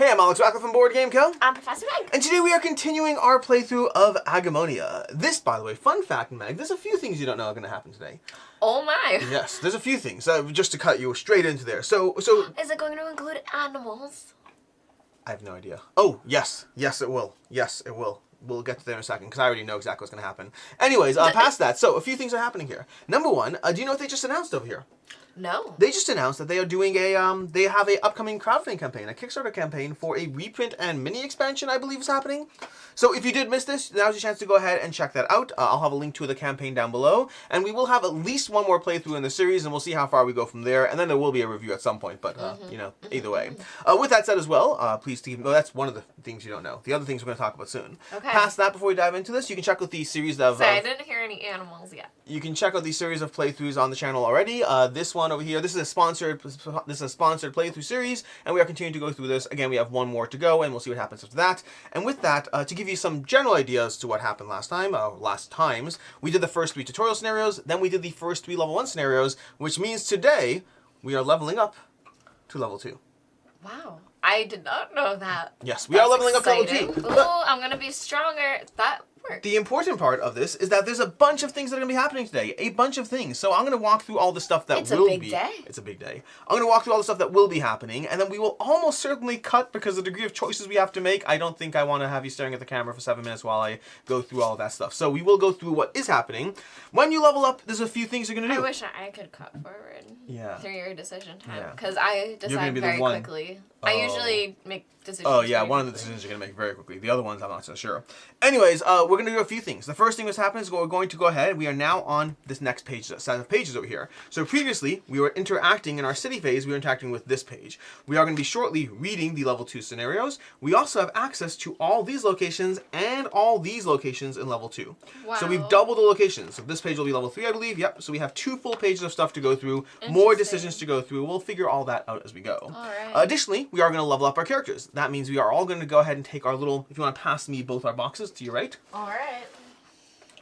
Hey, I'm Alex Rackle from Board Game Co. I'm Professor Meg. And today we are continuing our playthrough of Agemonia. This, by the way, fun fact, Meg, there's a few things you don't know are going to happen today. Oh my. Yes, there's a few things, just to cut you straight into there. So... Is it going to include animals? I have no idea. Oh, yes. Yes, it will. Yes, it will. We'll get to there in a second, because I already know exactly what's going to happen. Anyways, past that, so a few things are happening here. Number one, do you know what they just announced over here? No. They just announced that they are doing they have a upcoming crowdfunding campaign, a Kickstarter campaign for a reprint and mini expansion, I believe is happening. So if you did miss this, now's your chance to go ahead and check that out. I'll have a link to the campaign down below, and we will have at least one more playthrough in the series, and we'll see how far we go from there, and then there will be a review at some point, but, you know, either way. With that said as well, please keep, that's one of the things you don't know. The other things we're going to talk about soon. Okay. Past that, before we dive into this, you can check out the series of... Sorry, I didn't hear any animals yet. You can check out these series of playthroughs on the channel already. This one over here, this is a sponsored playthrough series, and we are continuing to go through this. Again, we have one more to go, and we'll see what happens after that. And with that, to give you some general ideas to what happened last times, we did the first 3 tutorial scenarios, then we did the first 3 level 1 scenarios, which means today we are leveling up to level 2. Wow. I did not know that. Yes, we are leveling up to level 2. Oh, I'm going to be stronger. That works. The important part of this is that there's a bunch of things that are going to be happening today. A bunch of things. So I'm going to walk through all the stuff that will be... It's a big day. It's a big day. I'm going to walk through all the stuff that will be happening, and then we will almost certainly cut, because the degree of choices we have to make, I don't think I want to have you staring at the camera for 7 minutes while I go through all of that stuff. So we will go through what is happening. When you level up, there's a few things you're going to do. I wish I could cut forward through your decision time, because I decide very quickly. I usually make decisions. Oh yeah, one of the decisions you're gonna make very quickly. The other ones I'm not so sure. Anyways, we're gonna do a few things. The first thing that's happening is we're going to go ahead. We are now on this next page, set of pages over here. So previously we were interacting in our city phase. We were interacting with this page. We are going to be shortly reading the level 2 scenarios. We also have access to all these locations and all these locations in level 2. Wow. So we've doubled the locations. So this page will be level 3, I believe. Yep. So we have 2 full pages of stuff to go through, more decisions to go through. We'll figure all that out as we go. All right. Additionally, we are going to level up our characters. That means we are all going to go ahead and take our little, if you want to pass me both our boxes to your right. All right.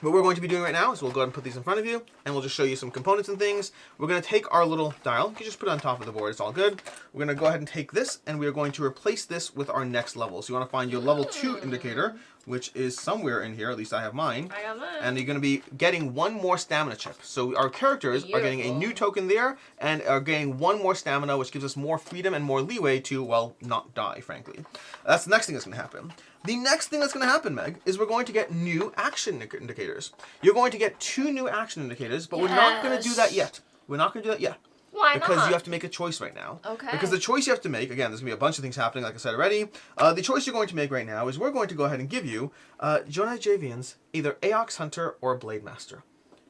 What we're going to be doing right now is we'll go ahead and put these in front of you, and we'll just show you some components and things. We're going to take our little dial. You can just put it on top of the board. It's all good. We're going to go ahead and take this, and we are going to replace this with our next level. So you want to find your level 2 indicator, which is somewhere in here. At least I have mine. I got mine. And you're going to be getting 1 more stamina chip. So our characters are getting a new token there, and are getting 1 more stamina, which gives us more freedom and more leeway to, well, not die, frankly. That's the next thing that's going to happen. The next thing that's going to happen, Meg, is we're going to get new action indicators. You're going to get 2 new action indicators, but we're not going to do that yet. We're not going to do that yet. Why not? Because you have to make a choice right now. Okay. Because the choice you have to make, again, there's going to be a bunch of things happening, like I said already. The choice you're going to make right now is we're going to go ahead and give you, Jonah Javian's, either Aox Hunter or Blade Master.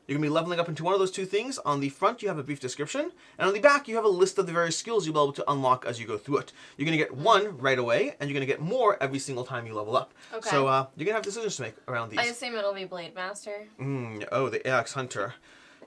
You're going to be leveling up into one of those 2 things. On the front, you have a brief description. And on the back, you have a list of the various skills you'll be able to unlock as you go through it. You're going to get 1 right away, and you're going to get more every single time you level up. Okay. So you're going to have decisions to make around these. I assume it'll be Blade Master. Oh, the Aox Hunter.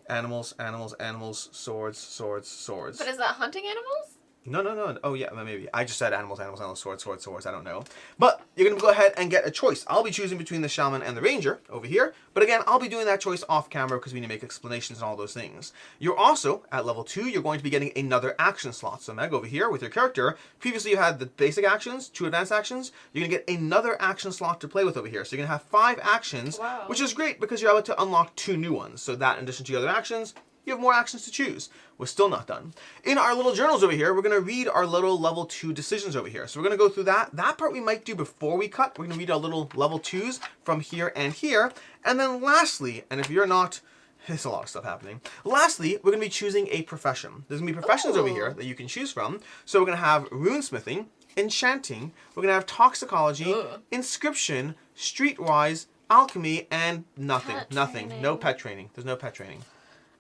Animals, animals, animals, swords, swords, swords. But is that hunting animals? No. Oh, yeah, maybe. I just said animals, animals, animals, swords, swords, swords. I don't know. But you're going to go ahead and get a choice. I'll be choosing between the shaman and the ranger over here. But again, I'll be doing that choice off camera because we need to make explanations and all those things. You're also, at level 2, you're going to be getting another action slot. So Meg, over here with your character, previously you had the basic actions, 2 advanced actions. You're going to get another action slot to play with over here. So you're going to have 5 actions, which is great because you're able to unlock 2 new ones. So that in addition to your other actions, you have more actions to choose. We're still not done. In our little journals over here, we're going to read our little level 2 decisions over here. So we're going to go through that. That part we might do before we cut. We're going to read our little level 2s from here and here. And then lastly, and if you're not, there's a lot of stuff happening. Lastly, we're going to be choosing a profession. There's going to be professions over here that you can choose from. So we're going to have runesmithing, enchanting, we're going to have toxicology, inscription, streetwise, alchemy, and nothing. No pet training. There's no pet training.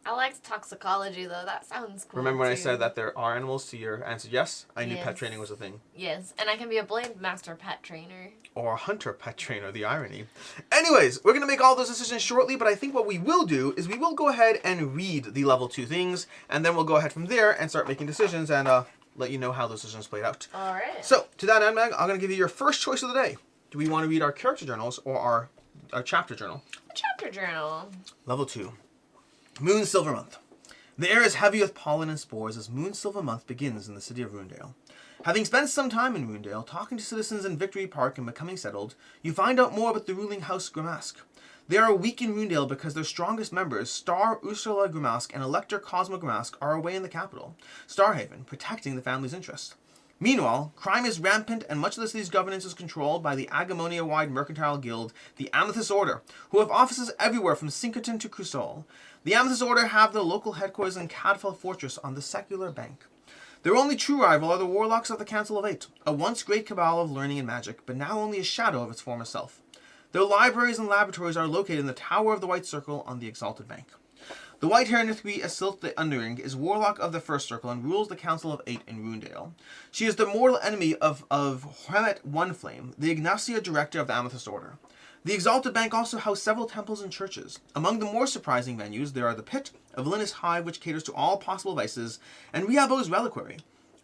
I liked toxicology, though. That sounds cool. Remember when I said that there are animals to your answer? Yes? I knew pet training was a thing. Yes, and I can be a Blade Master pet trainer. Or a hunter pet trainer, the irony. Anyways, we're going to make all those decisions shortly, but I think what we will do is we will go ahead and read the level 2 things, and then we'll go ahead from there and start making decisions and let you know how those decisions played out. All right. So, to that end, Meg, I'm going to give you your first choice of the day. Do we want to read our character journals or our chapter journal? Chapter journal. Level 2. Moon Silver Month. The air is heavy with pollen and spores as Moon Silver Month begins in the city of Runedale. Having spent some time in Rundale, talking to citizens in Victory Park and becoming settled, you find out more about the ruling House Grimask. They are weak in Rundale because their strongest members, Star Ursula Grimask and Elector Cosmo Grimask, are away in the capital, Starhaven, protecting the family's interests. Meanwhile, crime is rampant and much of the city's governance is controlled by the Agemonia-wide mercantile guild, the Amethyst Order, who have offices everywhere from Sinkerton to Crusoe. The Amethyst Order have their local headquarters in Cadfael Fortress on the Secular Bank. Their only true rival are the Warlocks of the Council of Eight, a once great cabal of learning and magic, but now only a shadow of its former self. Their libraries and laboratories are located in the Tower of the White Circle on the Exalted Bank. The White-haired Nithri Asilt the Underring is Warlock of the First Circle and rules the Council of Eight in Rundale. She is the mortal enemy of Hemet Oneflame, the Ignacia Director of the Amethyst Order. The Exalted Bank also houses several temples and churches. Among the more surprising venues, there are the Pit, a villainous hive which caters to all possible vices, and Riabo's Reliquary.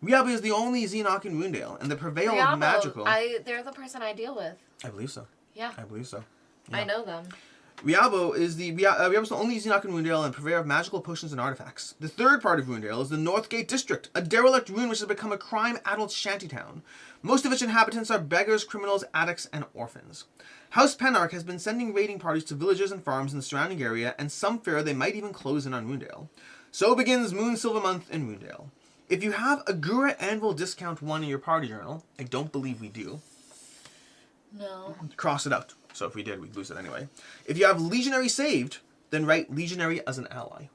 Riabo is the only Xenoc in Rundale, and the purveyor of magical... They're the person I deal with. I believe so. Yeah. I believe so. Yeah. I know them. Riabo is the only Xenoc in Rundale and purveyor of magical potions and artifacts. The third part of Rundale is the Northgate District, a derelict ruin which has become a crime-addled shantytown. Most of its inhabitants are beggars, criminals, addicts, and orphans. House Penarch has been sending raiding parties to villages and farms in the surrounding area, and some fear they might even close in on Rundale. So begins Moon Silver Month in Rundale. If you have a Gura Anvil Discount 1 in your party journal, I don't believe we do. No. Cross it out. So if we did, we'd lose it anyway. If you have Legionary saved, then write Legionary as an ally.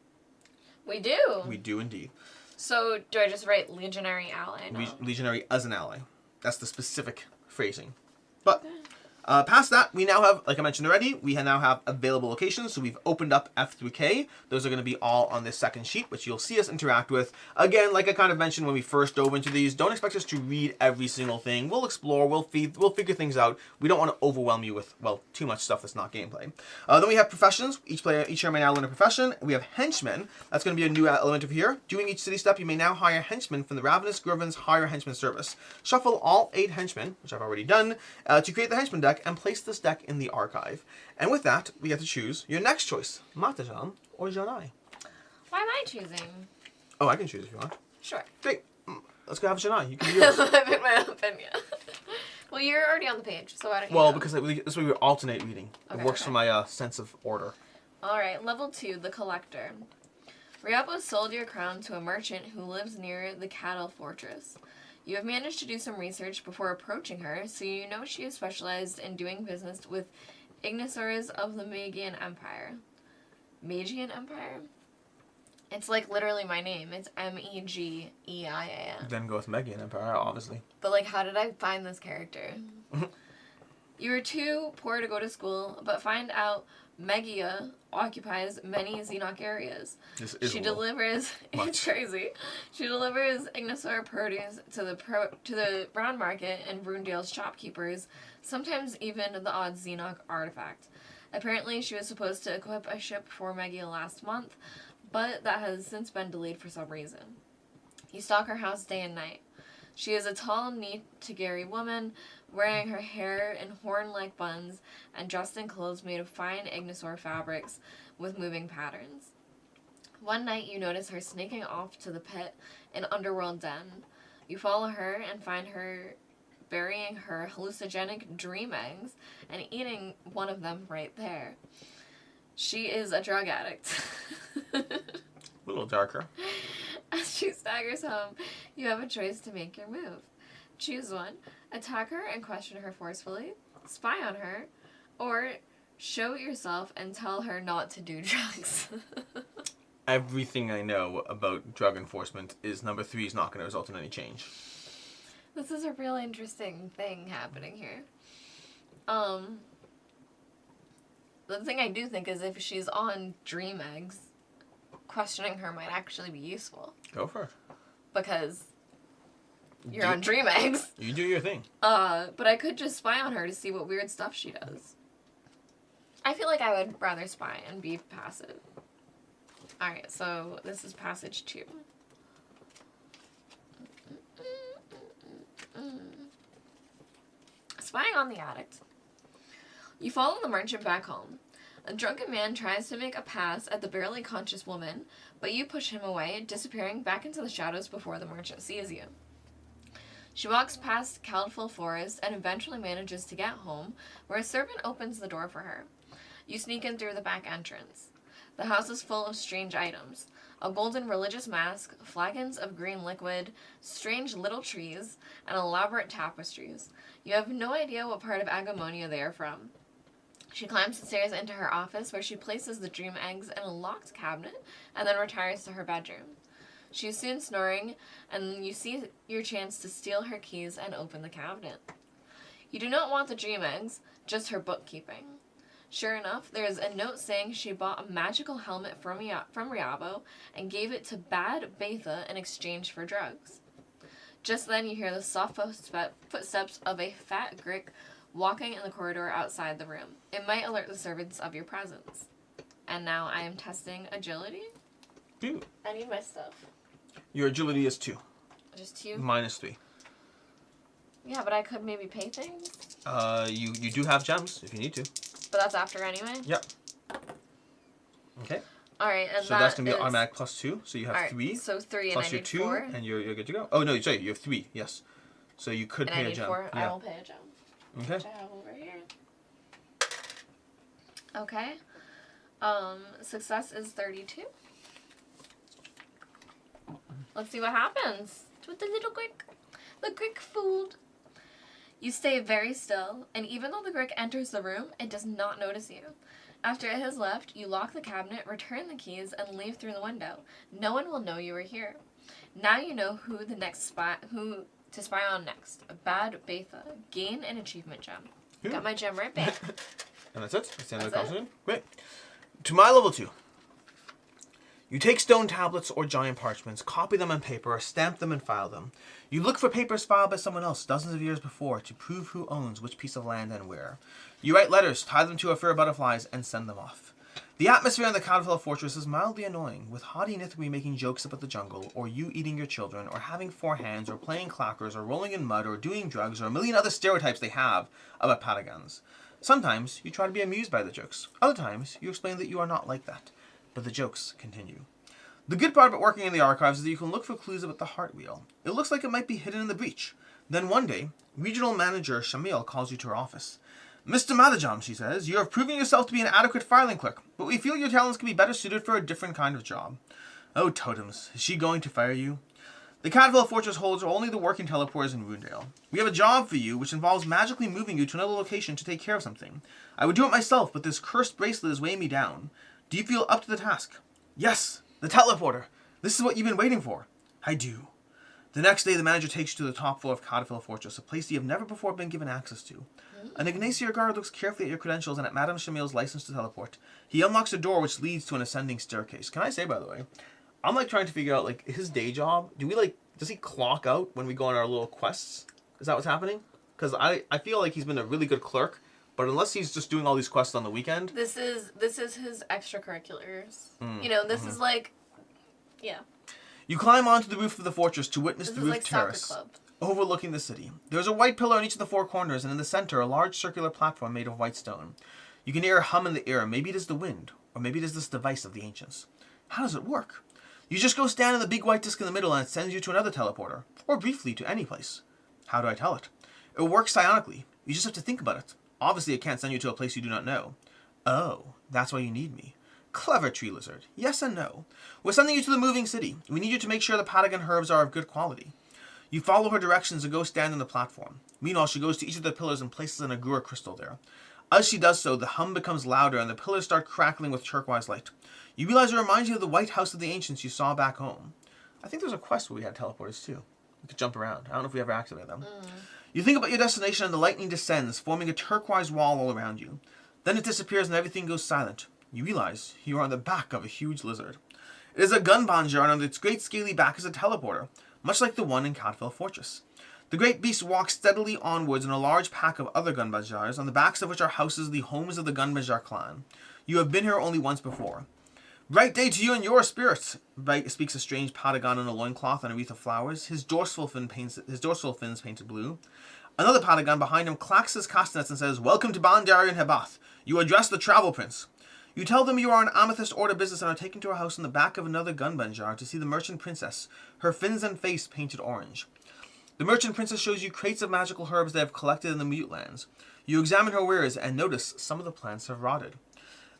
We do. We do indeed. So do I just write Legionary ally? No. Legionary as an ally. That's the specific phrasing. But past that, we now have, like I mentioned already, we now have available locations. So we've opened up F through K. Those are going to be all on this second sheet, which you'll see us interact with. Again, like I kind of mentioned when we first dove into these, don't expect us to read every single thing. We'll explore, we'll figure things out. We don't want to overwhelm you with, well, too much stuff that's not gameplay. Then we have professions. Each player may now learn a profession. We have henchmen. That's going to be a new element over here. During each city step, you may now hire henchmen from the Ravenous Griffins Hire Henchman Service. Shuffle all 8 henchmen, which I've already done, to create the henchman deck and place this deck in the archive. And with that, we get to choose your next choice, Matajan or Janai. Why am I choosing? Oh, I can choose if you want. Sure. Great. Let's go have Janai. You can do yours. I picked my opinion. Well, you're already on the page, so why don't you Well, because this way we alternate reading. Okay, it works for my sense of order. Alright, level 2, the Collector. Riapo sold your crown to a merchant who lives near the Cattle Fortress. You have managed to do some research before approaching her, so you know she is specialized in doing business with Ignisaurs of the Magian Empire. Magian Empire? It's like literally my name. It's Megian. Then go with Magian Empire, obviously. But like, how did I find this character? You are too poor to go to school, but find out Megia occupies many Xenoc areas. She delivers. It's crazy. She delivers Ignisaur produce to the brown market and Rundale's shopkeepers, sometimes even the odd Xenoc artifact. Apparently, she was supposed to equip a ship for Megia last month, but that has since been delayed for some reason. You stalk her house day and night. She is a tall, neat, Tagari woman, wearing her hair in horn-like buns and dressed in clothes made of fine Ignisaur fabrics with moving patterns. One night you notice her sneaking off to the pit, an underworld den. You follow her and find her burying her hallucinogenic dream eggs and eating one of them right there. She is a drug addict. A little darker. As she staggers home, you have a choice to make your move. Choose one. Attack her and question her forcefully, spy on her, or show yourself and tell her not to do drugs. Everything I know about drug enforcement is number 3 is not going to result in any change. This is a real interesting thing happening here. The thing I do think is if she's on dream eggs, questioning her might actually be useful. Go for it. Because you're on dream eggs. You do your thing. But I could just spy on her to see what weird stuff she does. I feel like I would rather spy and be passive. Alright, so this is passage 2. Spying on the addict. You follow the merchant back home. A drunken man tries to make a pass at the barely conscious woman, but you push him away, disappearing back into the shadows before the merchant sees you. She walks past Caldful Forest and eventually manages to get home, where a servant opens the door for her. You sneak in through the back entrance. The house is full of strange items. A golden religious mask, flagons of green liquid, strange little trees, and elaborate tapestries. You have no idea what part of Agemonia they are from. She climbs the stairs into her office, where she places the dream eggs in a locked cabinet, and then retires to her bedroom. She is soon snoring, and you see your chance to steal her keys and open the cabinet. You do not want the dream eggs, just her bookkeeping. Sure enough, there is a note saying she bought a magical helmet from Riabo and gave it to Bad Betha in exchange for drugs. Just then you hear the soft footsteps of a fat Grick walking in the corridor outside the room. It might alert the servants of your presence. And now I am testing agility. Ooh. I need my stuff. Your agility is 2. Just 2? -3. Yeah, but I could maybe pay things. You do have gems if you need to. But that's after anyway? Yep. Okay. Alright, and so that's going to be automatic +2, so you have 3. So 3 plus and I your need 2, 4. and you're good to go. Oh, no, sorry, you have 3, yes. So you could and pay I need a gem. 4. Yeah. I will pay a gem. Okay. Which I have over here. Okay. Success is 32. Let's see what happens with the little Grick. The Grick fooled. You stay very still, and even though the Grick enters the room, it does not notice you. After it has left, you lock the cabinet, return the keys, and leave through the window. No one will know you are here. Now you know who to spy on next. A Bad Betha. Gain an achievement gem. Got my gem right back. And that's it? That's the end of the That's conversation? Great. To my level 2. You take stone tablets or giant parchments, copy them on paper, stamp them and file them. You look for papers filed by someone else dozens of years before to prove who owns which piece of land and where. You write letters, tie them to a fur of butterflies, and send them off. The atmosphere in the cataclysmic fortress is mildly annoying, with haughty Nithri making jokes about the jungle, or you eating your children, or having 4 hands, or playing clackers, or rolling in mud, or doing drugs, or a million other stereotypes they have about Patagons. Sometimes you try to be amused by the jokes. Other times you explain that you are not like that. But the jokes continue. The good part about working in the archives is that you can look for clues about the heart wheel. It looks like it might be hidden in the breach. Then one day, regional manager Shamil calls you to her office. Mr. Madajam, she says, you have proven yourself to be an adequate filing clerk, but we feel your talents can be better suited for a different kind of job. Oh, totems, is she going to fire you? The Cataclysmic Fortress holds only the working teleporters in Rundale. We have a job for you which involves magically moving you to another location to take care of something. I would do it myself, but this cursed bracelet is weighing me down. Do you feel up to the task? Yes, the teleporter. This is what you've been waiting for. I do. The next day, the manager takes you to the top floor of Cataclysmic Fortress, a place you have never before been given access to. An Ignacier guard looks carefully at your credentials and at Madame Shamil's license to teleport. He unlocks a door which leads to an ascending staircase. Can I say, by the way, I'm trying to figure out his day job. Does he clock out when we go on our little quests? Is that what's happening? Because I feel like he's been a really good clerk, but unless he's just doing all these quests on the weekend. This is his extracurriculars. Is yeah. You climb onto the roof of the fortress to witness the roof terrace, soccer club. Overlooking the city. There's a white pillar on each of the 4 corners, and in the center, a large circular platform made of white stone. You can hear a hum in the air. Maybe it is the wind, or maybe it is this device of the ancients. How does it work? You just go stand on the big white disc in the middle, and it sends you to another teleporter, or briefly to any place. How do I tell it? It works psionically. You just have to think about it. Obviously, it can't send you to a place you do not know. Oh, that's why you need me. Clever tree lizard. Yes and no. We're sending you to the moving city. We need you to make sure the Patagon herbs are of good quality. You follow her directions and go stand on the platform. Meanwhile, she goes to each of the pillars and places an Agura crystal there. As she does so, the hum becomes louder and the pillars start crackling with turquoise light. You realize it reminds you of the White House of the Ancients you saw back home. I think there's a quest where we had teleporters too. We could jump around. I don't know if we ever activated them. You think about your destination and the lightning descends, forming a turquoise wall all around you. Then it disappears and everything goes silent. You realize you are on the back of a huge lizard. It is a gunbanjar, and on its great scaly back is a teleporter, much like the one in Cataclysmic Fortress. The great beast walks steadily onwards in a large pack of other gunbanjars, on the backs of which are houses the homes of the Gunbanjar clan. You have been here only once before. Bright day to you and your spirits, speaks a strange Patagon in a loincloth and a wreath of flowers, his dorsal fins painted blue. Another Patagon behind him clacks his castanets and says, Welcome to Bandarian Hebath. You address the travel prince. You tell them you are an amethyst order business and are taken to a house in the back of another Gunbanjar to see the merchant princess, her fins and face painted orange. The merchant princess shows you crates of magical herbs they have collected in the mute lands. You examine her wares and notice some of the plants have rotted.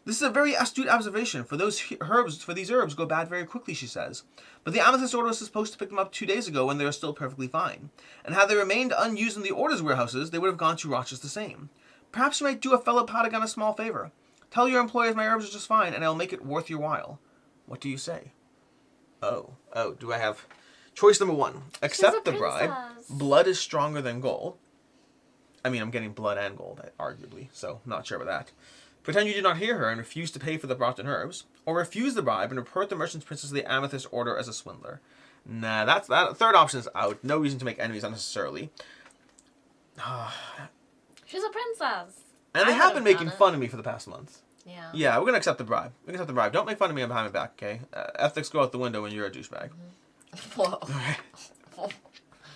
This is a very astute observation, for these herbs go bad very quickly, she says. But the Amethyst Order was supposed to pick them up 2 days ago when they were still perfectly fine. And had they remained unused in the Order's warehouses, they would have gone to rot just the same. Perhaps you might do a fellow Patagon a small favor. Tell your employers my herbs are just fine, and I'll make it worth your while. What do you say? Oh, do I have... Choice number 1. Accept the bribe. Blood is stronger than gold. I mean, I'm getting blood and gold, arguably, so not sure about that. Pretend you did not hear her and refuse to pay for the rotten herbs, or refuse the bribe and report the merchant's princess of the Amethyst Order as a swindler. Nah, that third option is out. No reason to make enemies unnecessarily. She's a princess. And they have been making fun of me for the past month. Yeah. Yeah, we're gonna accept the bribe. We're gonna accept the bribe. Don't make fun of me behind my back, okay? Ethics go out the window when you're a douchebag. Whoa.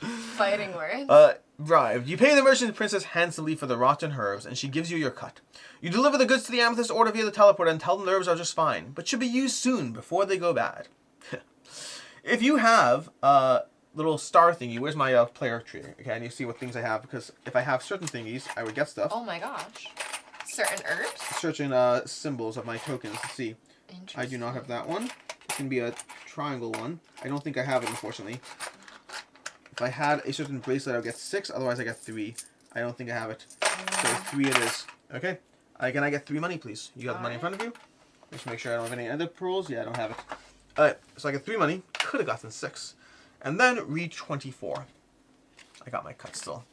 Fighting words. Bribe. You pay the merchant princess handsomely for the rotten herbs, and she gives you your cut. You deliver the goods to the Amethyst Order via the teleporter and tell them the herbs are just fine, but should be used soon before they go bad. If you have a little star thingy, where's my player tree? Okay, I need to see what things I have, because if I have certain thingies, I would get stuff. Oh my gosh. Certain herbs? Certain symbols of my tokens. Let's see. I do not have that one. It can be a triangle one. I don't think I have it, unfortunately. If I had a certain bracelet, I would get 6. Otherwise, I get 3. I don't think I have it. So 3 it is. Okay. Can I get 3 money, please? You got the money in front of you? Just make sure I don't have any other pearls. Yeah, I don't have it. Alright, so I get 3 money. Could have gotten 6. And then read 24. I got my cut still.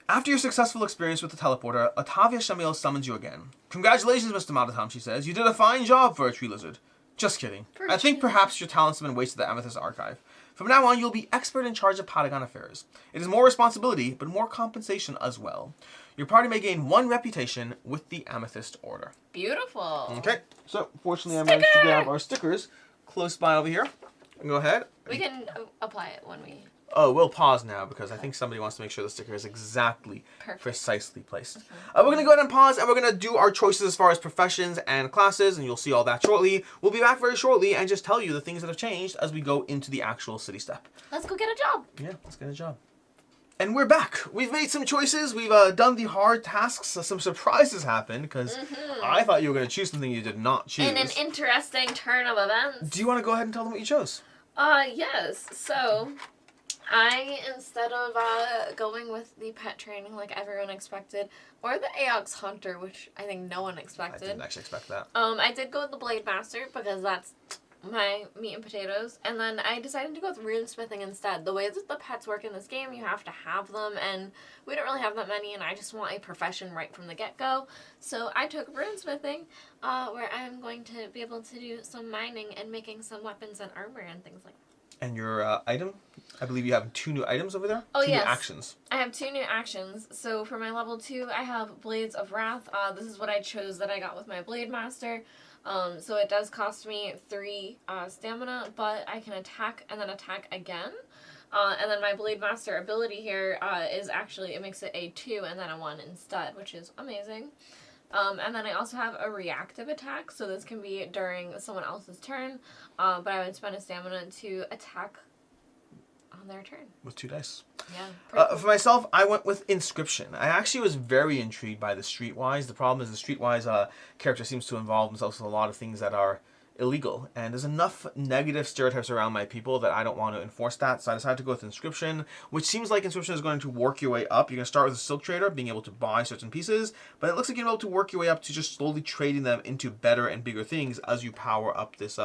After your successful experience with the teleporter, Otavia Shamil summons you again. Congratulations, Mr. Matatam, she says. You did a fine job for a tree lizard. Just kidding. I think perhaps your talents have been wasted at the Amethyst Archive. From now on, you'll be expert in charge of Patagon affairs. It is more responsibility, but more compensation as well. Your party may gain 1 reputation with the Amethyst Order. Beautiful. Okay, so fortunately I managed to grab our stickers close by over here. Go ahead. We can apply it when we... Oh, we'll pause now because I think somebody wants to make sure the sticker is exactly precisely placed. Okay. We're going to go ahead and pause, and we're going to do our choices as far as professions and classes, and you'll see all that shortly. We'll be back very shortly and just tell you the things that have changed as we go into the actual city step. Let's go get a job. Yeah, let's get a job. And we're back. We've made some choices. We've done the hard tasks. Some surprises happened because I thought you were going to choose something you did not choose. In an interesting turn of events. Do you want to go ahead and tell them what you chose? Yes. So... instead of going with the pet training like everyone expected, or the Aox Hunter, which I think no one expected. I didn't actually expect that. I did go with the Blade Master because that's my meat and potatoes, and then I decided to go with runesmithing instead. The way that the pets work in this game, you have to have them, and we don't really have that many, and I just want a profession right from the get-go. So I took runesmithing, where I'm going to be able to do some mining and making some weapons and armor and things like that. And your item? I believe you have 2 new items over there? Oh, 2 yes. new actions. I have 2 new actions. So for my level 2, I have Blades of Wrath. This is what I chose that I got with my Blade Master. So it does cost me 3 stamina, but I can attack and then attack again. And then my Blade Master ability here is actually, it makes it a 2 and then a 1 instead, which is amazing. And then I also have a reactive attack, so this can be during someone else's turn, but I would spend a stamina to attack on their turn. With 2 dice. Yeah. Cool. For myself, I went with Inscription. I actually was very intrigued by the Streetwise. The problem is the Streetwise character seems to involve themselves with a lot of things that are illegal, and there's enough negative stereotypes around my people that I don't want to enforce that, so I decided to go with Inscription, which seems like Inscription is going to work your way up. You're going to start with a silk trader, being able to buy certain pieces, but it looks like you're able to work your way up to just slowly trading them into better and bigger things as you power up this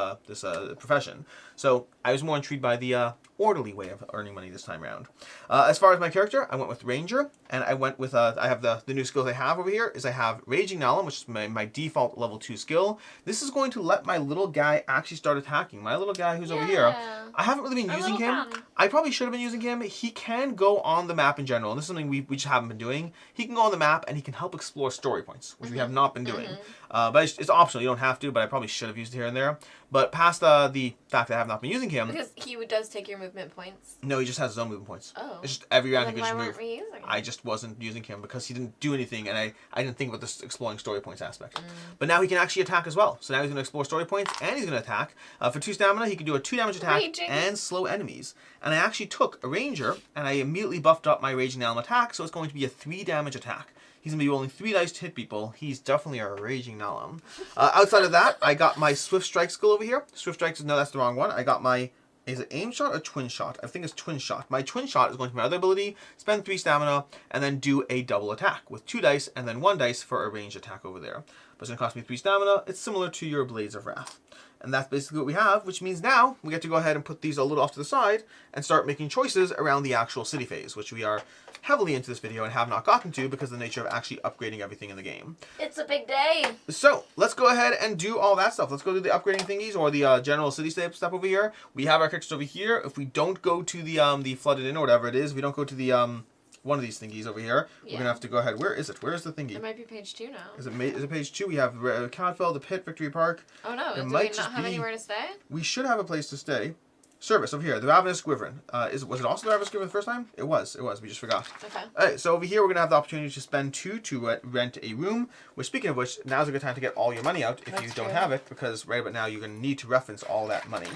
profession. So I was more intrigued by the orderly way of earning money this time around. As far as my character, I went with Ranger, and I went with, I have the new skills I have over here, is I have Raging Nalum, which is my default level 2 skill. This is going to let my little guy actually start attacking. My little guy who's over here, I haven't really been using him. I probably should have been using him. He can go on the map in general, and this is something we just haven't been doing. He can go on the map, and he can help explore story points, which we have not been doing. But it's optional. You don't have to, but I probably should have used it here and there. But past the fact that I have not been using him... Because he does take your movement points? No, he just has his own movement points. Oh. It's just every round he can just move. Why weren't we using him? I just wasn't using him because he didn't do anything, and I didn't think about this exploring story points aspect. But now he can actually attack as well. So now he's going to explore story points, and he's going to attack. For 2 stamina, he can do a 2 damage attack Raging. and slow enemies. And I actually took a ranger, and I immediately buffed up my raging elm attack, so it's going to be a 3 damage attack. He's going to be rolling 3 dice to hit people. He's definitely a raging Nalum. Outside of that, I got my Swift Strike skill over here. Swift Strike, no, that's the wrong one. I got my, is it aim shot or twin shot? I think it's twin shot. My twin shot is going to be my other ability, spend 3 stamina, and then do a double attack with 2 dice and then 1 dice for a ranged attack over there. But it's going to cost me 3 stamina. It's similar to your Blades of Wrath. And that's basically what we have, which means now we get to go ahead and put these a little off to the side and start making choices around the actual city phase, which we are heavily into this video and have not gotten to because of the nature of actually upgrading everything in the game. It's a big day. So let's go ahead and do all that stuff. Let's go do the upgrading thingies or the general city step over here. We have our characters over here. If we don't go to the flooded inn or whatever it is, if we don't go to the one of these thingies over here, we're gonna have to go ahead. Where is it? Where is the thingy? It might be page 2 now. Is it page 2? We have Cadfell, the Pit, Victory Park. Oh no! It Do might we just not have be- anywhere to stay? We should have a place to stay. Service over here, the Ravenous Wyvern. Was it also the Ravenous Wyvern the first time? It was. We just forgot. Okay. Alright, so over here we're gonna have the opportunity to spend 2 to rent a room. Which, speaking of which, now's a good time to get all your money out if you That's don't true. have it, because right about now you're gonna need to reference all that money.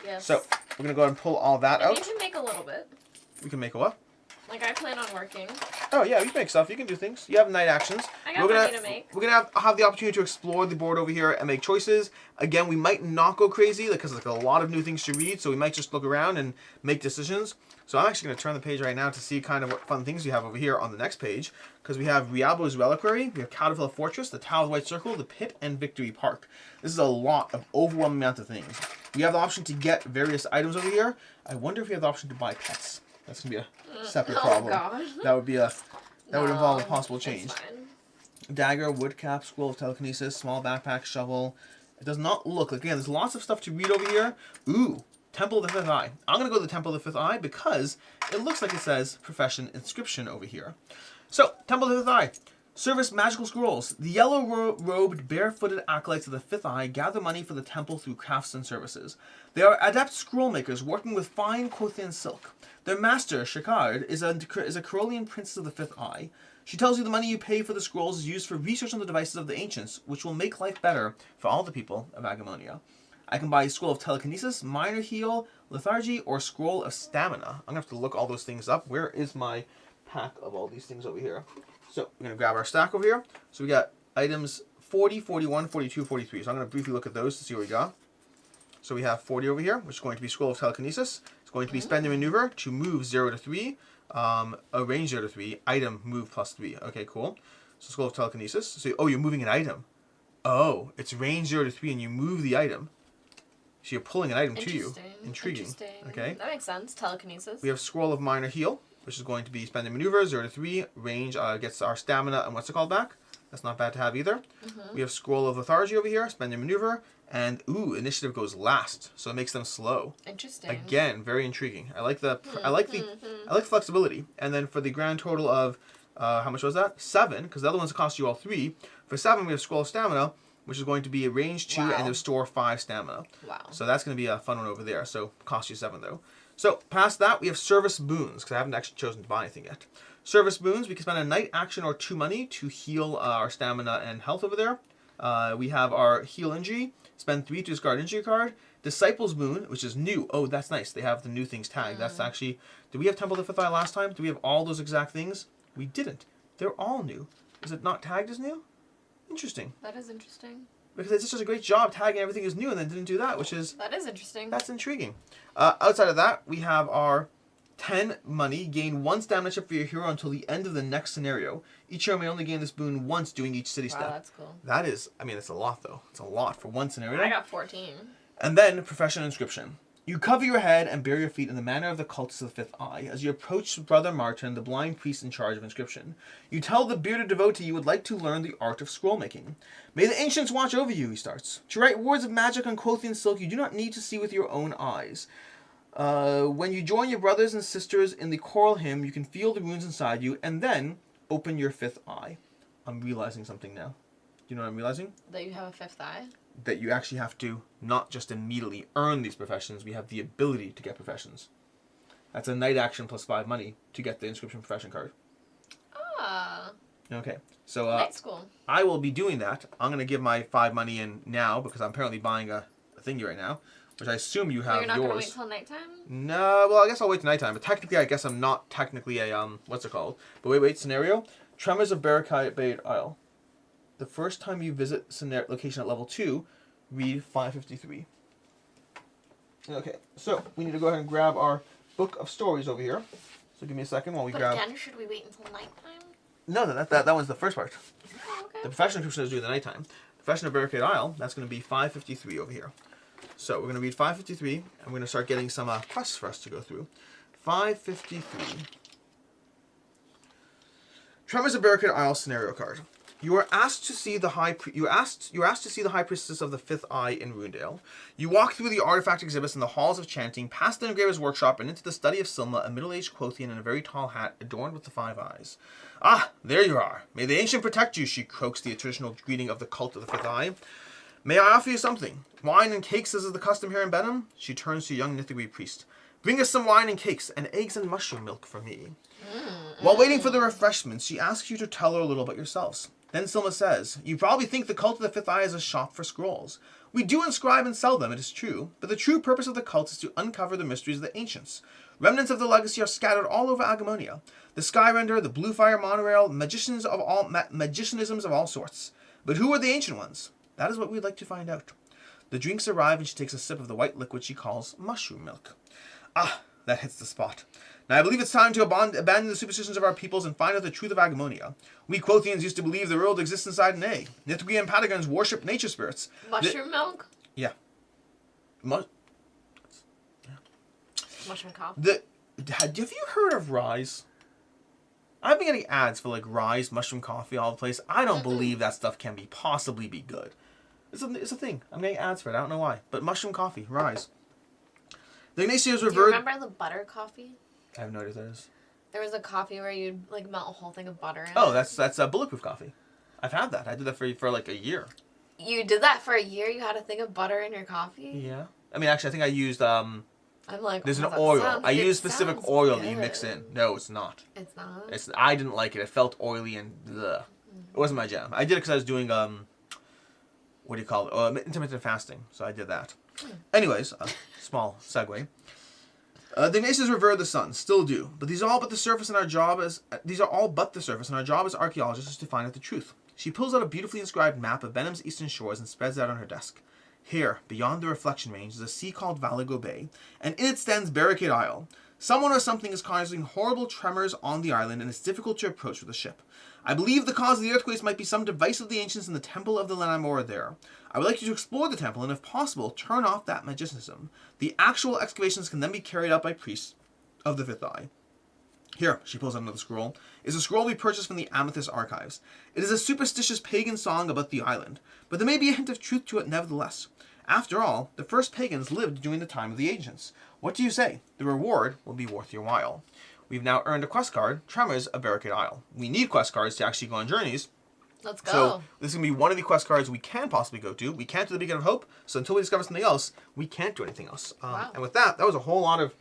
Yes. So we're gonna go ahead and pull all that And out. you can make a little bit. We can make a what? Like I plan on working. Oh yeah, you can make stuff. You can do things. You have night actions. I got money to make. We're gonna have the opportunity to explore the board over here and make choices. Again, we might not go crazy because there's like a lot of new things to read, so we might just look around and make decisions. So I'm actually gonna turn the page right now to see kind of what fun things we have over here on the next page, because we have Riablo's Reliquary, we have Catafel Fortress, the Tower of the White Circle, the Pit, and Victory Park. This is a lot of overwhelming amount of things. We have the option to get various items over here. I wonder if we have the option to buy pets. That's gonna be a separate problem. God. That would involve a possible change. It's fine. Dagger, wood cap, scroll of telekinesis, small backpack, shovel. It does not look like, again, there's lots of stuff to read over here. Ooh, Temple of the Fifth Eye. I'm going to go to the Temple of the Fifth Eye because it looks like it says profession inscription over here. So, Temple of the Fifth Eye. Service magical scrolls. The yellow-robed, barefooted acolytes of the Fifth Eye gather money for the temple through crafts and services. They are adept scroll makers working with fine Kothian silk. Their master, Shikard, is a Corollian princess of the Fifth Eye. She tells you the money you pay for the scrolls is used for research on the devices of the ancients, which will make life better for all the people of Agemonia. I can buy a scroll of telekinesis, minor heal, lethargy, or scroll of stamina. I'm going to have to look all those things up. Where is my pack of all these things over here? So we're going to grab our stack over here. So we got items 40, 41, 42, 43. So I'm going to briefly look at those to see what we got. So we have 40 over here, which is going to be Scroll of Telekinesis. It's going to be Spend and Maneuver to move 0 to 3. A range 0 to 3. Item move plus 3. Okay, cool. So Scroll of Telekinesis. So, oh, you're moving an item. Oh, it's range 0 to 3 and you move the item. So you're pulling an item to you. Intriguing. Okay. That makes sense. Telekinesis. We have Scroll of Minor Heal, which is going to be Spend and Maneuver 0 to 3. Range gets our stamina and what's it called back. That's not bad to have either. We have Scroll of Lethargy over here, Spend and Maneuver. And, ooh, initiative goes last, so it makes them slow. Interesting. Again, very intriguing. I like the flexibility. And then for the grand total of, how much was that? 7, because the other ones cost you all 3. For 7, we have Scroll of Stamina, which is going to be a range 2 and restore 5 stamina. Wow. So that's going to be a fun one over there. So cost you 7 though. So past that, we have Service Boons, because I haven't actually chosen to buy anything yet. Service Boons, we can spend a night action or 2 money to heal our stamina and health over there. We have our Heal Injury. Spend 3 to discard injury card. Disciples Boon, which is new. Oh, that's nice. They have the new things tagged. That's actually... Did we have Temple of the Fifth Eye last time? Do we have all those exact things? We didn't. They're all new. Is it not tagged as new? Interesting. That is interesting. Because it just does a great job tagging everything as new and then didn't do that, which is... That is interesting. That's intriguing. Outside of that, we have our 10 money. Gain 1 stamina chip for your hero until the end of the next scenario. Each hero may only gain this boon once doing each city step. Wow, that's cool. That is, I mean, it's a lot though. It's a lot for one scenario. I got 14. And then Profession Inscription. You cover your head and bare your feet in the manner of the cultists of the Fifth Eye as you approach Brother Martin, the blind priest in charge of inscription. You tell the bearded devotee you would like to learn the art of scroll making. May the ancients watch over you, he starts. To write words of magic on Kothian silk you do not need to see with your own eyes. When you join your brothers and sisters in the choral hymn, you can feel the runes inside you and then open your fifth eye. I'm realizing something now. Do you know what I'm realizing? That you have a fifth eye? That you actually have to not just immediately earn these professions, we have the ability to get professions. That's a night action plus 5 money to get the inscription profession card. Ah. Okay, so night school. I will be doing that. I'm going to give my 5 money in now because I'm apparently buying a thingy right now, which I assume you have You're not yours. gonna wait till nighttime? No, well, I guess I'll wait till nighttime. But technically, I guess I'm not technically a what's it called? But wait, scenario: Tremors of Barricade Isle. The first time you visit location at level 2, read 553. Okay, so we need to go ahead and grab our book of stories over here. So give me a second while we grab. But again, should we wait until nighttime? No, that one's the first part. Oh, okay. The professional description is due in the nighttime. Professional Barricade Isle, that's going to be 553 over here. So we're going to read 553, and we're going to start getting some quests for us to go through. 553. Tremors of Barricade Isle scenario card. You are asked to see the you're asked to see the High Priestess of the Fifth Eye in Runedale. You walk through the artifact exhibits in the halls of chanting, past the engraver's workshop, and into the study of Silma, a middle-aged Quothian in a very tall hat adorned with the 5 eyes. Ah, there you are. May the Ancient protect you, she croaks the traditional greeting of the cult of the Fifth Eye. May I offer you something? Wine and cakes as is the custom here in Benham? She turns to a young Nithagri priest. Bring us some wine and cakes, and eggs and mushroom milk for me. While waiting for the refreshments, she asks you to tell her a little about yourselves. Then Silma says, you probably think the cult of the Fifth Eye is a shop for scrolls. We do inscribe and sell them, it is true, but the true purpose of the cult is to uncover the mysteries of the ancients. Remnants of the legacy are scattered all over Agemonia. The Skyrender, the Blue Fire Monorail, magicianisms of all sorts. But who are the ancient ones? That is what we'd like to find out. The drinks arrive and she takes a sip of the white liquid she calls mushroom milk. Ah, that hits the spot. Now I believe it's time to abandon the superstitions of our peoples and find out the truth of Agemonia. We Quothians used to believe the world exists inside an egg. Nithagri and Patagons worship nature spirits. Mushroom milk? Yeah. Mushroom coffee. Have you heard of Rise? I've been getting ads for like Rise, mushroom coffee all the place. I don't believe that stuff can possibly be good. It's a thing. I'm getting ads for it. I don't know why. But mushroom coffee, Rise. The Ignatius Do you remember the butter coffee? I have no idea what that is. There was a coffee where you'd like melt a whole thing of butter in it. Oh, that's a bulletproof coffee. I've had that. I did that for like a year. You did that for a year? You had a thing of butter in your coffee? Yeah. I mean, actually, I think I used I'm like, there's an oil. I use specific oil that you mix in. No, it's not. It's not? I didn't like it. It felt oily and bleh. It wasn't my jam. I did it because I was doing what do you call it? Intermittent fasting. So I did that. Anyways, small segue. The Ignatius revere the sun, still do, but these are all but the surface, and our job as archaeologists is to find out the truth. She pulls out a beautifully inscribed map of Benham's eastern shores and spreads it out on her desk. Here, beyond the reflection range, is a sea called Valago Bay, and in it stands Barricade Isle. Someone or something is causing horrible tremors on the island, and it's difficult to approach with a ship. I believe the cause of the earthquakes might be some device of the ancients in the temple of the Lenamora there. I would like you to explore the temple, and if possible, turn off that magicianism. The actual excavations can then be carried out by priests of the Fifth Eye. Here, she pulls out another scroll, is a scroll we purchased from the Amethyst Archives. It is a superstitious pagan song about the island, but there may be a hint of truth to it nevertheless. After all, the first pagans lived during the time of the ancients. What do you say? The reward will be worth your while. We've now earned a quest card, Tremors of Barricade Isle. We need quest cards to actually go on journeys. Let's go. So this is going to be one of the quest cards we can possibly go to. We can't do the Beacon of Hope, so until we discover something else, we can't do anything else. Wow. And with that was a whole lot of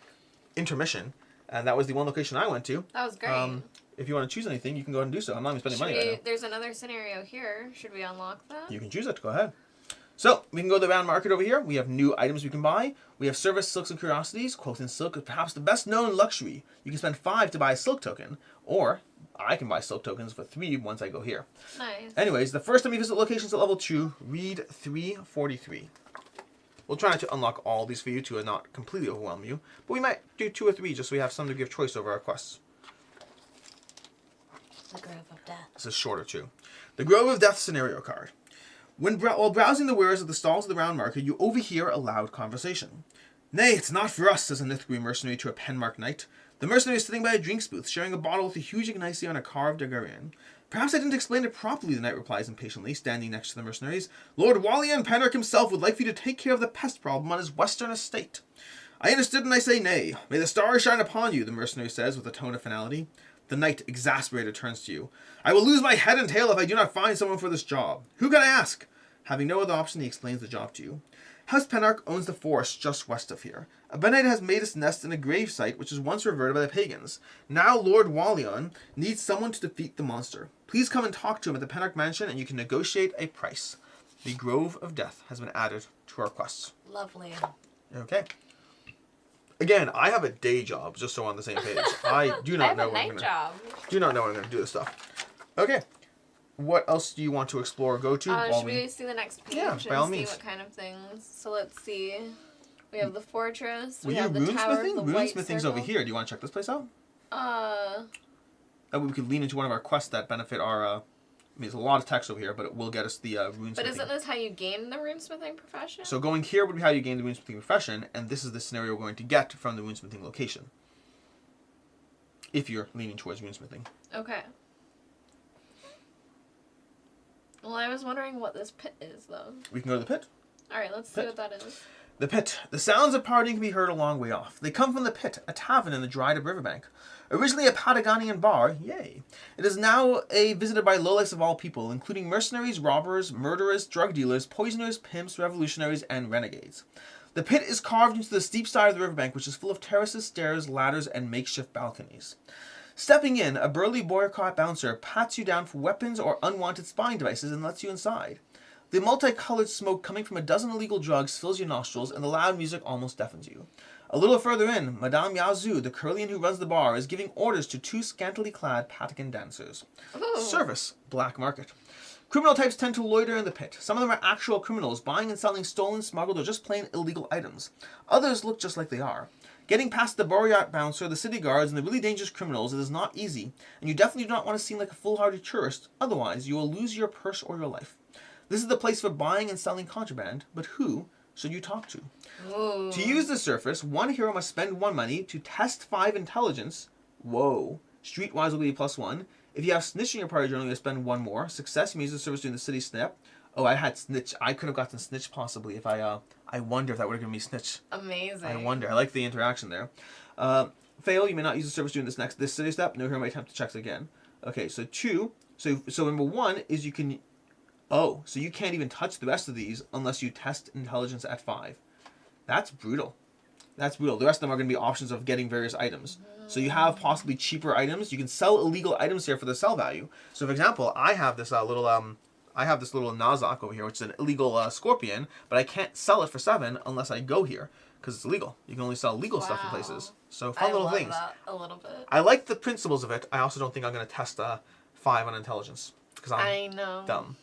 intermission, and that was the one location I went to. That was great. If you want to choose anything, you can go ahead and do so. I'm not even spending money right now. There's another scenario here. Should we unlock that? You can choose it. Go ahead. So, we can go to the round market over here. We have new items we can buy. We have service, silks, and curiosities. Quoth silk is perhaps the best known luxury. You can spend 5 to buy a silk token, or I can buy silk tokens for 3 once I go here. Nice. Anyways, the first time you visit locations at level 2, read 343. We'll try not to unlock all these for you to not completely overwhelm you, but we might do 2 or 3 just so we have some to give choice over our quests. The Grove of Death. This is shorter too. The Grove of Death scenario card. While browsing the wares at the stalls of the round market, you overhear a loud conversation. Nay, it's not for us, says a Nithagri mercenary to a Penmark knight. The mercenary is sitting by a drinks booth, sharing a bottle with a huge Ignacy on a carved Dagarian. Perhaps I didn't explain it properly, the knight replies impatiently, standing next to the mercenaries. Lord Walian Penmark himself would like for you to take care of the pest problem on his western estate. I understood and I say nay. May the stars shine upon you, the mercenary says with a tone of finality. The knight, exasperated, turns to you. I will lose my head and tail if I do not find someone for this job. Who can I ask? Having no other option, he explains the job to you. House Penarch owns the forest just west of here. A Benite has made its nest in a grave site which was once reverted by the pagans. Now Lord Walion needs someone to defeat the monster. Please come and talk to him at the Penarch mansion and you can negotiate a price. The Grove of Death has been added to our quests. Lovely. Okay. Again, I have a day job, just so we're on the same page. I do not know what I'm gonna do not know what I'm gonna do this stuff. Okay. What else do you want to explore or go to? Should we see the next page and see what kind of things? So let's see. We have the fortress. We have the tower of the white Runesmithing's over here. Do you want to check this place out? That way we could lean into one of our quests that benefit our... I mean, there's a lot of text over here, but it will get us the runesmithing. But isn't this how you gain the runesmithing profession? So going here would be how you gain the runesmithing profession, and this is the scenario we're going to get from the runesmithing location. If you're leaning towards runesmithing. Okay. Well, I was wondering what this pit is, though. We can go to the pit. Alright, let's see what that is. The pit. The sounds of partying can be heard a long way off. They come from the pit, a tavern in the dried-up riverbank. Originally a Patagonian bar, yay. It is now visited by lowlifes of all people, including mercenaries, robbers, murderers, drug dealers, poisoners, pimps, revolutionaries, and renegades. The pit is carved into the steep side of the riverbank, which is full of terraces, stairs, ladders, and makeshift balconies. Stepping in, a burly boycott bouncer pats you down for weapons or unwanted spying devices and lets you inside. The multicolored smoke coming from a dozen illegal drugs fills your nostrils, and the loud music almost deafens you. A little further in, Madame Yazoo, the Curlian who runs the bar, is giving orders to two scantily clad Patagon dancers. Ooh. Service, black market. Criminal types tend to loiter in the pit. Some of them are actual criminals, buying and selling stolen, smuggled, or just plain illegal items. Others look just like they are. Getting past the Boreat bouncer, the city guards, and the really dangerous criminals, it is not easy, and you definitely do not want to seem like a foolhardy tourist, otherwise you will lose your purse or your life. This is the place for buying and selling contraband, but who should you talk to? Ooh. To use the surface, one hero must spend 1 money to test 5 intelligence. Whoa. Streetwise will be +1. If you have snitch in your party journal, you'll spend 1 more. Success, you may use the service during the city snap. Oh, I had snitch. I could have gotten snitch possibly if I wonder if that would have given me snitch. Amazing. I wonder. I like the interaction there. Fail, you may not use the service during this city step. No hero may attempt to check again. Okay, so 2. So number 1 is you can... Oh, so you can't even touch the rest of these unless you test intelligence at 5. That's brutal. That's brutal. The rest of them are going to be options of getting various items. So you have possibly cheaper items. You can sell illegal items here for the sell value. So for example, I have this little Nazak over here, which is an illegal scorpion, but I can't sell it for 7 unless I go here because it's illegal. You can only sell legal stuff in places. So fun little things. That a little bit. I like the principles of it. I also don't think I'm going to test 5 on intelligence because I know. Dumb.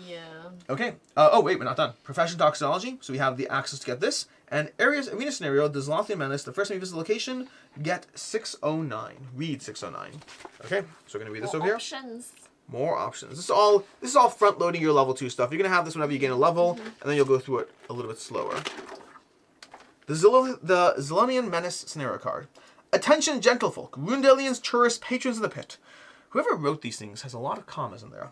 Yeah. Okay. Oh, wait, we're not done. Profession Toxicology. So we have the access to get this. And arena scenario, the Zlothian Menace. The first time you visit the location, get 609. Read 609. Okay. So we're going to read this over here. More options. This is all front loading your level 2 stuff. You're going to have this whenever you gain a level, and then you'll go through it a little bit slower. The Zilonian Menace scenario card. Attention, gentlefolk, Rundelians, tourists, patrons of the pit. Whoever wrote these things has a lot of commas in there.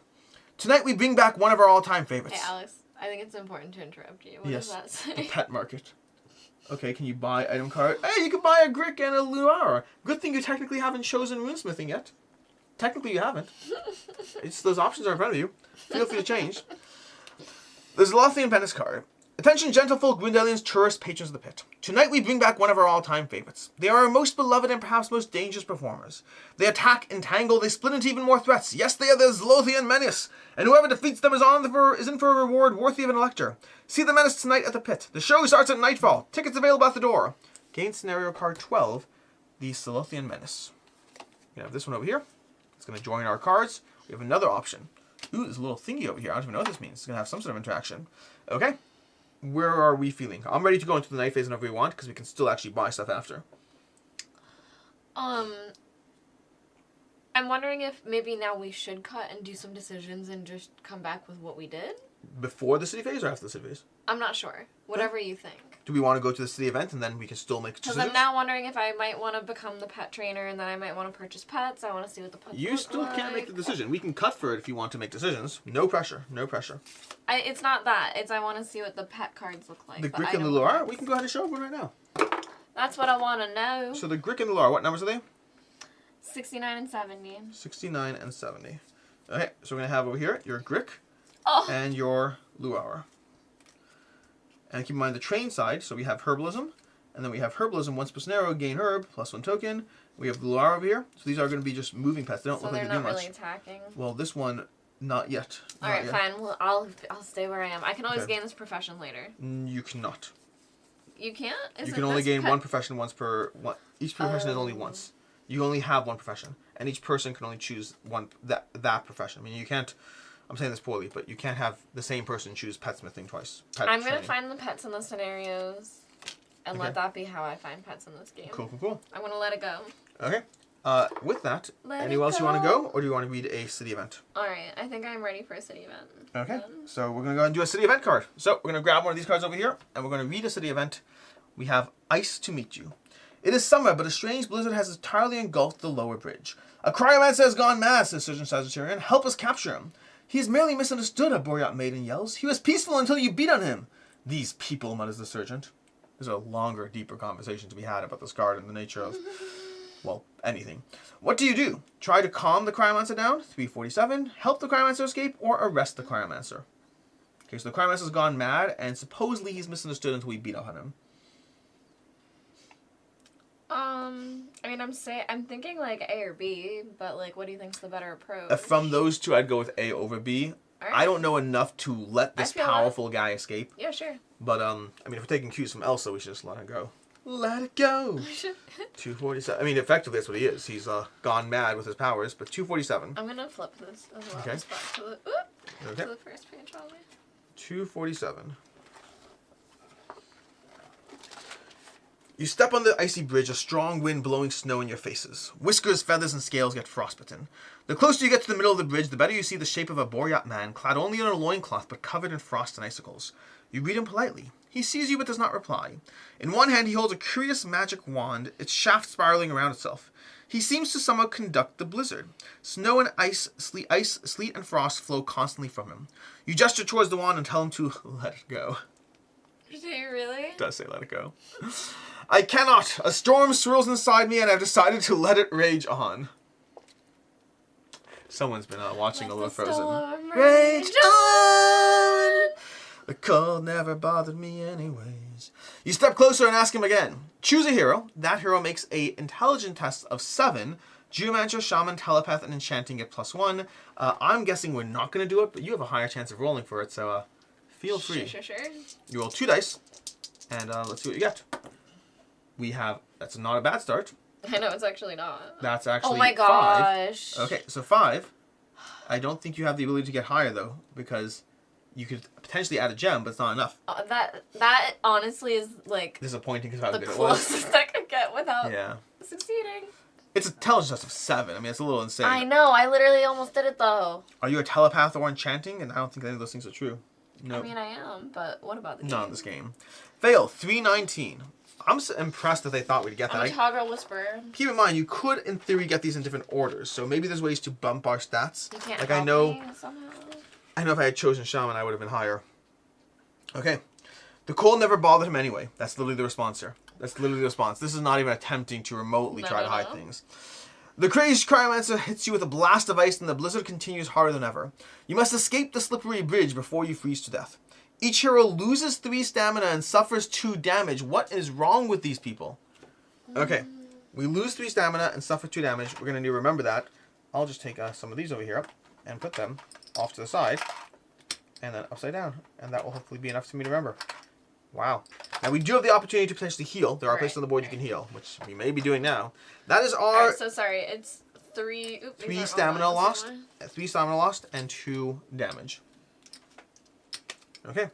Tonight we bring back one of our all-time favorites. Hey, Alex, I think it's important to interrupt you. What does that say? The pet market. Okay, can you buy item card? Hey, you can buy a Grick and a Luara. Good thing you technically haven't chosen runesmithing yet. Technically you haven't. It's those options are in front of you. Feel free to change. The Zlothian Menace card. Attention, gentlefolk, Grindelians, tourists, patrons of the pit. Tonight we bring back one of our all-time favorites. They are our most beloved and perhaps most dangerous performers. They attack, entangle, they split into even more threats. Yes, they are the Zlothian Menace, and whoever defeats them is in for a reward worthy of an elector. See the Menace tonight at the pit. The show starts at nightfall. Tickets available at the door. Gain scenario card 12, the Zlothian Menace. We have this one over here. It's going to join our cards. We have another option. Ooh, there's a little thingy over here. I don't even know what this means. It's going to have some sort of interaction. Okay. Where are we feeling? I'm ready to go into the night phase whenever we want, because we can still actually buy stuff after. I'm wondering if maybe now we should cut and do some decisions and just come back with what we did? Before the city phase or after the city phase? I'm not sure. Whatever you think. Do we want to go to the city event and then we can still make decisions? Because I'm now wondering if I might want to become the pet trainer and then I might want to purchase pets. I want to see what the pets You still can't make the decision. We can cut for it if you want to make decisions. No pressure. No pressure. It's not that. It's I want to see what the pet cards look like. The Grick and the Luar? We can go ahead and show one right now. That's what I want to know. So the Grick and the Luar, what numbers are they? 69 and 70. 69 and 70. Okay, so we're going to have over here your Grick and your Luar. And keep in mind the train side, so we have Herbalism, and then we have Herbalism once per scenario, gain herb, +1 token. We have Luar over here, so these are going to be just moving pets. They don't look like they do much. So they're not really attacking? Well, this one, Not yet. All right, fine. Well, I'll stay where I am. I can always gain this profession later. You cannot. You can't? You can only gain one profession once per... Each profession is only once. You only have one profession. And each person can only choose one that profession. I mean, you can't... I'm saying this poorly, but you can't have the same person choose petsmithing twice. I'm going to find the pets in the scenarios. And let that be how I find pets in this game. Cool. I'm going to let it go. Okay. With that, anywhere else you want to go? Or do you want to read a city event? Alright, I think I'm ready for a city event. Okay. So we're going to go and do a city event card. So we're going to grab one of these cards over here. And we're going to read a city event. We have Ice to Meet You. It is summer, but a strange blizzard has entirely engulfed the lower bridge. A cryomancer has gone mad, says Surgeon Sagittarian. Help us capture him. He is merely misunderstood, a Boreat maiden yells. He was peaceful until you beat on him. These people, mutters the sergeant. There's a longer, deeper conversation to be had about this card and the nature of, well, anything. What do? Try to calm the cryomancer down, 347, help the cryomancer escape, or arrest the cryomancer. Okay, so the cryomancer's gone mad, and supposedly he's misunderstood until we beat up on him. I mean, I'm thinking like A or B, but like, what do you think's the better approach? From those two, I'd go with A over B. Right. I don't know enough to let this powerful guy escape. Yeah, sure. But, I mean, if we're taking cues from Elsa, we should just let her go. Let it go! 247. I mean, effectively, that's what he is. He's gone mad with his powers, but 247. I'm going to flip this as well. Okay. To the first page, probably. 247. You step on the icy bridge, a strong wind blowing snow in your faces. Whiskers, feathers, and scales get frostbitten. The closer you get to the middle of the bridge, the better you see the shape of a Boreat man, clad only in a loincloth but covered in frost and icicles. You greet him politely. He sees you but does not reply. In one hand he holds a curious magic wand, its shaft spiraling around itself. He seems to somehow conduct the blizzard. Snow and ice, sleet, and frost flow constantly from him. You gesture towards the wand and tell him to let it go. Do you really? It does say let it go. I cannot. A storm swirls inside me and I've decided to let it rage on. Someone's been watching a little Frozen. Rage on! The cold never bothered me anyways. You step closer and ask him again. Choose a hero. That hero makes a intelligence test of 7. Geomancer, Shaman, Telepath, and Enchanting get +1. I'm guessing we're not going to do it, but you have a higher chance of rolling for it, so feel free. Sure. You roll 2 dice, and let's see what you get. We have, that's not a bad start. I know, it's actually not. That's actually 5. Oh my gosh. Okay, so 5. I don't think you have the ability to get higher, though, because you could potentially add a gem, but it's not enough. That honestly is, like... disappointing because how good it was. The closest I could get without succeeding. It's a intelligence test of 7. I mean, it's a little insane. I know, I literally almost did it, though. Are you a telepath or enchanting? And I don't think any of those things are true. No. I mean, I am, but what about the game? Not in this game. Fail, 319. I'm impressed that they thought we'd get that. I'm a toggle whisperer. Keep in mind, you could, in theory, get these in different orders. So maybe there's ways to bump our stats. You can't like help me somehow. I know if I had chosen Shaman, I would have been higher. Okay. The cold never bothered him anyway. That's literally the response here. That's literally the response. This is not even attempting to remotely try to hide things. The crazed cryomancer hits you with a blast of ice and the blizzard continues harder than ever. You must escape the slippery bridge before you freeze to death. Each hero loses 3 stamina and suffers 2 damage. What is wrong with these people? Okay. We lose 3 stamina and suffer 2 damage. We're going to need to remember that. I'll just take some of these over here and put them off to the side. And then upside down. And that will hopefully be enough for me to remember. Wow. Now we do have the opportunity to potentially heal. There are places on the board you can heal, which we may be doing now. That is our... so sorry. It's 3... 3 stamina lost. 3 stamina lost and 2 damage. Okay.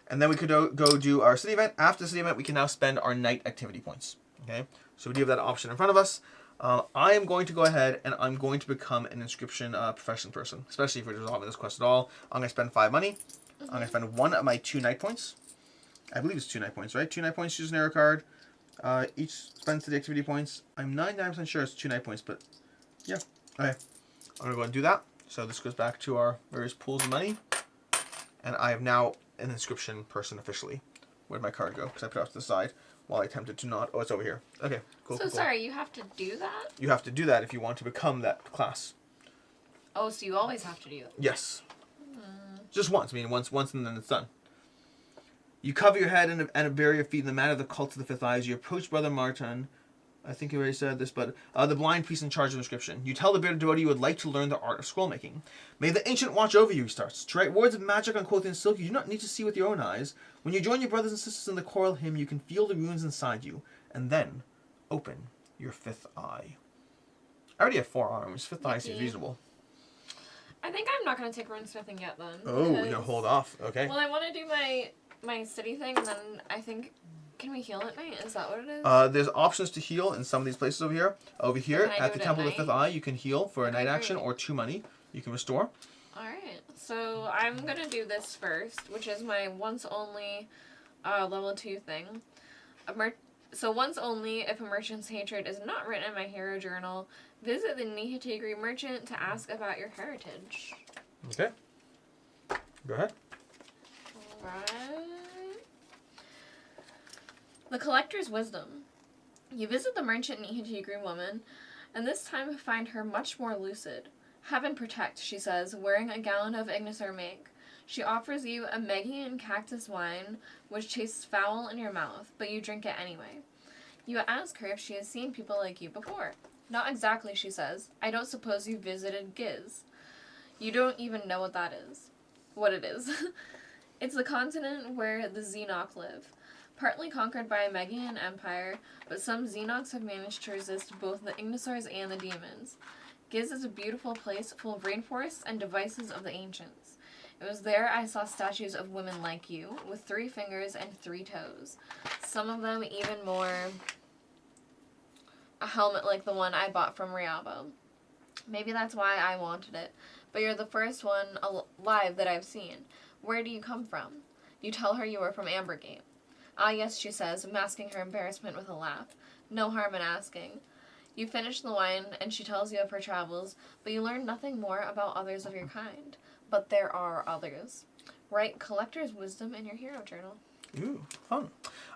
And then we could go do our city event. After the city event, we can now spend our night activity points. Okay. So we do have that option in front of us. I am going to go ahead and I'm going to become an inscription profession person, especially if we're resolving this quest at all. I'm going to spend 5 money. I'm going to spend 1 of my 2 night points. I believe it's 2 night points, right? 2 night points, choose an arrow card. Each spends the activity points. I'm 99% sure it's 2 night points, but yeah. Okay. I'm going to go and do that. So this goes back to our various pools of money. And I am now an inscription person officially. Where'd my card go? Because I put it off to the side while I attempted to not. Oh, it's over here. Okay, cool. So sorry, you have to do that? You have to do that if you want to become that class. Oh, so you always have to do that? Yes. Just once. I mean, once and then it's done. You cover your head and bury your feet in the manner of the cult of the 5th eyes. You approach Brother Martin. I think you already said this, but the blind priest in charge of inscription. You tell the bearded devotee you would like to learn the art of scroll making. May the ancient watch over you, he starts. To write words of magic on cloth and silk, you do not need to see with your own eyes. When you join your brothers and sisters in the choral hymn, you can feel the runes inside you, and then open your fifth eye. I already have 4 arms. Fifth eye seems reasonable. I think I'm not going to take rune smithing yet then. Oh, you're going to hold off. Okay. Well, I want to do my city thing, and then I think... Can we heal at night? Is that what it is? There's options to heal in some of these places over here. Over here, at the Temple of the Fifth Eye, you can heal for a night action or 2 money. You can restore. Alright, so I'm going to do this first, which is my once only level 2 thing. So once only, if a merchant's hatred is not written in my hero journal, visit the Nihitigri merchant to ask about your heritage. Okay. Go ahead. Alright. The Collector's Wisdom. You visit the merchant Nihitigri woman, and this time find her much more lucid. Heaven protect, she says, wearing a gallon of Ignisor make. She offers you a Megian cactus wine, which tastes foul in your mouth, but you drink it anyway. You ask her if she has seen people like you before. Not exactly, she says. I don't suppose you visited Giz. You don't even know what that is. What it is. It's the continent where the Xenok live. Partly conquered by a Megian empire, but some Xenoks have managed to resist both the Ignisors and the demons. Giz is a beautiful place full of rainforests and devices of the ancients. It was there I saw statues of women like you, with 3 fingers and 3 toes. Some of them even more a helmet like the one I bought from Riabo. Maybe that's why I wanted it, but you're the first one alive that I've seen. Where do you come from? You tell her you are from Ambergate. Ah, yes, she says, masking her embarrassment with a laugh. No harm in asking. You finish the wine, and she tells you of her travels, but you learn nothing more about others of your kind. But there are others. Write Collector's Wisdom in your hero journal. Ooh, fun.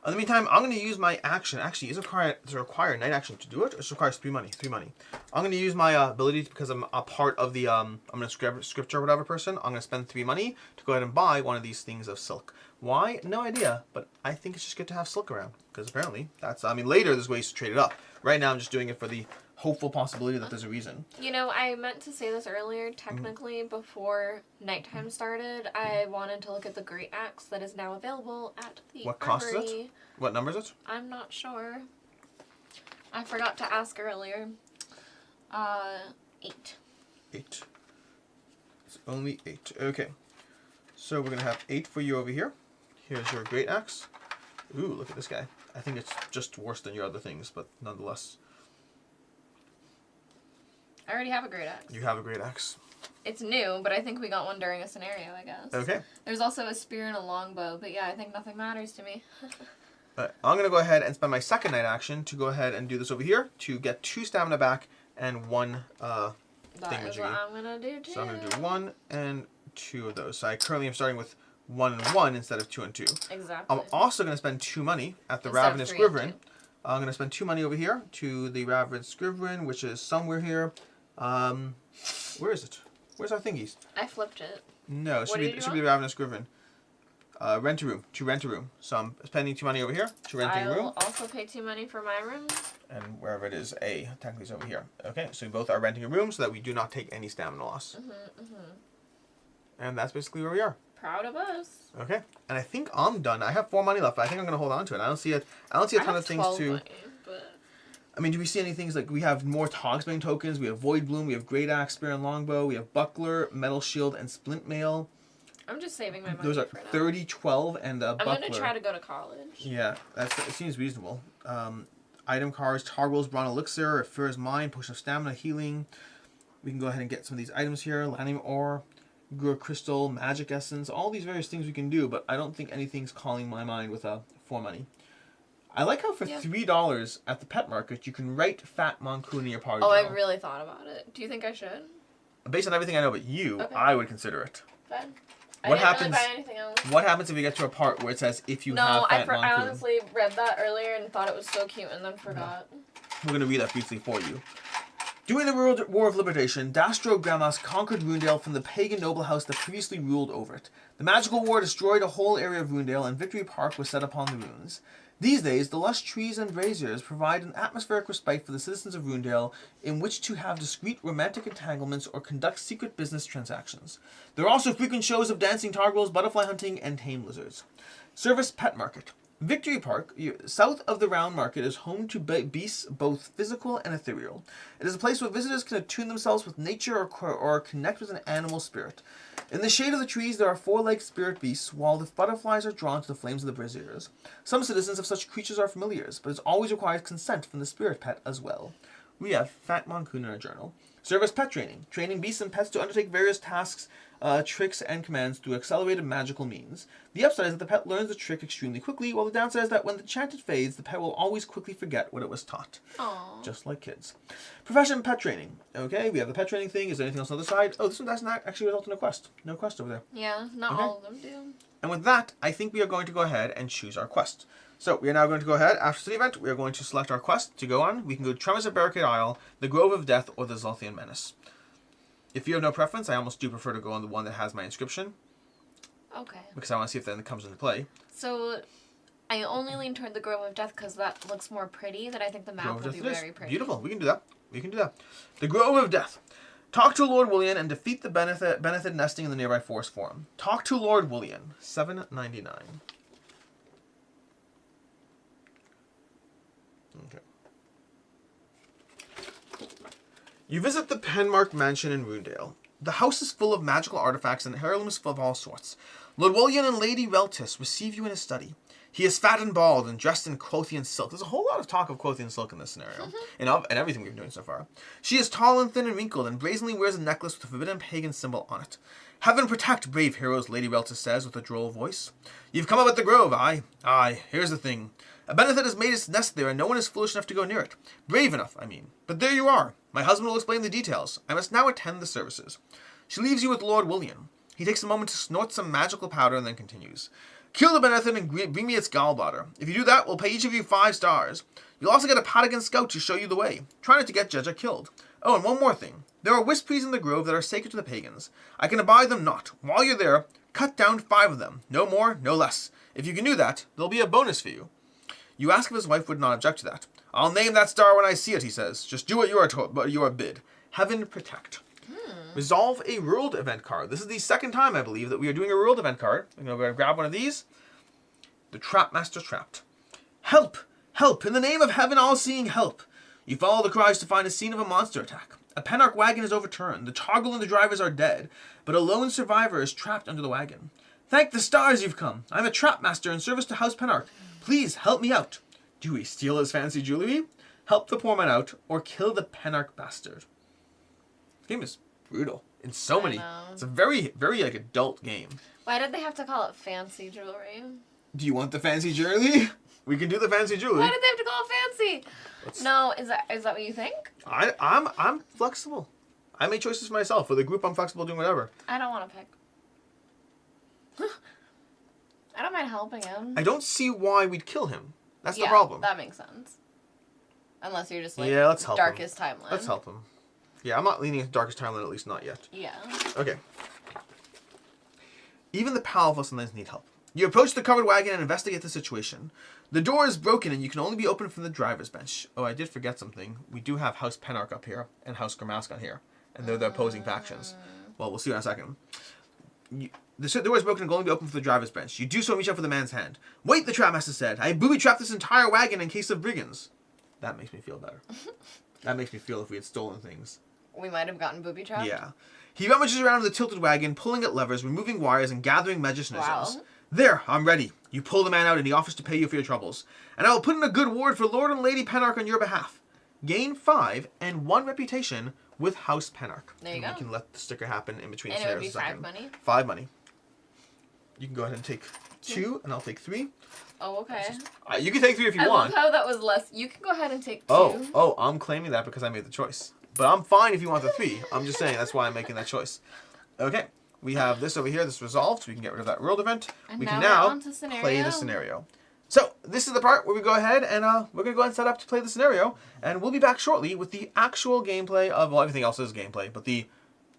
In the meantime, I'm going to use my action. Actually, does it require a night action to do it? It requires 3 money. 3 money. I'm going to use my ability because I'm a part of the, I'm a scripture or whatever person. I'm going to spend 3 money to go ahead and buy one of these things of silk. Why? No idea. But I think it's just good to have silk around. Because apparently, that's, I mean, later there's ways to trade it up. Right now, I'm just doing it for the hopeful possibility that there's a reason. You know, I meant to say this earlier. Technically, before nighttime started, I wanted to look at the Great Axe that is now available at the What cost is it? What number is it? I'm not sure. I forgot to ask earlier. 8. 8. It's only 8. Okay. So we're going to have 8 for you over here. Here's your Great Axe. Ooh, look at this guy. I think it's just worse than your other things, but nonetheless. I already have a Great Axe. You have a Great Axe. It's new, but I think we got one during a scenario, I guess. Okay. There's also a spear and a longbow, but yeah, I think nothing matters to me. I'm going to go ahead and spend my second night action to go ahead and do this over here to get 2 stamina back and 1 That is what I'm going to do too. So I'm going to do 1 and 2 of those. So I currently am starting with 1 and 1 instead of 2 and 2. Exactly. I'm also going to spend 2 money at the Ravenous Scrivener. I'm going to spend 2 money over here to the Ravenous Scrivener, which is somewhere here. Where is it? Where's our thingies? I flipped it. No, it should be the Ravenous Scrivener. Rent a room. To rent a room. So I'm spending 2 money over here to rent a room. I will also pay 2 money for my room. And wherever it is, technically is over here. Okay, so we both are renting a room so that we do not take any stamina loss. And that's basically where we are. Proud of us. Okay, and I think I'm done. I have 4 money left, but I think I'm gonna hold on to it. I don't see a ton of things to. Money, but... I mean, do we see any things like we have more Togsbane tokens? We have Void Bloom. We have Great Axe, Spear, and Longbow. We have Buckler, Metal Shield, and Splint Mail. I'm just saving my money. Those are for 30, 12, and Buckler. I'm gonna try to go to college. Yeah, it seems reasonable. Item cards: Targwell's Brawn Elixir, Fur's Mine, Potion of Stamina, Healing. We can go ahead and get some of these items here: Lanium Ore, Gur Crystal, Magic Essence. All these various things we can do, but I don't think anything's calling my mind with 4 money. I like how for $3 at the pet market you can write Fat Moncoon in your party. Oh, I really thought about it. Do you think I should? Based on everything I know about you, okay. I would consider it. Fine. What happens? Really buy anything else. What happens if you get to a part where it says if you have Fat Moncoon? I honestly read that earlier and thought it was so cute and then forgot. We're gonna read that briefly for you. During the War of Liberation, Dastro Gramas conquered Rundale from the pagan noble house that previously ruled over it. The magical war destroyed a whole area of Rundale, and Victory Park was set upon the ruins. These days, the lush trees and braziers provide an atmospheric respite for the citizens of Rundale in which to have discreet romantic entanglements or conduct secret business transactions. There are also frequent shows of dancing targals, butterfly hunting, and tame lizards. Service Pet Market. Victory Park, south of the Round Market, is home to beasts both physical and ethereal. It is a place where visitors can attune themselves with nature or connect with an animal spirit. In the shade of the trees, there are four-legged spirit beasts, while the butterflies are drawn to the flames of the braziers. Some citizens of such creatures are familiars, but it always requires consent from the spirit pet as well. We have Fat Moncoon in our journal. Service Pet Training. Training beasts and pets to undertake various tasks, tricks, and commands through accelerated magical means. The upside is that the pet learns the trick extremely quickly, while the downside is that when the enchanted fades, the pet will always quickly forget what it was taught. Aww. Just like kids. Profession Pet Training. Okay, we have the pet training thing. Is there anything else on the other side? Oh, this one doesn't actually result in a quest. No quest over there. Yeah, not all of them do. And with that, I think we are going to go ahead and choose our quest. So we are now going to go ahead, after the event, we are going to select our quest to go on. We can go Tremors at Barricade Isle, the Grove of Death, or the Zolthian Menace. If you have no preference, I almost do prefer to go on the one that has my inscription. Okay. Because I want to see if that comes into play. So I only lean toward the Grove of Death because that looks more pretty. That I think the map will be very pretty. Beautiful. We can do that. We can do that. The Grove of Death. Talk to Lord Willian and defeat the Benefit nesting in the nearby forest forum. Talk to Lord Willian. $7.99. Okay. You visit the Penmark Mansion in Rundale. The house is full of magical artifacts and heirlooms of all sorts. Lord Willian and Lady Reltis receive you in his study. He is fat and bald and dressed in Quothian silk. There's a whole lot of talk of Quothian silk in this scenario, and everything we've been doing so far. She is tall and thin and wrinkled, and brazenly wears a necklace with a forbidden pagan symbol on it. Heaven protect brave heroes, Lady Reltis says with a droll voice. You've come up with the grove, aye? Aye, here's the thing. A Benefit has made its nest there, and no one is foolish enough to go near it. Brave enough, I mean. But there you are. My husband will explain the details. I must now attend the services. She leaves you with Lord Willian. He takes a moment to snort some magical powder and then continues. Kill the Benefit and bring me its gallbladder. If you do that, we'll pay each of you 5 stars. You'll also get a Patagon scout to show you the way. Try not to get Jedja killed. Oh, and one more thing. There are whispers in the grove that are sacred to the pagans. I can abide them not. While you're there, cut down 5 of them. No more, no less. If you can do that, there'll be a bonus for you. You ask if his wife would not object to that. I'll name that star when I see it, he says. Just do what you are bid. Heaven protect. Resolve a world event card. This is the second time, I believe, that we are doing a world event card. I'm going to grab one of these. The Trapmaster Trapped. Help! Help! In the name of heaven, all-seeing help! You follow the cries to find a scene of a monster attack. A Penarch wagon is overturned. The Toggle and the drivers are dead, but a lone survivor is trapped under the wagon. Thank the stars you've come. I'm a Trapmaster in service to House Penarch. Please help me out. Do we steal his fancy jewelry? Help the poor man out, or kill the Penarch bastard? This game is brutal in so many. It's a very, very adult game. Why did they have to call it fancy jewelry? Do you want the fancy jewelry? We can do the fancy jewelry. Why did they have to call it fancy? No, is that what you think? I'm flexible. I make choices for myself. For the group, I'm flexible doing whatever. I don't want to pick. I don't mind helping him. I don't see why we'd kill him. That's the problem. That makes sense. Unless you're just like let's help darkest him. timeline. Let's help him. Yeah, I'm not leaning at darkest timeline, at least not yet. Yeah. Okay. Even the powerful sometimes need help. You approach the covered wagon and investigate the situation. The door is broken and you can only be opened from the driver's bench. Oh, I did forget something. We do have House Penarch up here and House Gramask on here. And they're the opposing factions. Well, we'll see in a second. The door is broken and can only be opened from the driver's bench. You do so and reach out for the man's hand. Wait, the Trapmaster said. I booby-trapped this entire wagon in case of brigands. That makes me feel better. That makes me feel if we had stolen things. We might have gotten booby-trapped? Yeah. He rummages around in the tilted wagon, pulling at levers, removing wires, and gathering mechanisms. Wow. There, I'm ready. You pull the man out and he offers to pay you for your troubles. And I will put in a good word for Lord and Lady Penarch on your behalf. Gain 5 and 1 reputation with House Penarch. There you go. We can let the sticker happen in between and scenarios. It would be 5 money? 5 money. You can go ahead and take 2, and I'll take 3. Oh, okay. You can take 3 if you want. I love how that was less. You can go ahead and take 2. Oh, I'm claiming that because I made the choice. But I'm fine if you want the 3. I'm just saying that's why I'm making that choice. Okay. We have this over here. This resolved, so we can get rid of that world event. And we now can we're now on to scenario. play the scenario. So this is the part where we go ahead and we're going to go ahead and set up to play the scenario. And we'll be back shortly with the actual gameplay of, well, everything else is gameplay, but the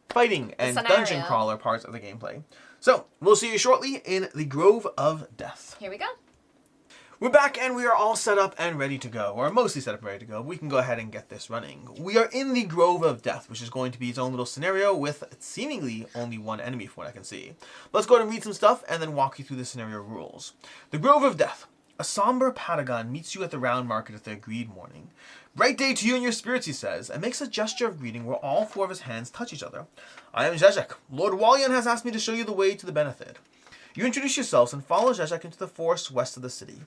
fighting and dungeon crawler parts of the gameplay. So we'll see you shortly in the Grove of Death. Here we go. We're back and we are all set up and ready to go, or mostly set up and ready to go. We can go ahead and get this running. We are in the Grove of Death, which is going to be its own little scenario with seemingly only one enemy from what I can see. Let's go ahead and read some stuff and then walk you through the scenario rules. The Grove of Death. A somber Patagon meets you at the round market at the agreed morning. Bright day to you and your spirits, he says, and makes a gesture of greeting where all four of his hands touch each other. I am Zezek. Lord Wallian has asked me to show you the way to the benefit. You introduce yourselves and follow Zezek into the forest west of the city.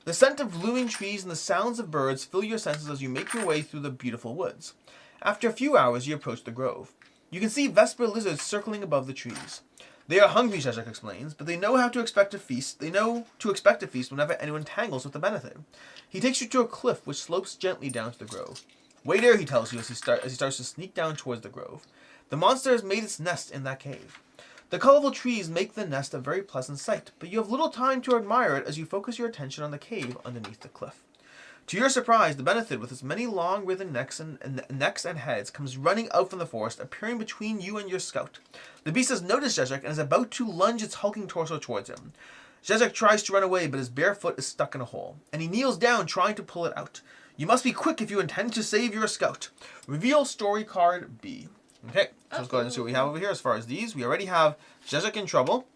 The scent of blooming trees and the sounds of birds fill your senses as you make your way through the beautiful woods. After a few hours, you approach the grove. You can see vesper lizards circling above the trees. They are hungry, Zezek explains, but they know how to expect a feast. They know to expect a feast whenever anyone tangles with the benefit. He takes you to a cliff which slopes gently down to the grove. Wait there, he tells you as he starts to sneak down towards the grove. The monster has made its nest in that cave. The colorful trees make the nest a very pleasant sight, but you have little time to admire it as you focus your attention on the cave underneath the cliff. To your surprise, the benefit, with its many long writhen necks and heads, comes running out from the forest, appearing between you and your scout. The beast has noticed Zezek and is about to lunge its hulking torso towards him. Zezek tries to run away, but his bare foot is stuck in a hole, and he kneels down trying to pull it out. You must be quick if you intend to save your scout. Reveal story card B. Okay, so let's go ahead and see what we have over here as far as these. We already have Zezek in trouble.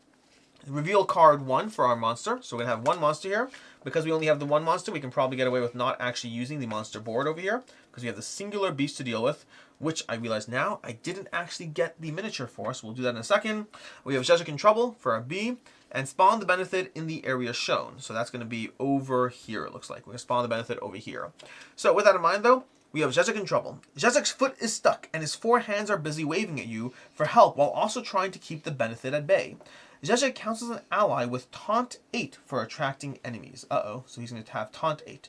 Reveal card 1 for our monster. So we're going to have one monster here. Because we only have the one monster, we can probably get away with not actually using the monster board over here. Because we have the singular beast to deal with, which I realize now I didn't actually get the miniature for. So we'll do that in a second. We have Zezek in trouble for our B. And spawn the benefit in the area shown. So that's going to be over here, it looks like. We're going to spawn the benefit over here. So with that in mind, though, we have Zezek in trouble. Zezek's foot is stuck, and his four hands are busy waving at you for help while also trying to keep the benefit at bay. Zezek counts as an ally with Taunt 8 for attracting enemies. So he's going to have Taunt 8.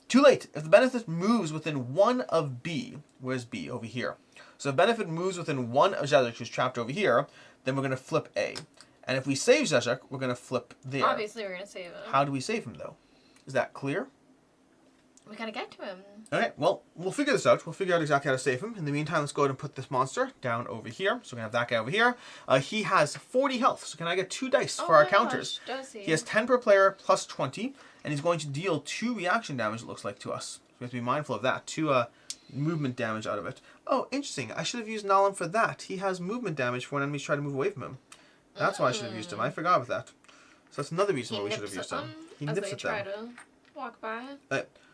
Too late. If the benefit moves within 1 of B, where's B? Over here. So if benefit moves within 1 of Zezek, who's trapped over here, then we're going to flip A. And if we save Zezek, we're going to flip there. Obviously, we're going to save him. How do we save him, though? Is that clear? We gotta get to him. Okay, well, we'll figure this out. We'll figure out exactly how to save him. In the meantime, let's go ahead and put this monster down over here. So we're going to have that guy over here. He has 40 health, so can I get 2 dice for our counters? Does he? He has 10 per player plus 20, and he's going to deal 2 reaction damage, it looks like, to us. So we have to be mindful of that. 2 movement damage out of it. Oh, interesting. I should have used Nalan for that. He has movement damage for when enemies try to move away from him. That's why I should have used him. I forgot about that. So that's another reason why we should have used him. He nips at them. Try to walk by.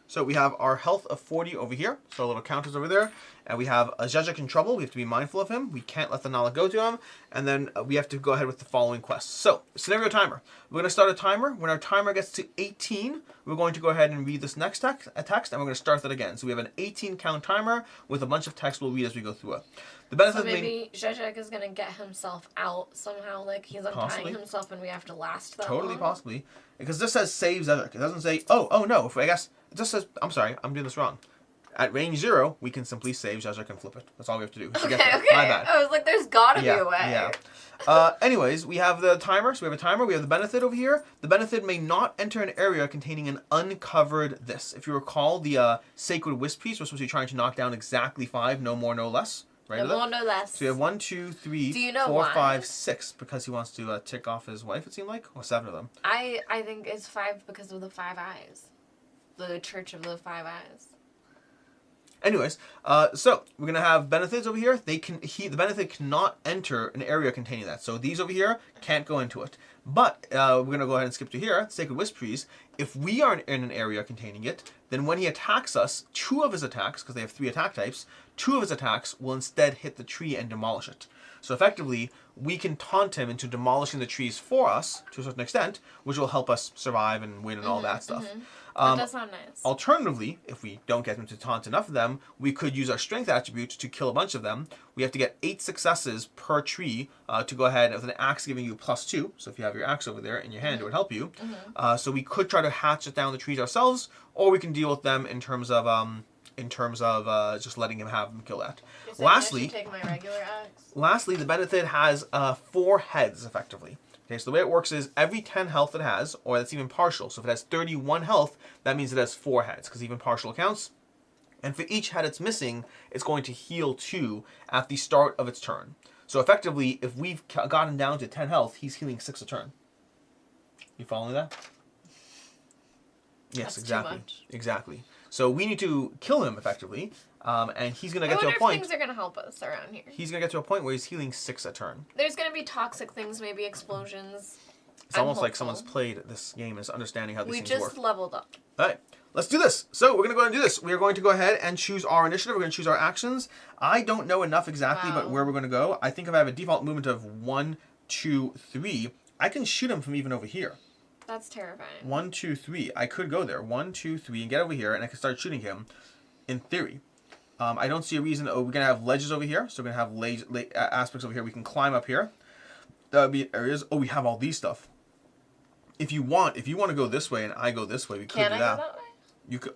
So we have our health of 40 over here. So our little counters over there. And we have a Zezek in trouble. We have to be mindful of him. We can't let the Nala go to him. And then we have to go ahead with the following quests. So, scenario timer. We're going to start a timer. When our timer gets to 18, we're going to go ahead and read this next text, and we're going to start that again. So we have an 18 count timer with a bunch of text we'll read as we go through it. The benefit so maybe Zezek is going to get himself out somehow, like he's untying himself and we have to last that Totally long. Possibly. Because this says save Zezek. It doesn't say, oh no, I guess, it just says, I'm sorry, I'm doing this wrong. At range 0, we can simply save Zezek and flip it. That's all we have to do. Okay. My bad. I was like, there's gotta be a way. Yeah. Anyways, we have the timer. So we have a timer. We have the benefit over here. The benefit may not enter an area containing an uncovered this. If you recall, the sacred wisp piece, we're supposed to be trying to knock down exactly 5, no more, no less. Right? No more, no less. So we have 1, 2, 3, 4, 5, 6, because he wants to tick off his wife, it seemed like, or 7 of them. I think it's 5 because of the 5 eyes. The Church of the 5 Eyes. Anyways, so we're gonna have benefits over here. The benefit cannot enter an area containing that. So these over here can't go into it. But we're gonna go ahead and skip to here, Sacred Wisp Trees. If we are in an area containing it, then when he attacks us, 2 of his attacks, because they have 3 attack types, 2 of his attacks will instead hit the tree and demolish it. So effectively, we can taunt him into demolishing the trees for us to a certain extent, which will help us survive and win and all that stuff. That does sound nice. Alternatively, if we don't get him to taunt enough of them, we could use our strength attribute to kill a bunch of them. We have to get 8 successes per tree to go ahead with an axe giving you +2. So if you have your axe over there in your hand, it would help you. So we could try to hatchet down the trees ourselves, or we can deal with them in terms of just letting him have them kill that. Lastly, take my regular axe. Lastly, the benefit has 4 heads effectively. Okay, so the way it works is every 10 health it has, or that's even partial. So if it has 31 health, that means it has 4 heads, because even partial counts. And for each head it's missing, it's going to heal 2 at the start of its turn. So effectively, if we've gotten down to 10 health, he's healing 6 a turn. You following that? Yes, That's exactly. too much. Exactly. So we need to kill him effectively, and he's gonna get to a I point. wonder if things are gonna help us around here. He's gonna get to a point where he's healing 6 a turn. There's gonna be toxic things, maybe explosions. It's almost like someone's played this game and is understanding how these things work. We just leveled up. All right, let's do this. So we're gonna go ahead and do this. We are going to go ahead and choose our initiative. We're gonna choose our actions. I don't know enough exactly about where we're gonna go. I think if I have a default movement of 1, 2, 3, I can shoot him from even over here. That's terrifying. 1, 2, 3. I could go there. 1, 2, 3, and get over here, and I can start shooting him. In theory, I don't see a reason. Oh, we're gonna have ledges over here, so we're gonna have aspects over here. We can climb up here. That would be areas. Oh, we have all these stuff. If you want to go this way and I go this way, we could do that. Can I go that way? You could.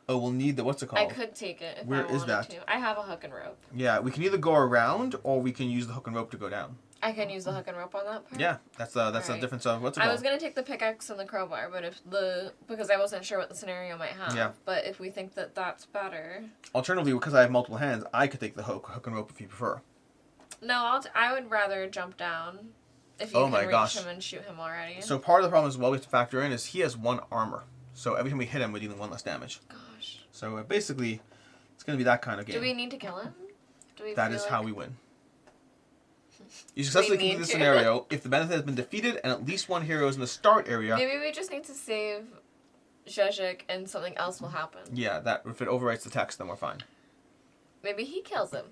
We'll need the what's it called? I could take it if I wanted to. I have a hook and rope. Yeah, we can either go around or we can use the hook and rope to go down. I can use the hook and rope on that part? Yeah, that's the difference of what's it called? I was gonna take the pickaxe and the crowbar, but because I wasn't sure what the scenario might have. Yeah. But if we think that that's better. Alternatively, because I have multiple hands, I could take the hook and rope if you prefer. No, I would rather jump down. If you can reach him and shoot him already. So part of the problem as well we have to factor in is he has 1 armor. So every time we hit him, we're dealing 1 less damage. Gosh. So basically, it's going to be that kind of game. Do we need to kill him? That is how we win. You successfully complete the scenario if the benefit has been defeated and at least 1 hero is in the start area. Maybe we just need to save Zhezhik and something else will happen. Yeah, that if it overwrites the text, then we're fine. Maybe he kills him.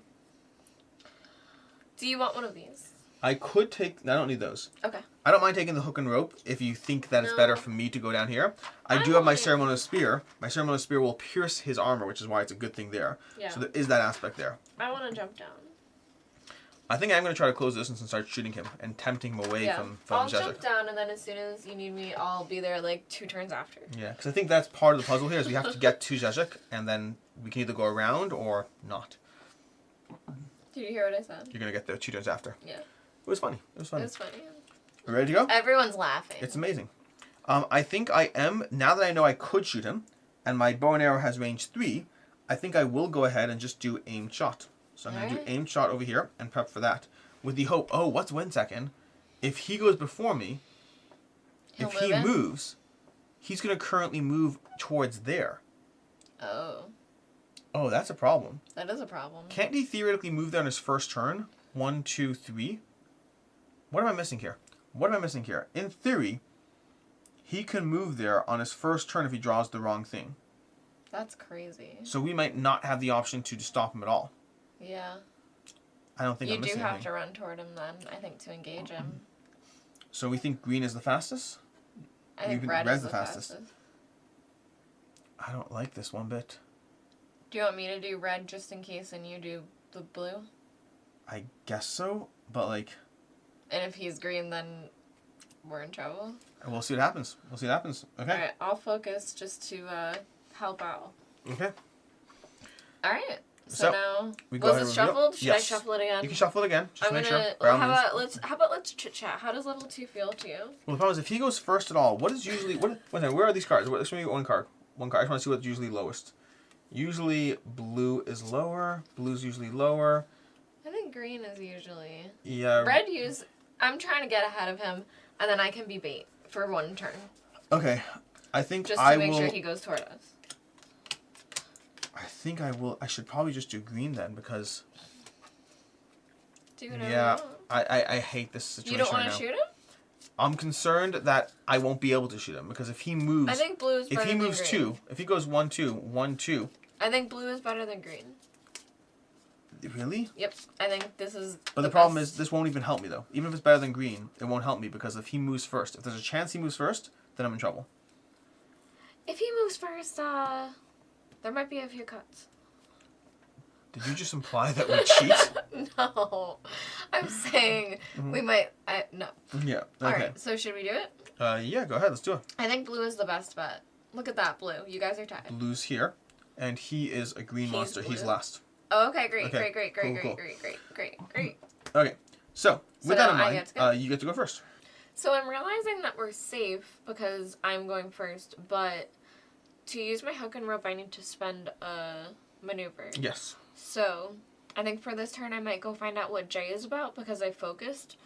Do you want one of these? I could take... I don't need those. Okay. I don't mind taking the hook and rope if you think that it's better for me to go down here. I do have my ceremonial spear. My ceremonial spear will pierce his armor, which is why it's a good thing there. Yeah. So there is that aspect there. I want to jump down. I think I'm going to try to close the distance and start shooting him and tempting him away from I'll Zhezhik. jump down, and then as soon as you need me, I'll be there like 2 turns after. Yeah, because I think that's part of the puzzle here is we have to get to Zhezhik, and then we can either go around or not. Did you hear what I said? You're going to get there 2 turns after. Yeah. It was funny. It was funny. It was funny. You ready to go? Everyone's laughing. It's amazing. I think I am, now that I know I could shoot him, and my bow and arrow has range 3, I think I will go ahead and just do aim shot. So I'm going to do aim shot over here and prep for that. With the hope, what's 1 second? If he goes before me, if he moves, he's going to currently move towards there. Oh. Oh, that's a problem. That is a problem. Can't he theoretically move there on his first turn? 1, 2, 3. What am I missing here? In theory, he can move there on his first turn if he draws the wrong thing. That's crazy. So we might not have the option to stop him at all. Yeah. I don't think I'm missing You do have anything. to run toward him then, I think, to engage him. So we think green is the fastest? I think red is the fastest. I don't like this one bit. Do you want me to do red just in case and you do the blue? I guess so, but like... And if he's green, then we're in trouble? We'll see what happens. Okay. Alright, I'll focus just to help out. Okay. Alright. So now, we was it shuffled? Should I shuffle it again? You can shuffle it again. Just make sure. How about let's chit chat. How does level 2 feel to you? Well, the problem is if he goes first at all, what is usually where are these cards? Let's show me 1 card. 1 card. I just want to see what's usually lowest. Usually blue is lower. Blue's usually lower. I think green is usually. Yeah. Red I'm trying to get ahead of him, and then I can be bait for 1 turn. Okay, I think just to make sure he goes toward us. I think I will. I should probably just do green then because. Do whatever you want. I hate this situation. You don't want to shoot him? I'm concerned that I won't be able to shoot him because if he moves. I think blue is better than green. If he moves 2, if he goes 1, 2, 1, 2. I think blue is better than green. Really? Yep. I think this is. But the problem is this won't even help me though. Even if it's better than green, it won't help me because if he moves first, if there's a chance he moves first, then I'm in trouble. If he moves first, there might be a few cuts. Did you just imply that we cheat? No, I'm saying we might. No. Yeah. Okay. All right. So should we do it? Yeah. Go ahead. Let's do it. I think blue is the best bet. Look at that blue. You guys are tied. Blue's here, and he is a green monster. Blue. He's last. Oh, okay. Great. Okay. Great. Cool. Great. Okay. So with that in mind, you get to go first. So I'm realizing that we're safe because I'm going first, but to use my hook and rope, I need to spend a maneuver. Yes. So I think for this turn, I might go find out what J is about because I focused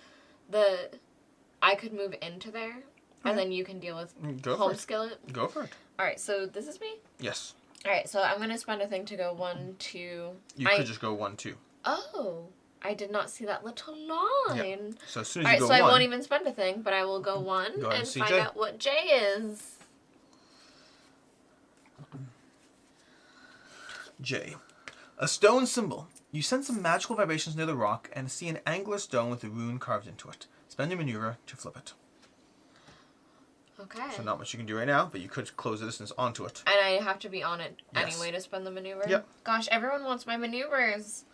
I could move into there and then you can deal with Go home for it. skillet. Go for it. All right, so this is me? Yes. All right, so I'm going to spend a thing to go 1, 2... You could just go 1, 2. Oh, I did not see that little line. Yep. So as soon as All right, you go so 1... I won't even spend a thing, but I will go 1 go ahead and see find J. out what J is. J. A stone symbol. You sense some magical vibrations near the rock and see an angular stone with a rune carved into it. Spend your maneuver to flip it. Okay. So not much you can do right now, but you could close the distance onto it. And I have to be on it Yes. anyway to spend the maneuver? Yep. Gosh, everyone wants my maneuvers.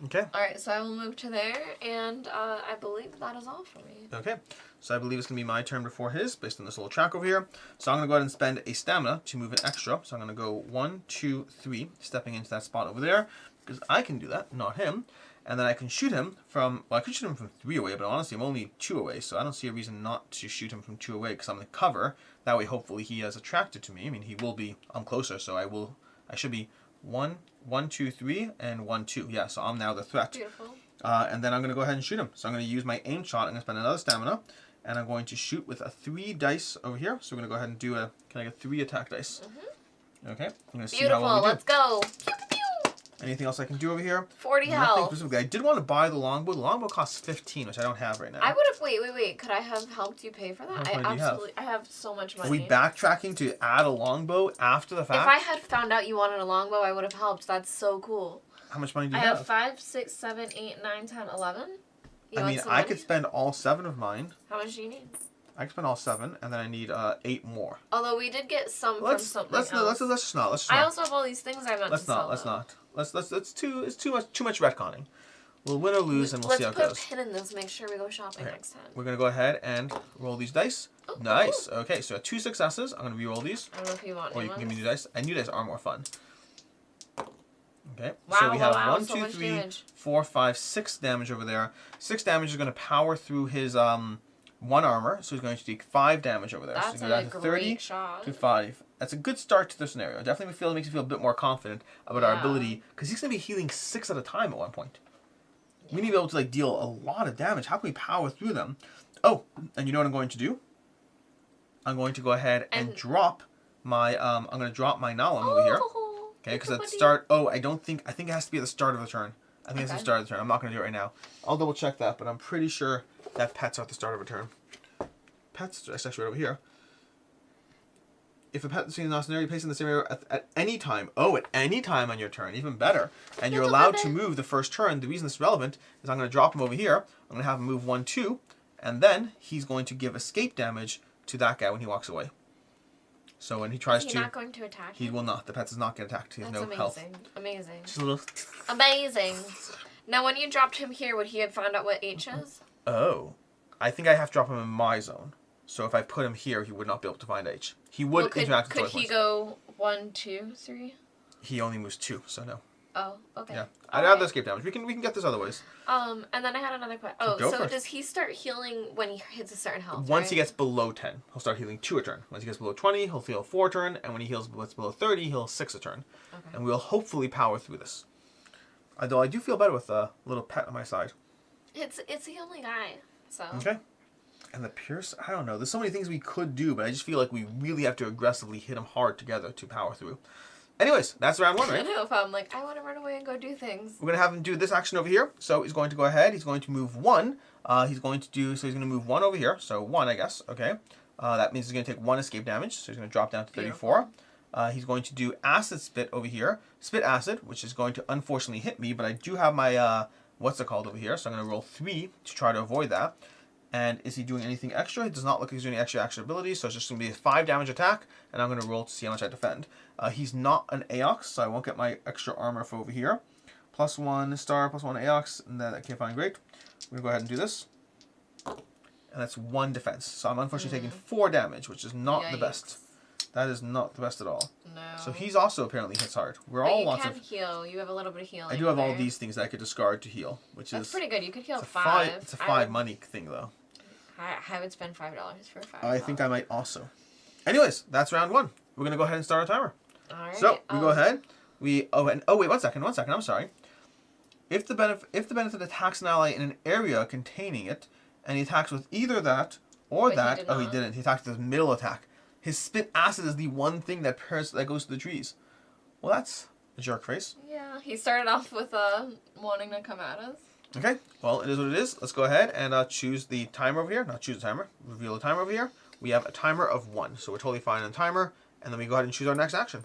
Okay. All right, so I will move to there, and I believe that is all for me. Okay. So I believe it's going to be my turn before his, based on this little track over here. So I'm going to go ahead and spend a stamina to move an extra. So I'm going to go 1, 2, 3, stepping into that spot over there, because I can do that, not him. And then I can shoot him from, well, I could shoot him from 3 away, but honestly, I'm only 2 away, so I don't see a reason not to shoot him from 2 away, because I'm in cover. That way, hopefully, he is attracted to me. I mean, he will be, I'm closer, so I should be 1, 1, 2, 3, and 1, 2. Yeah, so I'm now the threat. Beautiful. And then I'm going to go ahead and shoot him. So I'm going to use my aim shot. I'm going to spend another stamina, and I'm going to shoot with a 3 dice over here. So we're going to go ahead and do can I get 3 attack dice? Mm-hmm. Okay. I'm going to see how well we do. Let's go. Pew, pew. Anything else I can do over here? 40 Nothing health. specifically. I did want to buy the longbow. The longbow costs 15, which I don't have right now. I would have. Wait. Could I have helped you pay for that? How much money do you have? I have so much money. Are we backtracking to add a longbow after the fact? If I had found out you wanted a longbow, I would have helped. That's so cool. How much money do you I have? have 5, 6, 7, 8, 9, 10, 11. I mean, I could spend all 7 of mine. How much do you need? I can spend all 7, and then I need 8 more. Although we did get some from something else. Let's just not. I also have all these things I meant let's to sell. Let's not. It's too much retconning. We'll win or lose, and we'll see how it goes. Let's put a pin in this. Make sure we go shopping next time. We're gonna go ahead and roll these dice. Oh, nice. Cool. Okay, so 2 successes. I'm gonna re-roll these. I don't know if you want. Or you can give me new dice. And new dice are more fun. Okay. Wow, so we have wow, 1, so 2, much 3, damage. 4, 5, 6 damage over there. 6 damage is gonna power through his 1 armor, so he's going to take 5 damage over there. That's so he's a great shot. to 5. That's a good start to the scenario. Definitely makes me feel a bit more confident about our ability, because he's going to be healing 6 at a time at one point. Yeah. We need to be able to deal a lot of damage. How can we power through them? Oh, and you know what I'm going to do? I'm going to go ahead and drop my I'm going to drop my Nalum over here. Okay, because at the start. Oh, I think it has to be at the start of the turn. I think it's the start of the turn. I'm not going to do it right now. I'll double check that, but I'm pretty sure that pets are at the start of a turn. Pets, that's actually right over here. If a pet is seen in the scenario, you place in the same area at any time. Oh, at any time on your turn, even better. And you're allowed to move the first turn. The reason this is relevant is I'm going to drop him over here. I'm going to have him move 1, 2, and then he's going to give escape damage to that guy when he walks away. So when he tries to... He's not going to attack He will not. The pet does not get attacked. He has no health. Amazing. Just a little... Amazing. Now, when you dropped him here, would he have found out what H is? Oh. I think I have to drop him in my zone. So if I put him here, he would not be able to find H. He would interact with Could he go 1, 2, 3? He only moves 2, so no. Oh, okay. Yeah. I'd have the escape damage. We can get this other ways. And then I had another question. Oh, so does he start healing when he hits a certain health? Once he gets below 10, he'll start healing 2 a turn. Once he gets below 20, he'll heal 4 a turn, and when he heals below 30, he'll 6 a turn. Okay. And we'll hopefully power through this. Although I do feel better with a little pet on my side. It's the only guy, so. Okay. And the Pierce, I don't know. There's so many things we could do, but I just feel like we really have to aggressively hit them hard together to power through. Anyways, that's round 1, right? I don't know if I'm like, I want to run away and go do things. We're going to have him do this action over here. So he's going to go ahead. He's going to move 1. He's going to move 1 over here. So 1, I guess. Okay. That means he's going to take 1 escape damage. So he's going to drop down to 34. He's going to do Acid Spit over here. Spit Acid, which is going to unfortunately hit me, but I do have my, what's it called over here? So I'm going to roll 3 to try to avoid that. And is he doing anything extra? It does not look like he's doing any extra action abilities, so it's just going to be a 5 damage attack, and I'm going to roll to see how much I defend. He's not an Aox, so I won't get my extra armor for over here. +1 star, +1 Aox, and then I can't find great. We're going to go ahead and do this. And that's 1 defense. So I'm unfortunately taking 4 damage, which is not the best. That is not the best at all. No. So he's also apparently hits hard. We're all lots of... you can heal. You have a little bit of healing. I do have all these things that I could discard to heal, which That's is... pretty good. You could heal 5. It's a 5 money thing, though. I would spend $5 for 5. I think I might also. Anyways, that's round 1. We're going to go ahead and start our timer. Alright. So, we go ahead. Wait, one second, I'm sorry. If the benefit attacks an ally in an area containing it, and he attacks with either that Or But that. he did Oh, he not. didn't. He attacked with his middle attack. His spit acid is the one thing that goes to the trees. Well, that's a jerk face. Yeah, he started off with wanting to come at us. Okay, well, it is what it is. Let's go ahead and choose the timer over here. Not choose the timer. Reveal the timer over here. We have a timer of 1, so we're totally fine on timer. And then we go ahead and choose our next action.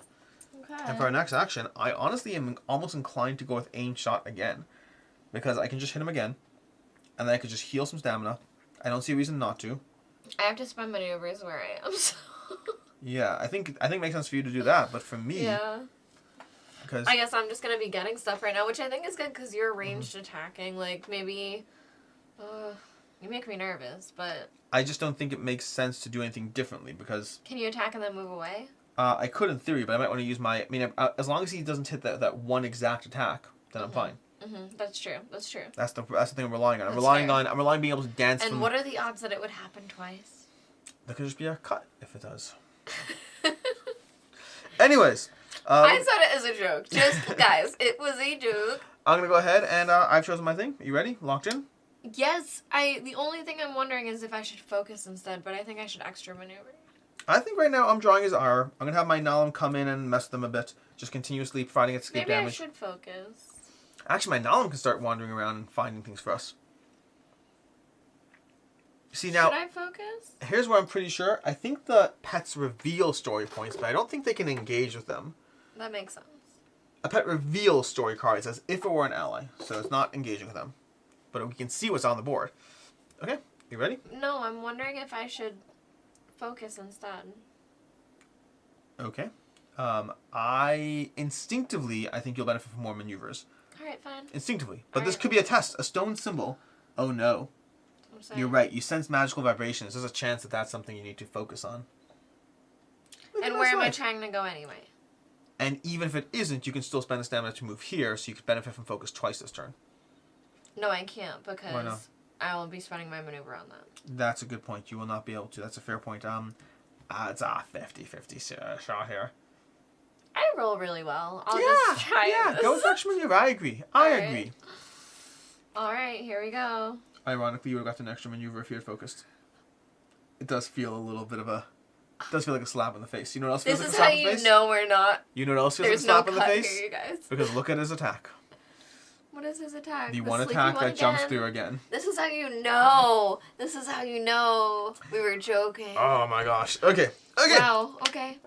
Okay. And for our next action, I honestly am almost inclined to go with aim shot again. Because I can just hit him again. And then I could just heal some stamina. I don't see a reason not to. I have to spend maneuvers where I am, so... Yeah, I think it makes sense for you to do that. But for me... Yeah. Because I guess I'm just going to be getting stuff right now, which I think is good because you're ranged attacking. Like, maybe... you make me nervous, but... I just don't think it makes sense to do anything differently because... Can you attack and then move away? I could in theory, but I might want to use my... I mean, as long as he doesn't hit that one exact attack, then I'm fine. That's true. That's true. That's the thing I'm relying on. I'm That's relying fair. on being able to dance. And what are the odds that it would happen twice? There could just be a cut if it does. Anyways, I said it as a joke. Just guys, it was a joke. I'm gonna go ahead and I've chosen my thing. You ready? Locked in? Yes. The only thing I'm wondering is if I should focus instead, but I think I should extra maneuver. I think right now I'm drawing his R. I'm gonna have my Nalum come in and mess with them a bit, just continuously providing escape Maybe damage. I should focus. Actually, my Nalum can start wandering around and finding things for us. See now, Should I focus? here's where I'm pretty sure. I think the pets reveal story points, but I don't think they can engage with them. That makes sense. A pet reveals story cards as if it were an ally, so it's not engaging with them. But we can see what's on the board. Okay, you ready? No, I'm wondering if I should focus instead. Okay. I think you'll benefit from more maneuvers. Alright, fine. Instinctively. But All this right. could be a test. A stone symbol. Oh no. I'm saying. You're right. You sense magical vibrations. There's a chance that that's something you need to focus on. And where am I trying to go anyway? And even if it isn't, you can still spend a stamina to move here, so you could benefit from focus twice this turn. No, I can't because Why not? I will be spending my maneuver on that. That's a good point. You will not be able to. That's a fair point. It's a 50-50 shot here. I roll really well. I'll just try this. Go with extra maneuver. I agree. I agree. Alright, here we go. Ironically, you would have got an extra maneuver if you had focused. It does feel a little bit of a... It does feel like a slap in the face. You know what else feels This like is a slap how in the you face? know we're not... You know what else feels like a There's no slap in the cut face? here, you guys. Because look at his attack. What is his attack? The one sleepy attack one that jumps again? through again. This is how you know. This is how you know we were joking. Oh my gosh. Okay. Okay. Wow, okay.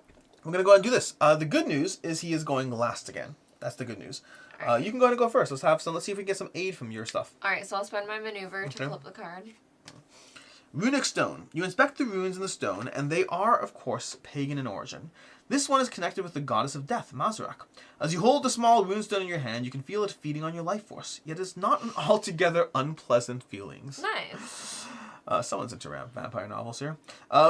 I'm going to go ahead and do this. The good news is he is going last again. That's the good news. You can go ahead and go first. Let's see if we can get some aid from your stuff. Alright, so I'll spend my maneuver to Okay. flip the card. Runic stone. You inspect the runes in the stone, and they are, of course, pagan in origin. This one is connected with the goddess of death, Mazurak. As you hold the small runestone in your hand, you can feel it feeding on your life force, yet it's not an altogether unpleasant feelings. Nice. Someone's into vampire novels here.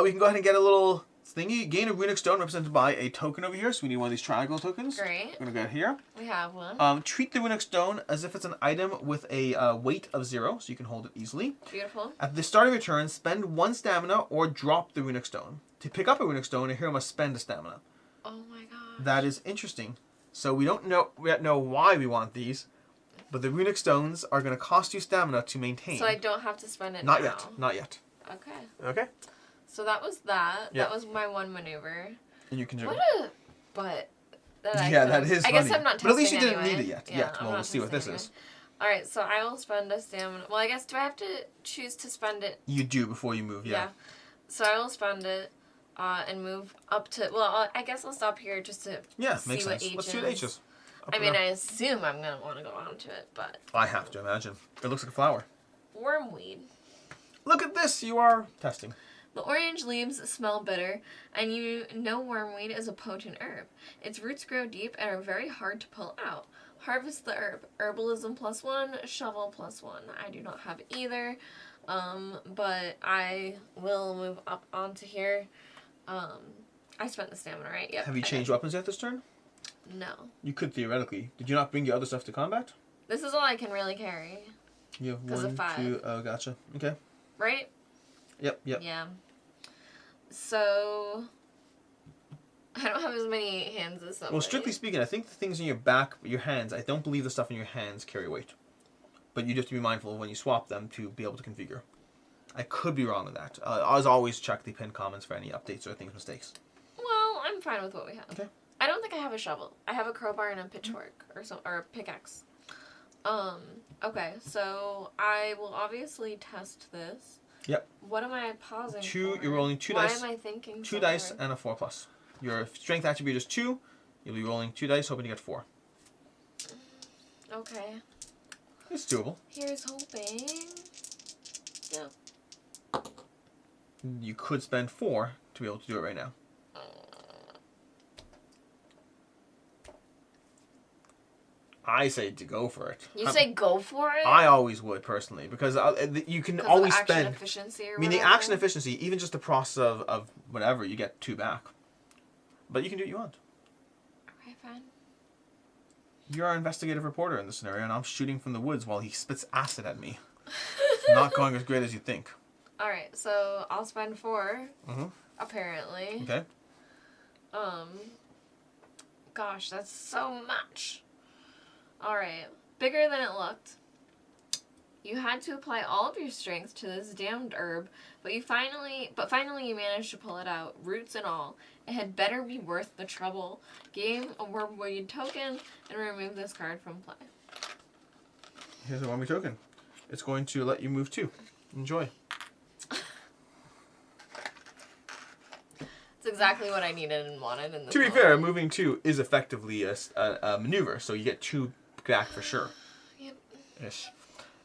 We can go ahead and get a little thingy. Gain a runic stone represented by a token over here, so we need one of these triangle tokens. Great. We're going to go here. We have one. Treat the runic stone as if it's an item with a weight of 0, so you can hold it easily. Beautiful. At the start of your turn, spend 1 stamina or drop the runic stone. To pick up a runic stone, a hero must spend a stamina. Oh my god. That is interesting. So we don't know why we want these, but the runic stones are going to cost you stamina to maintain. So I don't have to spend it Not now. yet. Not yet. Okay. Okay. So that was that. Yeah. That was my one maneuver. And you can do What a butt. that is I guess funny. I'm not testing But at least you didn't anyway. need it yet. Yeah, Well, we'll see what this is. Alright, so I will spend a stamina. Well, I guess, do I have to choose to spend it? You do before you move, yeah. So I will spend it and move up to... Well, I guess I'll stop here just to Yeah, see makes what sense. H Let's see is. what H is. I mean, I assume I'm going to want to go on to it, but... I have to imagine. It looks like a flower. Wormweed. Look at this. You are testing. The orange leaves smell bitter, and you know wormweed is a potent herb. Its roots grow deep and are very hard to pull out. Harvest the herb. Herbalism +1, shovel +1. I do not have either, but I will move up onto here. I spent the stamina, right? Yep. Have you changed weapons yet this turn? No. You could theoretically. Did you not bring your other stuff to combat? This is all I can really carry, You have 'Cause of 1, 5. 2. Oh, gotcha. Okay. right? Yep. Yeah. So... I don't have as many hands as somebody. Well, strictly speaking, I think the things in your back, your hands, I don't believe the stuff in your hands carry weight. But you have to be mindful when you swap them to be able to configure. I could be wrong on that. As always, check the pinned comments for any updates or things mistakes. Well, I'm fine with what we have. Okay. I don't think I have a shovel. I have a crowbar and a pitchfork or a pickaxe. Okay, so I will obviously test this. Yep. What am I pausing for? You're rolling 2 dice. Why am I thinking Two dice and a 4+. Your strength attribute is 2. You'll be rolling 2 dice, hoping to get 4. Okay. It's doable. Here's hoping. Yeah. You could spend 4 to be able to do it right now. I say to go for it. You say go for it? I always would, personally, because you can always of action spend... efficiency or I mean, the whatever? action efficiency, even just the process of whatever, you get 2 back. But you can do what you want. Okay, fine. You're our investigative reporter in this scenario, and I'm shooting from the woods while he spits acid at me. Not going as great as you think. Alright, so I'll spend 4, Mm-hmm. apparently. Okay. Gosh, that's so much. Alright, bigger than it looked. You had to apply all of your strength to this damned herb, but finally you managed to pull it out, roots and all. It had better be worth the trouble. Gain a wormwood token and remove this card from play. Here's a wormwood token. It's going to let you move 2. Enjoy. It's exactly what I needed and wanted in this To be moment. fair, moving 2 is effectively a maneuver, so you get 2 back for sure. Yep. Ish.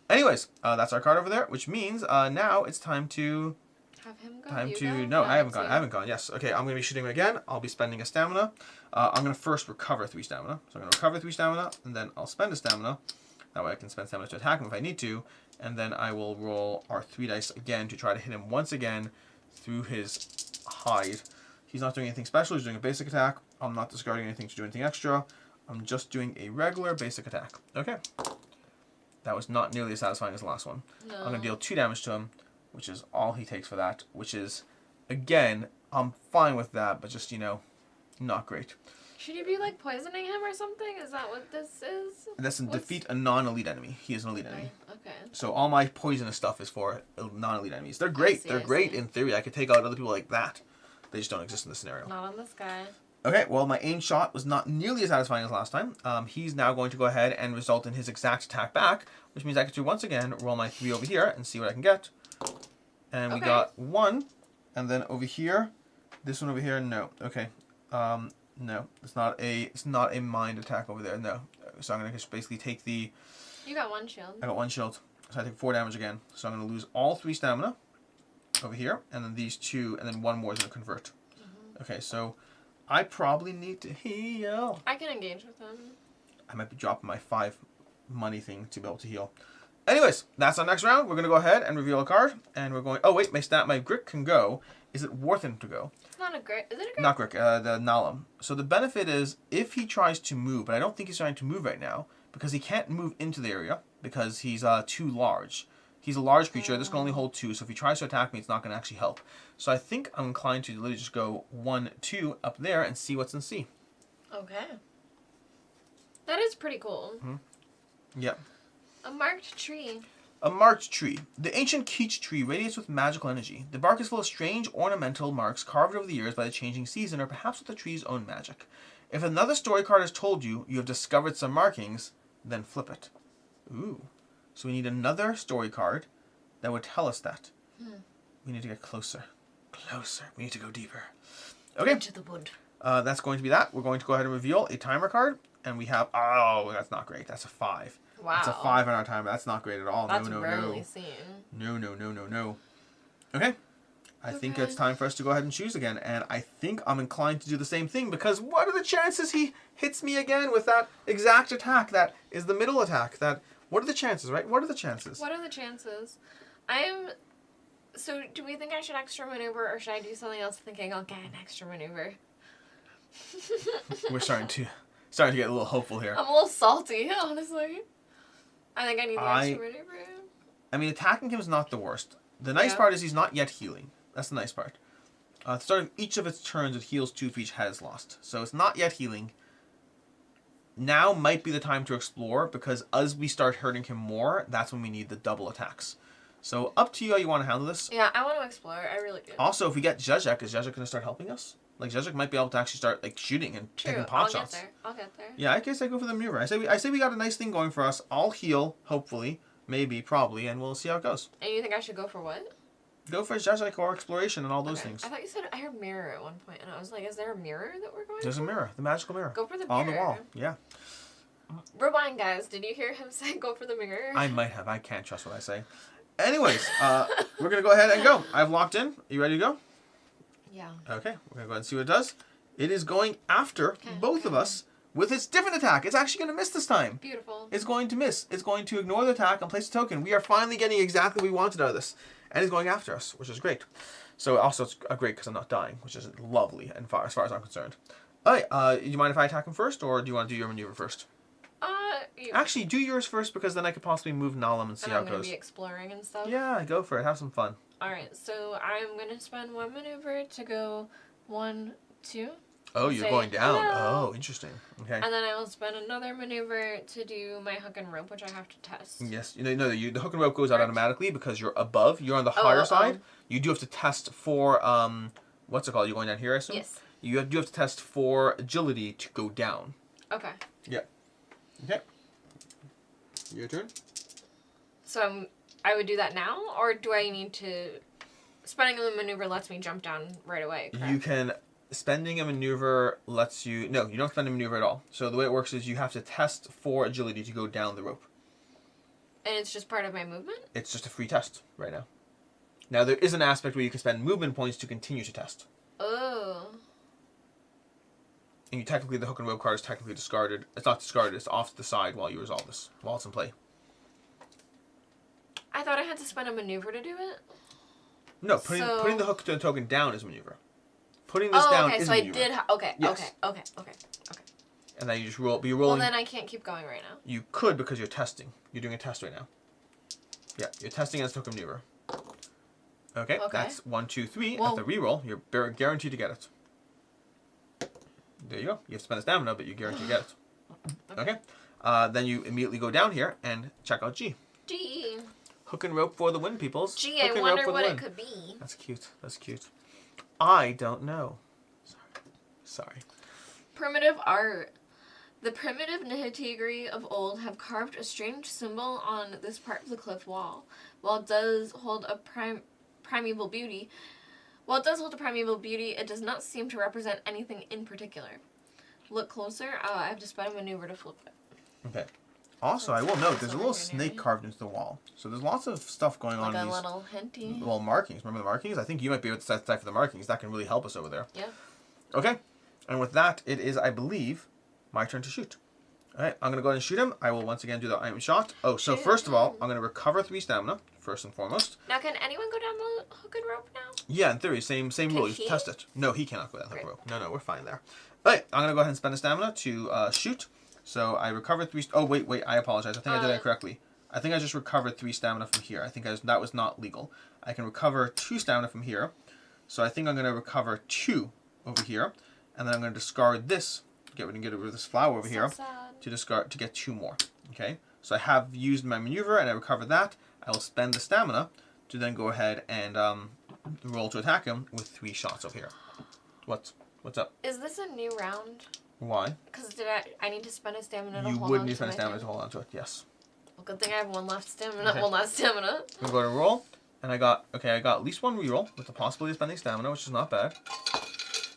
Anyways, that's our card over there, which means now it's time to... Have him go. No, I haven't gone. Yes. Okay, I'm going to be shooting again. I'll be spending a stamina. I'm going to first recover 3 stamina. So I'm going to recover 3 stamina, and then I'll spend a stamina. That way I can spend stamina to attack him if I need to. And then I will roll our 3 dice again to try to hit him once again through his hide. He's not doing anything special. He's doing a basic attack. I'm not discarding anything to do anything extra. I'm just doing a regular basic attack. Okay. That was not nearly as satisfying as the last one. No. I'm going to deal 2 damage to him, which is all he takes for that, which is, again, I'm fine with that, but just, not great. Should you be like poisoning him or something? Is that what this is? That's to defeat a non-elite enemy. He is an elite enemy. Okay. So all my poisonous stuff is for non-elite enemies. They're great. They're great in theory. I could take out other people like that. They just don't exist in this scenario. Not on this guy. Okay, well, my aim shot was not nearly as satisfying as last time. He's now going to go ahead and result in his exact attack back, which means I get to once again roll my 3 over here and see what I can get. And we got 1, and then over here, this one over here, no. Okay, no, it's not a mind attack over there. No, so I'm gonna just basically take the. You got 1 shield. I got 1 shield, so I take 4 damage again. So I'm gonna lose all 3 stamina over here, and then these 2, and then 1 more is gonna convert. Mm-hmm. Okay, so I probably need to heal. I can engage with him. I might be dropping my 5 money thing to be able to heal. Anyways, that's our next round. We're going to go ahead and reveal a card. And we're going... Oh, wait. My Grick can go. Is it worth him to go? It's not a Grick. Is it a Grick? Not Grick. The Nalam. So the benefit is if he tries to move, but I don't think he's trying to move right now because he can't move into the area because he's too large. He's a large creature. This can only hold 2. So if he tries to attack me, it's not going to actually help. So I think I'm inclined to literally just go 1, 2 up there and see what's in C. Okay. That is pretty cool. Mm-hmm. Yep. A marked tree. A marked tree. The ancient Keech tree radiates with magical energy. The bark is full of strange ornamental marks carved over the years by the changing season or perhaps with the tree's own magic. If another story card has told you you have discovered some markings, then flip it. Ooh. So we need another story card that would tell us that. We need to get closer. Closer. We need to go deeper. Okay. Into the wood. That's going to be that. We're going to go ahead and reveal a timer card. And we have... Oh, that's not great. That's a 5. Wow. That's a 5 on our timer. That's not great at all. That's no. rarely seen. No. Okay. I think it's time for us to go ahead and choose again. And I think I'm inclined to do the same thing because what are the chances he hits me again with that exact attack that is the middle attack? What are the chances, right? What are the chances? What are the chances? So do we think I should extra maneuver or should I do something else thinking I'll get an extra maneuver? We're starting to get a little hopeful here. I'm a little salty, honestly. I think I need the extra maneuver. I mean, attacking him is not the worst. The nice part is he's not yet healing. That's the nice part. At the start of each of its turns, it heals 2 for each head is lost. So it's not yet healing. Now might be the time to explore because as we start hurting him more, that's when we need the double attacks. So up to you how you want to handle this. Yeah, I want to explore. I really do. Also, if we get Zezek, is Zezek going to start helping us? Like, Zezek might be able to actually start, like, shooting and taking pot shots. I'll get there. Yeah, I guess I go for the maneuver. I say we got a nice thing going for us. I'll heal, hopefully, maybe, probably, and we'll see how it goes. And you think I should go for what? Go for Zezek or exploration and all those things. I thought you said I heard mirror at one point, and I was like, is there a mirror that we're going There's for? a mirror, the magical mirror. Go for the mirror. On the wall, yeah. Rewind, guys. Did you hear him say go for the mirror? I might have. I can't trust what I say. Anyways, we're going to go ahead and go. I've locked in. You ready to go? Yeah. Okay, we're going to go ahead and see what it does. It is going after both of us with its different attack. It's actually going to miss this time. Beautiful. It's going to miss. It's going to ignore the attack and place a token. We are finally getting exactly what we wanted out of this. And it's going after us, which is great. So also it's great because I'm not dying, which is lovely and as far as I'm concerned. Alright, do you mind if I attack him first, or do you want to do your maneuver first? Actually, do yours first, because then I could possibly move Nalam and see how it goes. I'm going to be exploring and stuff? Yeah, go for it. Have some fun. Alright, so I'm going to spend one maneuver to go 1, 2. Oh, you're going down. Hello. Oh, interesting. Okay. And then I will spend another maneuver to do my hook and rope, which I have to test. Yes. The hook and rope goes out automatically because you're above. You're on the higher side. You do have to test for, what's it called? You're going down here, I assume? Yes. You do have to test for agility to go down. Okay. Yeah. Okay. Your turn. So I would do that now, or do I need to... Spending the maneuver lets me jump down right away, correct? You can... Spending a maneuver lets you... No, you don't spend a maneuver at all. So the way it works is you have to test for agility to go down the rope. And it's just part of my movement? It's just a free test right now. Now, there is an aspect where you can spend movement points to continue to test. Oh. And the hook and rope card is technically discarded. It's not discarded, it's off to the side while you resolve this, while it's in play. I thought I had to spend a maneuver to do it? No, putting the hook to the token down is maneuver. Putting this down is maneuver. Okay, so I did... Yes. Okay. And then you just roll, but you're rolling... Well, then I can't keep going right now. You could, because you're testing. You're doing a test right now. Yeah, you're testing against token maneuver. Okay, that's 1, 2, 3. Whoa. At the reroll, you're guaranteed to get it. There you go. You have to spend a stamina, but you guarantee to get it. Okay. Then you immediately go down here and check out G. G. Hook and rope for the win, peoples. Gee, I wonder what it could be. That's cute. That's cute. I don't know. Sorry. Primitive art. The primitive Nahitigree of old have carved a strange symbol on this part of the cliff wall. While it does hold a primeval beauty, it does not seem to represent anything in particular. Look closer. I have to spend a maneuver to flip it. Okay. Also, I will note, there's a little snake carved into the wall. So there's lots of stuff going on in these... Like a little hinty. Well, decipher the markings? I think you might be able to decipher the markings. That can really help us over there. Yeah. Okay. And with that, it is, I believe, my turn to shoot. Alright, I'm going to go ahead and shoot him. I will once again do the item shot. Oh, so first of all, I'm going to recover 3 stamina, first and foremost. Now, can anyone go down the hook and rope now? Yeah, in theory, same rule. You test it. No, he cannot go down the hook and rope. No, we're fine there. Alright, I'm going to go ahead and spend a stamina to shoot. So I recovered 3... Oh, wait, I apologize. I think I did that correctly. I think I just recovered 3 stamina from here. I think that was not legal. I can recover 2 stamina from here. So I think I'm going to recover 2 over here. And then I'm going to discard this. Get rid of this flower over here. To get 2 more. Okay? So I have used my maneuver and I recovered that. I will spend the stamina to then go ahead and roll to attack him with 3 shots over here. What's up? Is this a new round? Why? Because I need to spend a stamina to hold on to it. You would need to spend a stamina to hold on to it, yes. Well, good thing I have one last stamina. I'm going to roll, and I got at least 1 reroll with the possibility of spending stamina, which is not bad.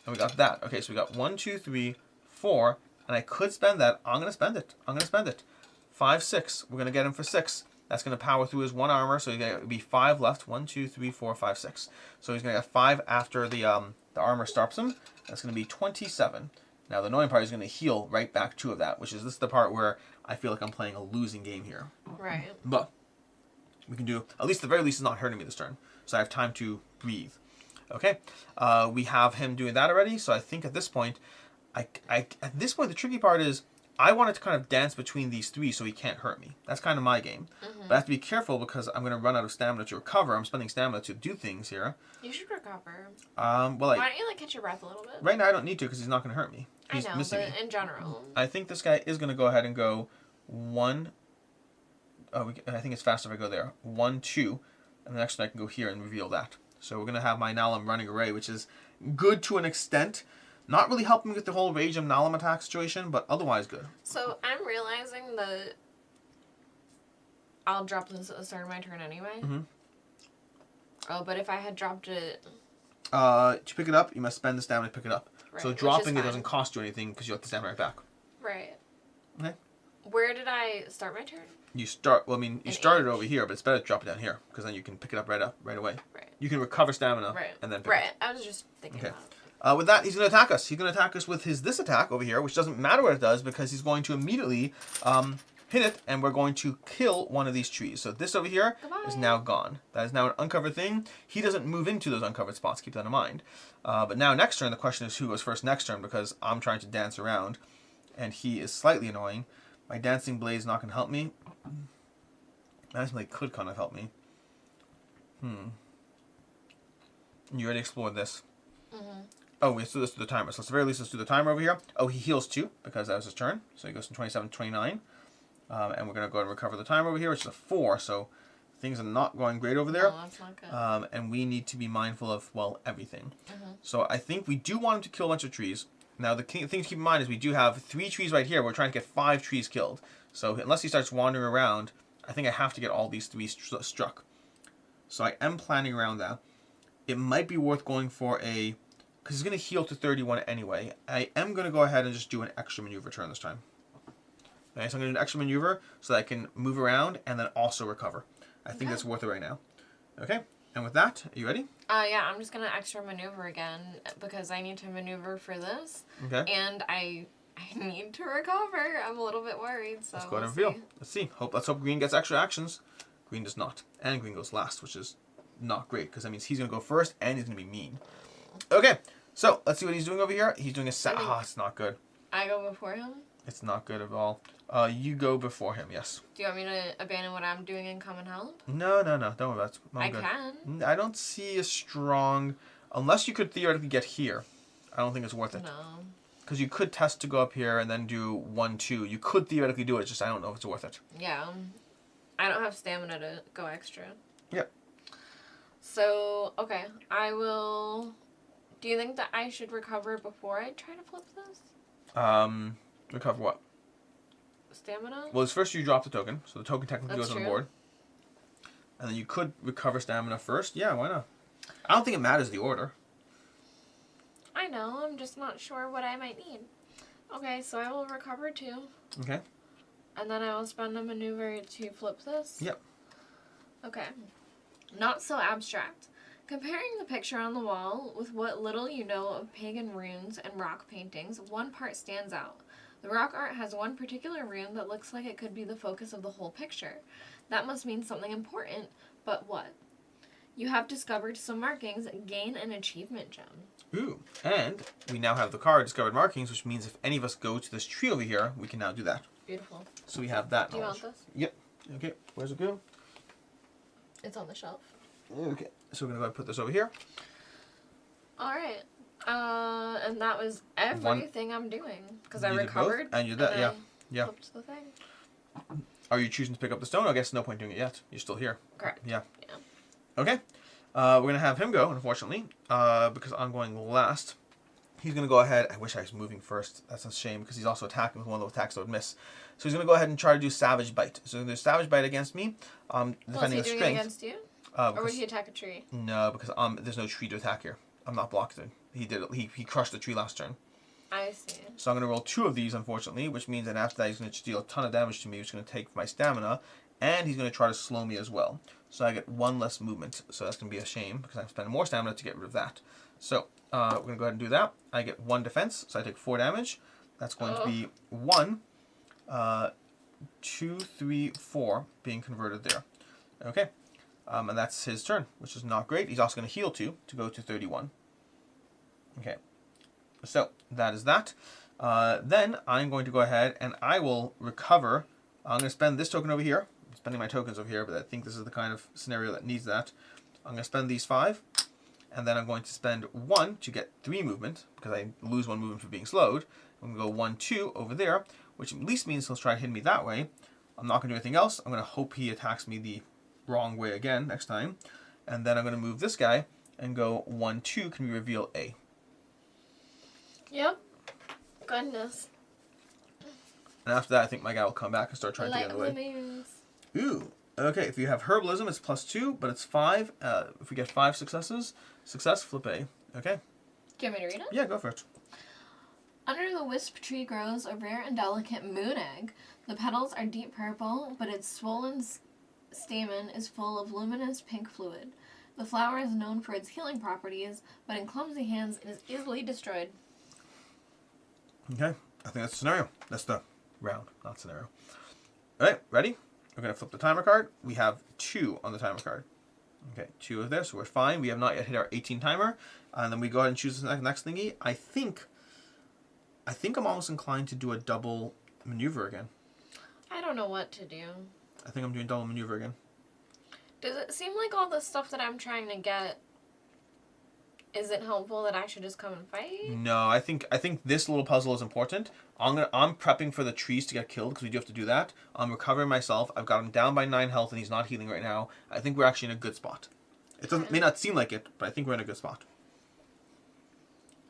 And we got that. Okay, so we got 1, 2, 3, 4, and I could spend that. I'm going to spend it. 5, 6. We're going to get him for 6. That's going to power through his 1 armor, so he's going to be 5 left. 1, 2, 3, 4, 5, 6. So he's going to get 5 after the armor stops him. That's going to be 27. Now, the annoying part is going to heal right back 2 of that, which is this is the part where I feel like I'm playing a losing game here. Right. But we can do, at least the very least, it's not hurting me this turn. So I have time to breathe. Okay. We have him doing that already, so I think at this point, at this point, the tricky part is I wanted to kind of dance between these 3 so he can't hurt me. That's kind of my game. Mm-hmm. But I have to be careful because I'm going to run out of stamina to recover. I'm spending stamina to do things here. You should recover. Well, why don't you catch your breath a little bit? Right now I don't need to because he's not going to hurt me. He's missing me. In general. I think this guy is going to go ahead and go 1. I think it's faster if I go there. 1, 2. And the next one I can go here and reveal that. So we're going to have my Nalum running away, which is good to an extent. Not really helping with the whole Rage of Nalum attack situation, but otherwise good. So I'm realizing that I'll drop this at the start of my turn anyway. Mm-hmm. Oh, but if I had dropped it... To pick it up, you must spend the stamina to pick it up. Right, so dropping it doesn't cost you anything because you have to stand right back. Right. Okay. Where did I start my turn? You start. Well, I mean, you started over here, but it's better to drop it down here because then you can pick it up right away. Right. You can recover stamina and then pick it up. I was just thinking about it. With that, he's going to attack us. He's going to attack us with this attack over here, which doesn't matter what it does because he's going to immediately hit it, and we're going to kill one of these trees. So this over here is now gone. That is now an uncovered thing. He doesn't move into those uncovered spots. Keep that in mind. But now next turn, the question is who goes first next turn because I'm trying to dance around, and he is slightly annoying. My dancing blade is not going to help me. Dancing blade could kind of help me. You already explored this. Mm-hmm. Oh, let's do this to the timer. So at the very least, let's do the timer over here. Oh, he heals 2 because that was his turn. So he goes from 27 to 29. And we're going to go and recover the timer over here, which is a 4. So things are not going great over there. No, that's not good. And we need to be mindful of, well, everything. Mm-hmm. So I think we do want him to kill a bunch of trees. Now, the thing to keep in mind is we do have 3 trees right here. We're trying to get 5 trees killed. So unless he starts wandering around, I think I have to get all these 3 struck. So I am planning around that. It might be worth going for a... Because he's going to heal to 31 anyway. I am going to go ahead and just do an extra maneuver turn this time. Okay, so I'm going to do an extra maneuver so that I can move around and then also recover. I think that's worth it right now. Okay, and with that, are you ready? Yeah, I'm just going to extra maneuver again because I need to maneuver for this. Okay. And I need to recover. I'm a little bit worried, so let's go ahead and reveal. Let's see. Let's hope green gets extra actions. Green does not. And green goes last, which is not great because that means he's going to go first and he's going to be mean. Okay, so let's see what he's doing over here. He's doing a it's not good. I go before him? It's not good at all. You go before him, yes. Do you want me to abandon what I'm doing and come and help? No. Don't worry about it. I can. I don't see a strong... Unless you could theoretically get here. I don't think it's worth it. No. Because you could test to go up here and then do 1, 2. You could theoretically do it, just I don't know if it's worth it. Yeah. I don't have stamina to go extra. Yep. So, okay. I will... Do you think that I should recover before I try to flip this? Recover what? Stamina? Well, it's first you drop the token, so the token technically That's goes on the true. board. And then you could recover stamina first. Yeah, why not? I don't think it matters the order. I know, I'm just not sure what I might need. Okay, so I will recover 2. Okay. And then I will spend a maneuver to flip this? Yep. Okay. Not so abstract. Comparing the picture on the wall with what little you know of pagan runes and rock paintings, one part stands out. The rock art has one particular rune that looks like it could be the focus of the whole picture. That must mean something important, but what? You have discovered some markings. Gain an achievement gem. Ooh, and we now have the card Discovered Markings, which means if any of us go to this tree over here, we can now do that. Beautiful. So we have that Do you knowledge. want this? Yep. Okay, where's it go? It's on the shelf. Okay, so we're going to go ahead and put this over here. Alright. And that was everything I'm doing. Because I You did recovered. both? And you did that, yeah. Yeah. Flipped the thing. Are you choosing to pick up the stone? I guess no point doing it yet. You're still here. Correct. Yeah. Yeah. Okay. We're going to have him go, unfortunately, because I'm going last. He's going to go ahead. I wish I was moving first. That's a shame because he's also attacking with one of the attacks that would miss. So he's going to go ahead and try to do Savage Bite. So there's Savage Bite against me. Defending Was he with doing strength. it against you? Or would Because, he attack a tree? no, because there's no tree to attack here. I'm not blocked. He did it. He crushed the tree last turn. I see. So I'm going to roll 2 of these, unfortunately, which means that after that he's going to deal a ton of damage to me, which is going to take my stamina, and he's going to try to slow me as well. So I get 1 less movement, so that's going to be a shame, because I'm spending more stamina to get rid of that. So we're going to go ahead and do that. I get 1 defense, so I take 4 damage. That's going to be 1, 2, 3, 4 being converted there. Okay, and that's his turn, which is not great. He's also going to heal 2 to go to 31. Okay. So, that is that. Then, I'm going to go ahead and I will recover. I'm going to spend this token over here. I'm spending my tokens over here, but I think this is the kind of scenario that needs that. I'm going to spend these 5. And then I'm going to spend 1 to get 3 movement, because I lose 1 movement for being slowed. I'm going to go 1, 2 over there, which at least means he'll try to hit me that way. I'm not going to do anything else. I'm going to hope he attacks me the wrong way again next time. And then I'm going to move this guy and go 1, 2. Can we reveal A? Yep. Goodness. And after that, I think my guy will come back and start trying to get in the way. Ooh. Okay, if you have herbalism, it's +2, but it's 5. If we get 5 success, flip A. Okay. Do you want me to read it? Yeah, go for it. Under the wisp tree grows a rare and delicate moon egg. The petals are deep purple, but its swollen stamen is full of luminous pink fluid. The flower is known for its healing properties, but in clumsy hands it is easily destroyed. Okay, I think that's the scenario. That's the round, not scenario. Alright, ready? We're going to flip the timer card. We have 2 on the timer card. Okay, 2 of this, so we're fine. We have not yet hit our 18 timer. And then we go ahead and choose the next thingy. I think I'm almost inclined to do a double maneuver again. I don't know what to do. I think I'm doing double maneuver again. Does it seem like all the stuff that I'm trying to get isn't helpful, that I should just come and fight? No, I think this little puzzle is important. I'm prepping for the trees to get killed because we do have to do that. I'm recovering myself. I've got him down by 9 health and he's not healing right now. I think we're actually in a good spot. It may not seem like it, but I think we're in a good spot.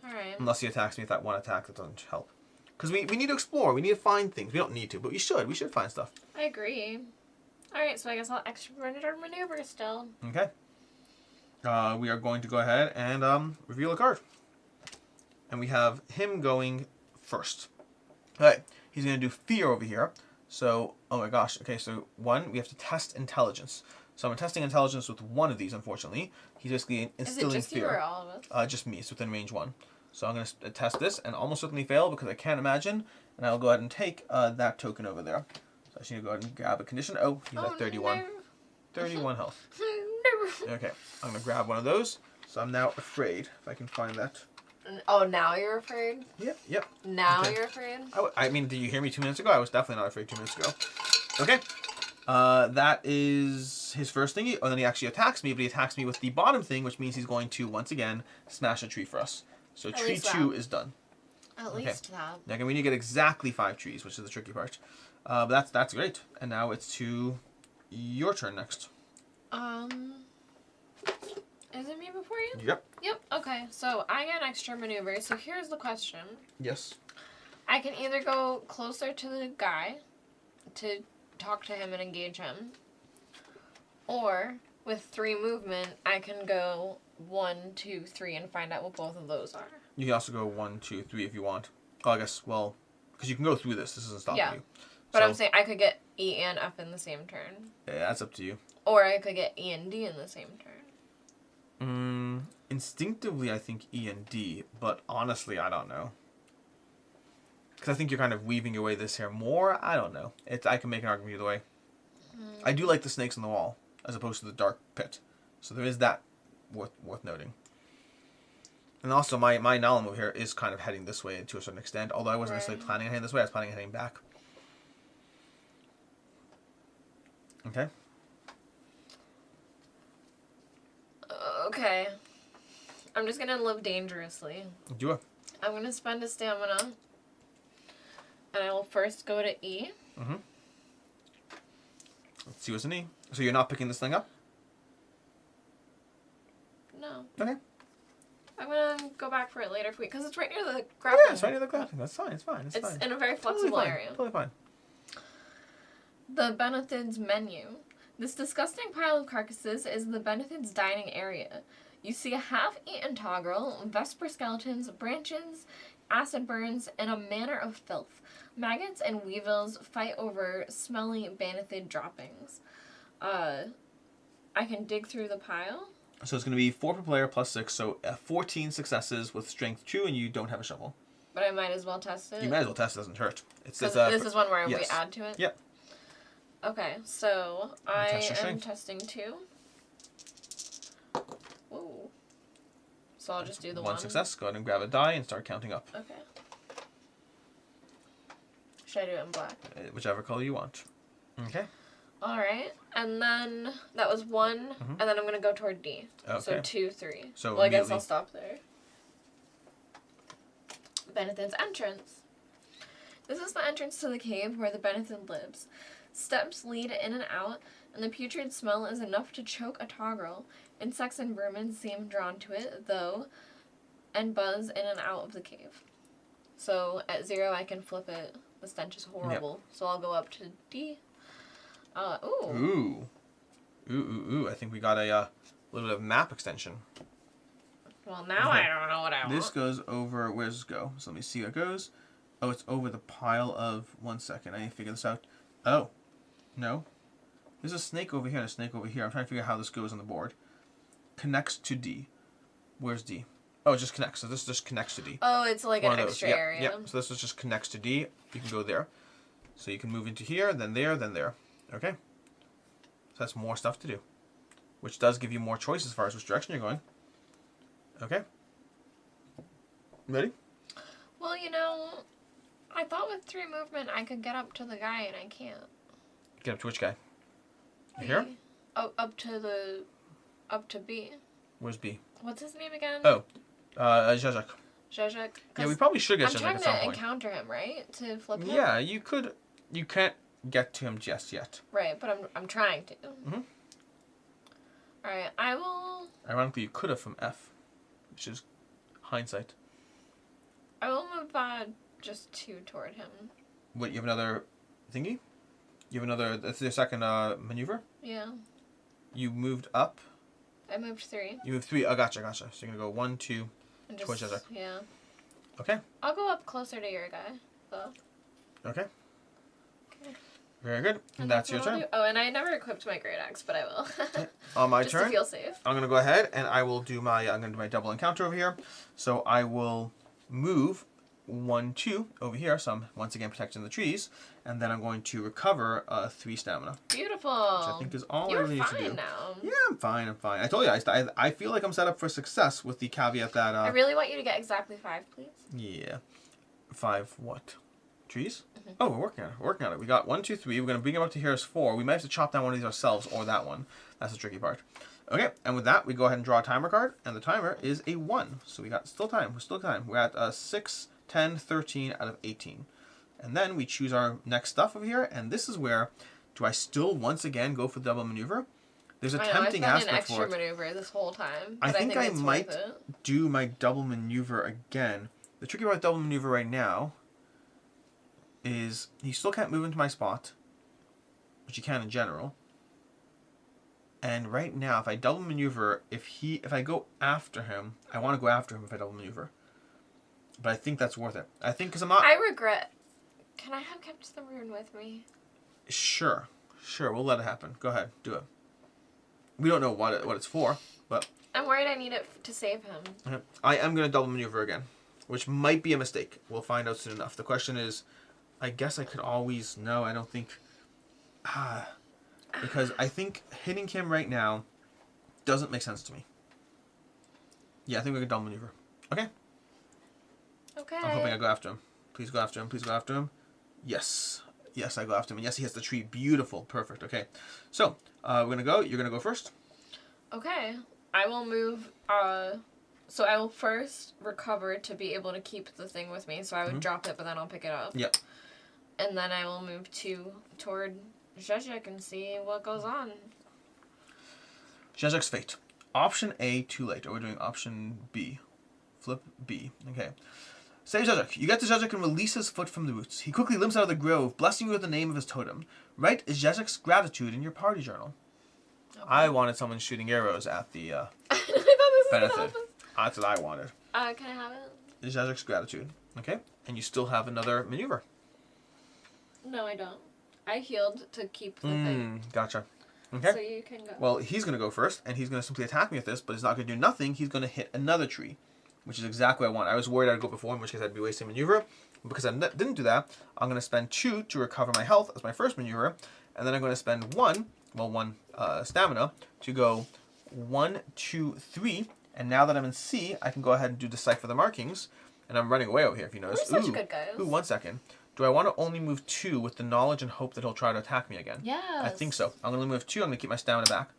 Alright. Unless he attacks me with that one attack that doesn't help. Because we need to explore. We need to find things. We don't need to, but we should. We should find stuff. I agree. Alright, so I guess I'll extra maneuver still. Okay. We are going to go ahead and reveal a card. And we have him going first. Alright, he's going to do fear over here. So, oh my gosh. Okay, so 1, we have to test intelligence. So I'm testing intelligence with 1 of these, unfortunately. He's basically instilling fear. Is it just you or all of us? Just me. It's within range 1. So I'm going to test this and almost certainly fail because I can't imagine. And I'll go ahead and take that token over there. So I just need to go ahead and grab a condition. Oh, he's at 31. No. 31 health. No. Okay, I'm going to grab one of those. So I'm now afraid, if I can find that. Oh, now you're afraid? Yep. Now you're afraid? I mean, did you hear me 2 minutes ago? I was definitely not afraid 2 minutes ago. Okay. That is his first thingy. Oh, then he actually attacks me, but he attacks me with the bottom thing, which means he's going to, once again, smash a tree for us. So At tree 2 is done. At least that. Now, again, we need to get exactly 5 trees, which is the tricky part. But that's great. And now it's to your turn next. Is it me before you? Yep. Okay, so I get an extra maneuver. So here's the question. Yes. I can either go closer to the guy to talk to him and engage him, or with 3 movement, I can go 1, 2, 3 and find out what both of those are. You can also go 1, 2, 3 if you want. Oh, I guess, well, because you can go through this. This isn't stopping you. But I'm saying I could get E and F in the same turn. Yeah, that's up to you. Or I could get E and D in the same turn. Instinctively, I think E and D, but honestly, I don't know. Because I think you're kind of weaving your way this here more. I don't know. I can make an argument either way. I do like the snakes in the wall, as opposed to the dark pit. So there is that worth noting. And also, my Nala move here is kind of heading this way to a certain extent. Although I wasn't necessarily planning on heading this way, I was planning on heading back. Okay. Okay. I'm just gonna live dangerously. Do it. I'm gonna spend a stamina. And I will first go to E. Mm-hmm. Let's see what's an E. So you're not picking this thing up? No. Okay. I'm gonna go back for it later because it's right near the grappling. Yeah, it's right near the grappling. That's fine. It's fine. It's fine. In a very flexible area. Totally fine. The Benethid's menu. This disgusting pile of carcasses is the Benethid's dining area. You see a half-eaten toggle, vesper skeletons, branches, acid burns, and a manner of filth. Maggots and weevils fight over smelly Benethid droppings. I can dig through the pile. So it's going to be 4 per player plus 6, so 14 successes with strength 2, and you don't have a shovel. But I might as well test it. You might as well test it. Doesn't hurt. This is one where we add to it? Yep. Okay, so I am testing 2. Whoa. So I'll just do the 1. 1 success. Go ahead and grab a die and start counting up. Okay. Should I do it in black? Whichever color you want. Okay. Alright, and then that was 1, and then I'm going to go toward D. Okay. So 2, 3. So well, I guess I'll stop there. Benethid's entrance. This is the entrance to the cave where the Benethid lives. Steps lead in and out, and the putrid smell is enough to choke a toggle. Insects and vermin seem drawn to it, though, and buzz in and out of the cave. So at 0, I can flip it. The stench is horrible. Yep. So I'll go up to D. Ooh. Ooh. I think we got a little bit of map extension. Well, now I don't know what I want. This goes over... Where does this go? So let me see how it goes. Oh, it's over the pile of... 1 second. I need to figure this out. Oh. No. There's a snake over here and a snake over here. I'm trying to figure out how this goes on the board. Connects to D. Where's D? Oh, it just connects. So this just connects to D. Oh, it's like an extra area. Yep. So this just connects to D. You can go there. So you can move into here, then there, then there. Okay? So that's more stuff to do. Which does give you more choice as far as which direction you're going. Okay? Ready? Well, you know, I thought with 3 movement I could get up to the guy, and I can't. Get up to which guy? Here? Oh, up to B. Where's B? What's his name again? Oh, Zhezhek. Zhezhek? Yeah, we probably should get Zhezhek at some point. I'm trying to encounter him, right? To flip him? Yeah, you could. You can't get to him just yet. Right, but I'm trying to. Mm-hmm. Alright, I will... Ironically, you could have from F, which is hindsight. I will move just 2 toward him. What, you have another thingy? You have another... That's your second maneuver? Yeah. You moved up? I moved 3. You moved 3. Oh, gotcha. So you're going to go 1, 2, towards Zhezhek. Yeah. Okay. I'll go up closer to your guy, though. Okay. Very good. And that's your turn. Oh, and I never equipped my great axe, but I will. On my turn. Just to feel safe. I'm going to go ahead and I will do my... I'm going to do my double encounter over here. So I will move 1, 2 over here. So I'm once again protecting the trees. And then I'm going to recover 3 stamina. Beautiful. Which I think is all I really need to do. You're fine now. Yeah, I'm fine. I told you, I feel like I'm set up for success with the caveat that... I really want you to get exactly 5, please. Yeah. 5 what? Trees? Mm-hmm. Oh, we're working on it. We got 1, 2, 3. We're going to bring them up to here as 4. We might have to chop down one of these ourselves or that one. That's the tricky part. Okay, and with that, we go ahead and draw a timer card. And the timer is a 1. So we got still time. We're at 6, 10, 13 out of 18. And then we choose our next stuff over here. And this is where, do I still once again go for the double maneuver? There's a tempting aspect for it. I've done an extra maneuver this whole time. I think I might do my double maneuver again. The tricky part with double maneuver right now is he still can't move into my spot, which he can in general. And right now, if I double maneuver, if I go after him, I want to go after him if I double maneuver. But I think that's worth it. I think because I'm not... I regret... Can I have kept the rune with me? Sure, we'll let it happen. Go ahead, do it. We don't know what it's for, but... I'm worried I need it to save him. I am going to double maneuver again, which might be a mistake. We'll find out soon enough. The question is, I guess I could always... No, I don't think... Because I think hitting him right now doesn't make sense to me. Yeah, I think we can double maneuver. Okay? Okay. I'm hoping I go after him. Please go after him. Please go after him. Yes. Yes, I go after him. And yes, he hits the tree. Beautiful. Perfect. Okay. So, we're going to go. You're going to go first. Okay. I will move... So I will first recover to be able to keep the thing with me. So I would drop it, but then I'll pick it up. Yep. And then I will move 2 toward Zhezhek and see what goes on. Zhezhek's fate. Option A, too late. Or we're doing option B. Flip B. Okay. Save Zhezhek. You get to Zhezhek and release his foot from the roots. He quickly limps out of the grove, blessing you with the name of his totem. Write Zhezhek's gratitude in your party journal. Okay. I wanted someone shooting arrows at the benefit. That's what I wanted. Can I have it? Zhezhek's gratitude. Okay. And you still have another maneuver. No, I don't. I healed to keep the thing. Gotcha. Okay. So you can go. Well, he's going to go first, and he's going to simply attack me with this, but he's not going to do nothing. He's going to hit another tree, which is exactly what I want. I was worried I'd go before, in which case I'd be wasting maneuver. Because I didn't do that, I'm going to spend 2 to recover my health as my first maneuver, and then I'm going to spend 1 stamina to go 1, 2, 3, and now that I'm in C, I can go ahead and do Decipher the Markings, and I'm running away over here, if you notice. We're such good guys. Ooh, 1 second. Do I want to only move 2 with the knowledge and hope that he'll try to attack me again? Yes. I think so. I'm going to move 2. I'm going to keep my stamina back.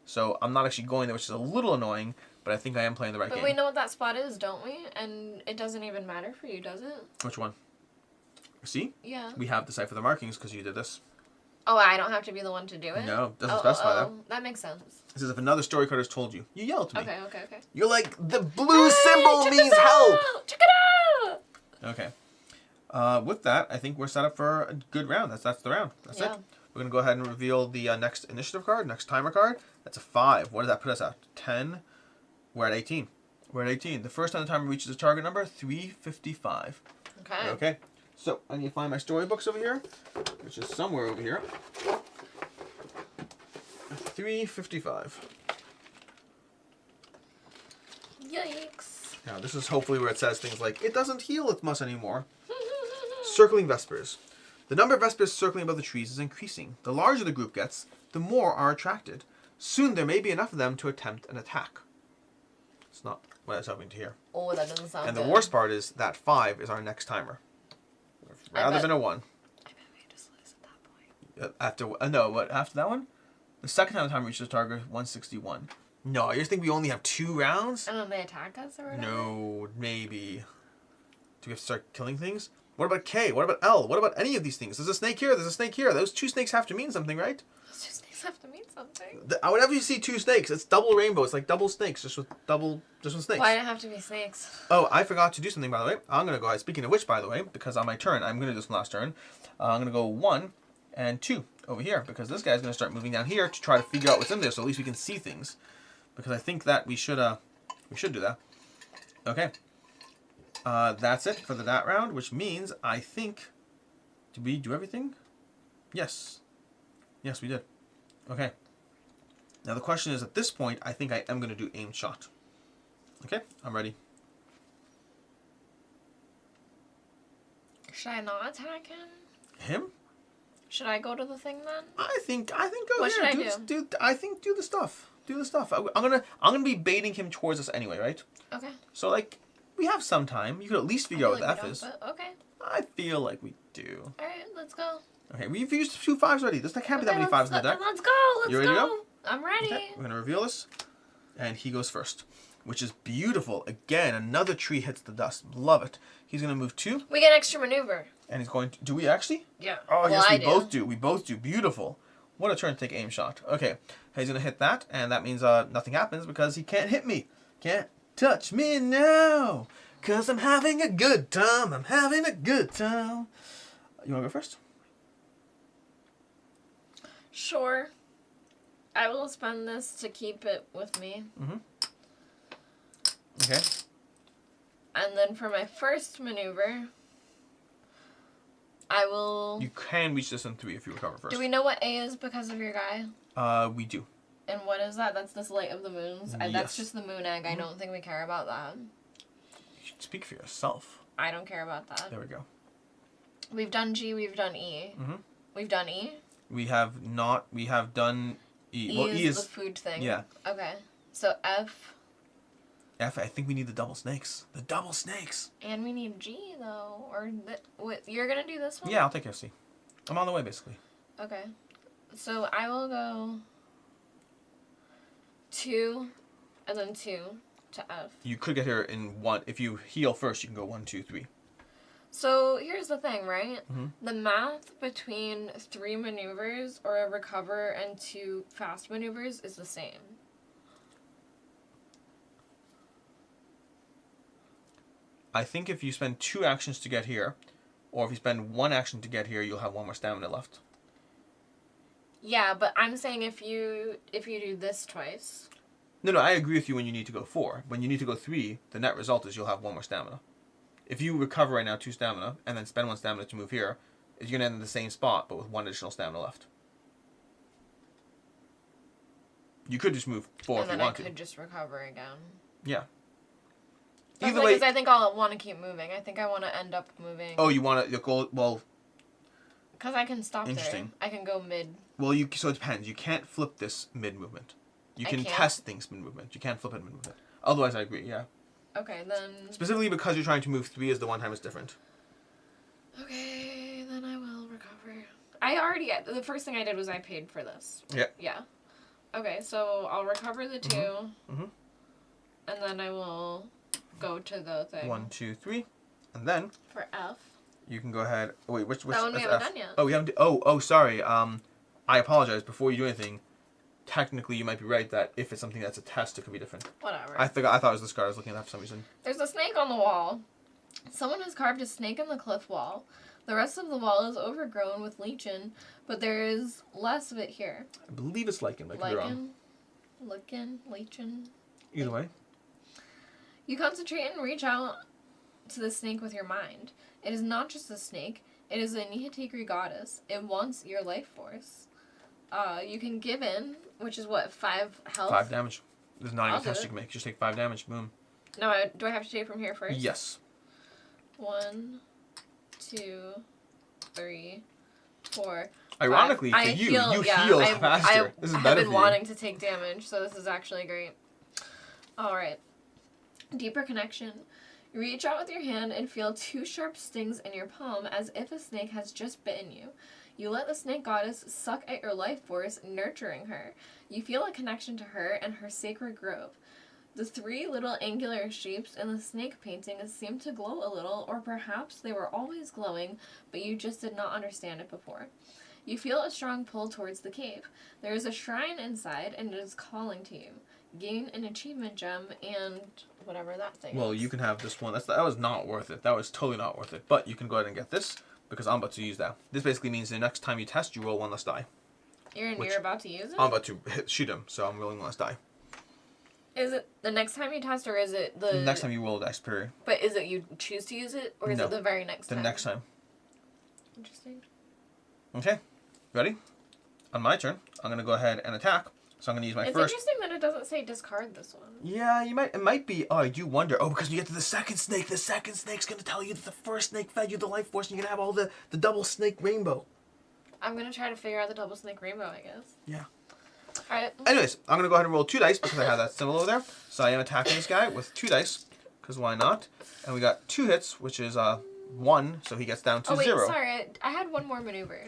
So I'm not actually going there, which is a little annoying, but I think I am playing the right game. But we know what that spot is, don't we? And it doesn't even matter for you, does it? Which one? See? Yeah. We have Decipher the Markings because you did this. Oh, I don't have to be the one to do it? No, doesn't specify that. That makes sense. It says if another story card has told you, you yell at me. Okay. You're like, the blue symbol means help! Check it out! Okay. With that, I think we're set up for a good round. That's the round. That's it. We're going to go ahead and reveal the next initiative card, next timer card. That's a 5. What does that put us at? 10. We're at 18. We're at 18. The first time the timer reaches the target number, 355. Okay. So, I need to find my storybooks over here, which is somewhere over here. 355. Yikes. Now, this is hopefully where it says things like, it doesn't heal as much anymore. Circling Vespers. The number of Vespers circling above the trees is increasing. The larger the group gets, the more are attracted. Soon there may be enough of them to attempt an attack. It's not what I was hoping to hear. Oh, that doesn't sound good. good. And the worst part is that 5 is our next timer. Rather than a 1. I bet we just lose at that point. After that one? The second time the timer reaches the target, 161. No, you think we only have 2 rounds? And then they attack us or whatever? No, maybe. Do we have to start killing things? What about K? What about L? What about any of these things? There's a snake here, there's a snake here. Those 2 snakes have to mean something, right? Those 2 snakes have to mean something. Whenever you see 2 snakes, it's double rainbow. It's like double snakes, just with snakes. Why did it have to be snakes? Oh, I forgot to do something, by the way. I'm going to go ahead. Speaking of which, by the way, because on my turn, I'm going to do this last turn. I'm going to go 1 and 2 over here, because this guy's going to start moving down here to try to figure out what's in there, so at least we can see things. Because I think that we should do that. Okay. That's it for that round, which means I think, did we do everything? Yes. Yes, we did. Okay. Now the question is, at this point, I think I am going to do aim shot. Okay, I'm ready. Should I not attack him? Him? Should I go to the thing then? I think go what here. Should I do? I think do the stuff. Do the stuff. I'm gonna be baiting him towards us anyway, right? Okay. So like, we have some time. You could at least figure out what like the F is. Okay. I feel like we do. All right, let's go. Okay, we've used 2 5s already. There can't be that many 5s in the deck. Let's go. You ready to go? I'm ready. Okay, we're gonna reveal this, and he goes first, which is beautiful. Again, another tree hits the dust. Love it. He's gonna move 2. We get extra maneuver. And he's going to. Do we actually? Yeah. Oh well, yes, we both do. We both do. Beautiful. What a turn to take aim shot. Okay, he's gonna hit that, and that means nothing happens because he can't hit me. Can't touch me now, 'cause I'm having a good time. I'm having a good time. You wanna go first? Sure. I will spend this to keep it with me. Mm-hmm. Okay. And then for my first maneuver, I will... You can reach this in 3 if you recover first. Do we know what A is because of your guy? We do. And what is that? That's this light of the moons? Yes. That's just the moon egg. I don't think we care about that. You should speak for yourself. I don't care about that. There we go. We've done G, we've done E. Mm-hmm. We've done E? We have not. We have done E. E well, is E is the food thing. Yeah. Okay. So F. F. I think we need the double snakes. The double snakes. And we need G though, or you're gonna do this one? Yeah, I'll take FC. I'm on the way basically. Okay. So I will go 2, and then 2 to F. You could get here in 1. If you heal first, you can go 1, 2, 3. So here's the thing, right? Mm-hmm. The math between 3 maneuvers or a recover and 2 fast maneuvers is the same. I think if you spend 2 actions to get here, or if you spend 1 action to get here, you'll have 1 more stamina left. Yeah, but I'm saying if you do this twice. No, I agree with you when you need to go 4. When you need to go 3, the net result is you'll have 1 more stamina. If you recover right now 2 stamina, and then spend 1 stamina to move here, you're going to end in the same spot, but with 1 additional stamina left. You could just move 4 if you want to. And then I could just recover again. Yeah. Either way, because I think I'll want to keep moving. I think I want to end up moving. Oh, you want to go? Well. Because I can stop interesting. there. I can go mid. Well, so it depends. You can't flip this mid movement. You can test things mid movement. You can't flip it mid movement. Otherwise, I agree. Yeah. Okay, then. Specifically because you're trying to move 3 as the 1 time is different. Okay, then I will recover. The first thing I did was I paid for this. Yeah. Yeah. Okay, so I'll recover the 2. Mm-hmm. And then I will go to the thing. 1, 2, 3, and then for F. you can go ahead. Oh, wait, which that one we that's haven't F? done yet. Oh, we haven't. Oh, sorry. I apologize. Before you do anything, technically you might be right that if it's something that's a test, it could be different. Whatever. I thought it was this card I was looking at for some reason. There's a snake on the wall. Someone has carved a snake in the cliff wall. The rest of the wall is overgrown with lichen, but there is less of it here. I believe it's lichen, but I could be wrong. Lichen. Either way. You concentrate and reach out to the snake with your mind. It is not just a snake. It is a Nihitigri goddess. It wants your life force. You can give in, which is what, 5 health? 5 damage. There's not even a test you can make. Just take 5 damage. Boom. No, do I have to take from here first? Yes. 1, 2, 3, 4. Ironically, for you heal faster. This is better for you. I've been wanting to take damage, so this is actually great. Alright. Deeper connection. You reach out with your hand and feel 2 sharp stings in your palm as if a snake has just bitten you. You let the snake goddess suck at your life force, nurturing her. You feel a connection to her and her sacred grove. The 3 little angular shapes in the snake painting seem to glow a little, or perhaps they were always glowing, but you just did not understand it before. You feel a strong pull towards the cave. There is a shrine inside, and it is calling to you. Gain an achievement gem and whatever that thing Well, is. you can have this one. That was not worth it. That was totally not worth it. But you can go ahead and get this, because I'm about to use that. This basically means the next time you test, you roll 1 less die. You're about to use it? I'm about to shoot him, so I'm rolling 1 less die. Is it the next time you test, or is it the next time you roll a dice, period. But is it you choose to use it, or is it the very next time? The next time. Interesting. Okay. Ready? On my turn, I'm going to go ahead and attack. So I'm going to use my first... It's interesting that it doesn't say discard this one. Yeah, it might be... Oh, I do wonder. Oh, because when you get to the second snake's going to tell you that the first snake fed you the life force, and you're going to have all the double snake rainbow. I'm going to try to figure out the double snake rainbow, I guess. Yeah. Alright. Anyways, I'm going to go ahead and roll 2 dice because I have that symbol over there. So I am attacking this guy with 2 dice, because why not? And we got 2 hits, which is 1, so he gets down to 0. Sorry. I had one more maneuver.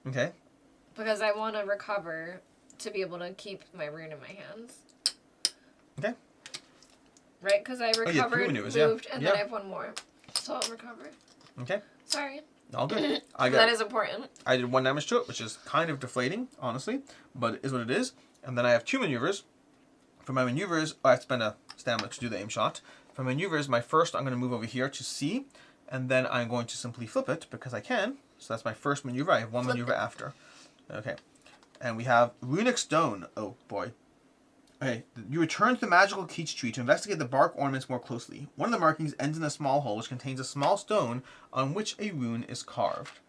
Okay. Because I want to recover to be able to keep my rune in my hands. Okay. Right? Because I recovered, maneuvers, moved, and then I have one more. So I'll recover. Okay. Sorry. All good. That is important. I did 1 damage to it, which is kind of deflating, honestly, but it is what it is. And then I have 2 maneuvers. For my maneuvers, I have to spend a stamina to do the aim shot. For maneuvers, my first, I'm going to move over here to C, and then I'm going to simply flip it because I can. So that's my first maneuver. I have 1 maneuver after. Okay. And we have Runic Stone. Oh, boy. Okay. You return to the magical Keech tree to investigate the bark ornaments more closely. One of the markings ends in a small hole which contains a small stone on which a rune is carved.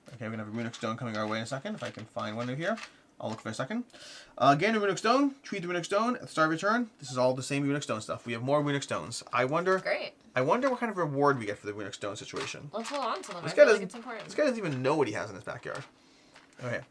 Okay, we're going to have a Runic Stone coming our way in a second. If I can find one over here. I'll look for a second. Gain a Runic Stone. Treat the Runic Stone at the start of your turn. This is all the same Runic Stone stuff. We have more Runic Stones. Great. I wonder what kind of reward we get for the Runic Stone situation. Let's hold on to them. This I guy feel doesn't, like it's important. this guy doesn't even know what he has in his backyard. Okay.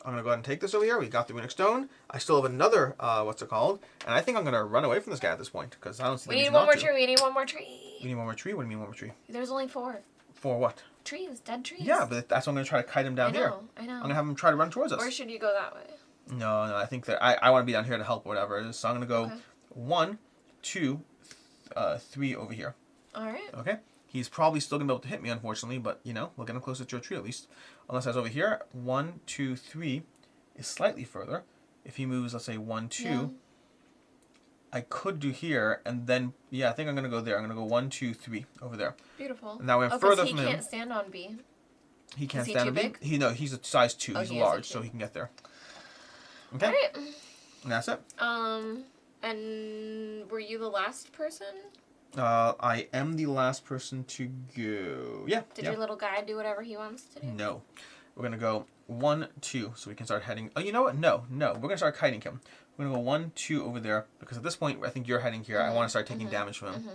I'm going to go ahead and take this over here. We got the Runic Stone. I still have another, what's it called? And I think I'm going to run away from this guy at this point, because I don't see the reason not to. We need one more tree. We need one more tree? What do you mean one more tree? There's only 4. For what? Trees. Dead trees. Yeah, but that's why I'm going to try to kite him down here. I know. I'm going to have him try to run towards us. Or should you go that way? No, I think that I want to be down here to help or whatever. So I'm going to go 1, 2, 3 over here. Alright. Okay? He's probably still going to be able to hit me, unfortunately, but, you know, we'll get him closer to a tree at least. Unless I was over here. 1, 2, 3 is slightly further. If he moves, let's say 1, 2, yeah. I could do here, and then, yeah, I think I'm going to go there. I'm going to go 1, 2, 3 over there. Beautiful. And now I'm further from him. He can't stand on B. He can't stand on B? No, he's a size 2. He's large, so he can get there. Okay? Alright. And that's it. And were you the last person? I am the last person to go. Yeah. Did your little guy do whatever he wants to do? No. We're going to go 1, 2, so we can start heading. Oh, you know what? No. We're going to start kiting him. We're going to go 1, 2 over there, because at this point, I think you're heading here. I want to start taking damage from him.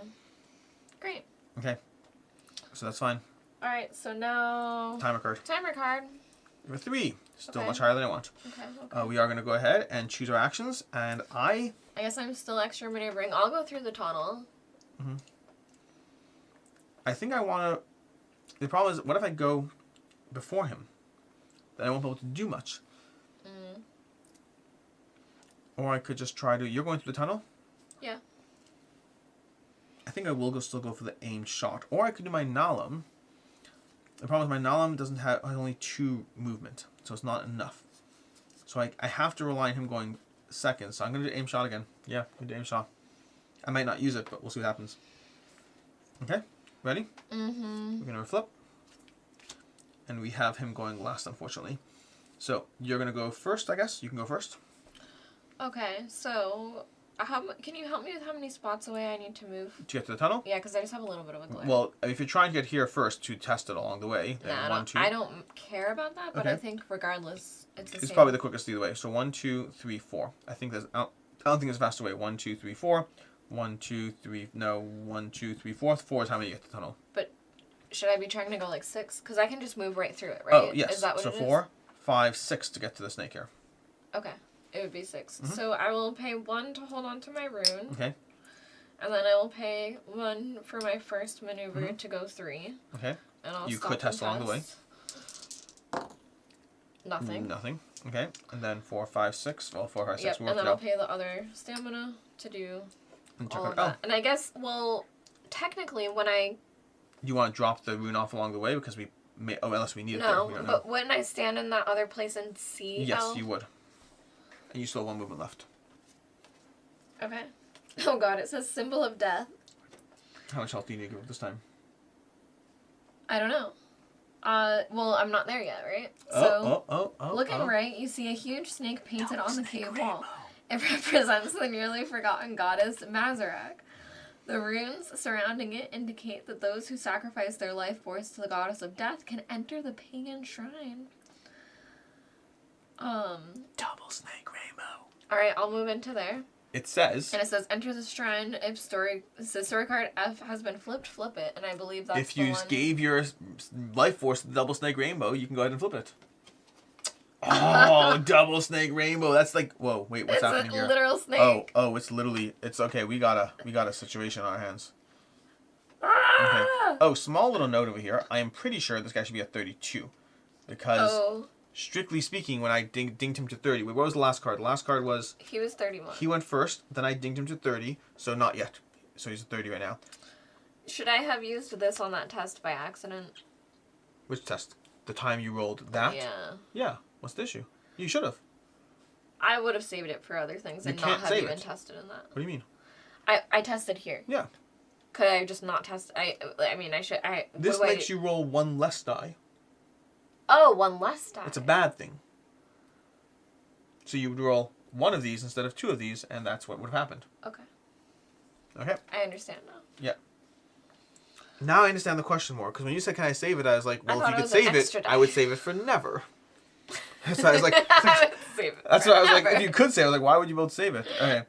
Great. Okay. So that's fine. Alright, so now... Timer card. Number 3. Still much higher than I want. Okay. We are going to go ahead and choose our actions, and I guess I'm still extra maneuvering. I'll go through the tunnel. I think I want to... The problem is, what if I go before him? Then I won't be able to do much. Or I could just try to... You're going through the tunnel? Yeah. I think I will still go for the aimed shot. Or I could do my Nalam. The problem is my Nalam has only 2 movement, so it's not enough. So I have to rely on him going second. So I'm going to do aim shot again. Yeah, I'm going to do aim shot. I might not use it, but we'll see what happens. Okay, ready? Mm-hmm. We're going to reflip. And we have him going last, unfortunately. So you're going to go first, I guess. You can go first. Okay, so can you help me with how many spots away I need to move? To get to the tunnel? Yeah, because I just have a little bit of a glare. Well, if you're trying to get here first to test it along the way, then nah, 1, 2. I don't care about that, but I think regardless, it's the same. It's probably the quickest either way. So 1, 2, 3, 4. I think there's. I don't think there's a faster way. 1, 2, 3, 4. 1, 2, 3. No, 1, 2, 3, 4. 4 is how many you get to the tunnel. But should I be trying to go like 6? Because I can just move right through it, right? Oh yes. Is that what so it 4, 5, 6 to get to the snake here. Okay. It would be 6. So I will pay 1 to hold on to my rune. Okay. And then I will pay 1 for my first maneuver to go 3. Okay. And I'll you stop could test along the way. Nothing. Nothing. Okay. And then 4, 5, 6. Well, 4, 5, 6. Yep. We And then I'll out. pay the other stamina to do And check all out. of that. And I guess, well, technically when I... You want to drop the rune off along the way because we may... Oh, unless we need it there. No, We don't know. but wouldn't I stand in that other place and see Yes, you would. And you still have 1 movement left. Okay. Oh god, it says symbol of death. How much health do you need to give up this time? I don't know. Well, I'm not there yet, right? So, looking oh. right, you see a huge snake painted on the cave wall. It represents the nearly forgotten goddess Mazarak. The runes surrounding it indicate that those who sacrifice their life force to the goddess of death can enter the pagan shrine. Double snake rainbow. Alright, I'll move into there. It says... And it says, enter the shrine. If story card F has been flipped, flip it. And I believe that's if you gave your life force the double snake rainbow, you can go ahead and flip it. Oh, double snake rainbow. That's like... Whoa, wait, what's happening here? It's a literal snake. Oh, it's literally... It's okay, we got a situation on our hands. Okay. Oh, small little note over here. I am pretty sure this guy should be at 32. Because... Strictly speaking, when I dinged him to 30. Wait, what was the last card? The last card was... He was 31. He went first, then I dinged him to 30, so not yet. So he's at 30 right now. Should I have used this on that test by accident? Which test? The time you rolled that? Yeah. Yeah. What's the issue? You should have. I would have saved it for other things and not have even tested in that. What do you mean? I tested here. Yeah. Could I just not test? I mean, I should... This makes you roll 1 less die. Oh, 1 less die. It's a bad thing. So you would roll 1 of these instead of 2 of these, and that's what would have happened. Okay. Okay. I understand now. Yeah. Now I understand the question more, because when you said, can I save it, I was like, well, if you could save it, I would save it for never. So I was like... I would save it that's what I was like, if you could save it, I was like, why would you both save it? Okay.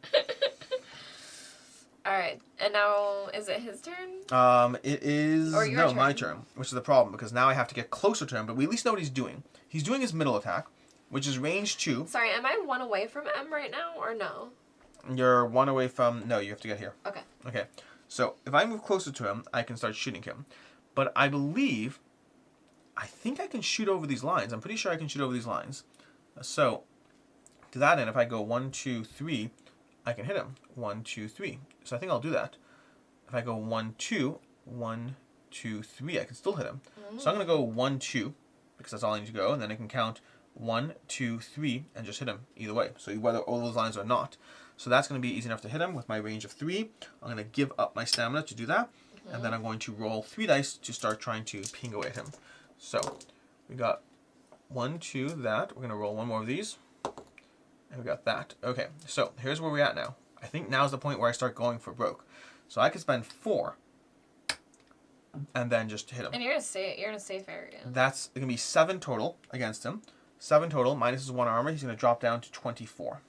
Alright, and now, is it his turn? It is... Or your turn. My turn, which is the problem, because now I have to get closer to him, but we at least know what he's doing. He's doing his middle attack, which is range 2. Sorry, am I 1 away from M right now, or no? You're 1 away from... No, you have to get here. Okay. Okay. So, if I move closer to him, I can start shooting him. But I believe... I think I can shoot over these lines. I'm pretty sure I can shoot over these lines. So, to that end, if I go 1, 2, 3, I can hit him. 1, 2, 3. So I think I'll do that. If I go 1, 2, 1, 2, 3, I can still hit him. So I'm going to go 1, 2, because that's all I need to go, and then I can count 1, 2, 3, and just hit him either way. So whether all those lines are not. So that's going to be easy enough to hit him with my range of 3. I'm going to give up my stamina to do that, and then I'm going to roll 3 dice to start trying to ping away at him. So we got 1, 2, that. We're going to roll 1 more of these, and we got that. Okay, so here's where we're at now. I think now's the point where I start going for broke. So I could spend 4 and then just hit him. And you're in a safe area. That's going to be 7 total against him. 7 total minus his 1 armor. He's going to drop down to 24.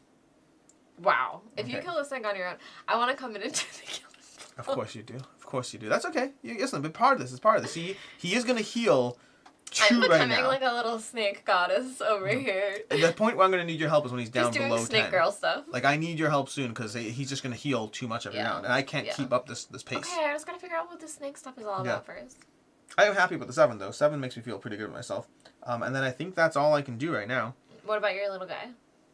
Wow. If you kill this thing on your own, I want to come into the kill. Of course you do. Of course you do. That's okay. Listen, but part of this is part of this. He is going to heal 2 I'm right becoming now. like a little snake goddess over here. And the point where I'm going to need your help is when he's down just doing below snake 10. girl stuff. Like, I need your help soon because he's just going to heal too much every round. And I can't keep up this pace. Okay, I just got to figure out what this snake stuff is all about first. I am happy with the 7, though. 7 makes me feel pretty good with myself. And then I think that's all I can do right now. What about your little guy?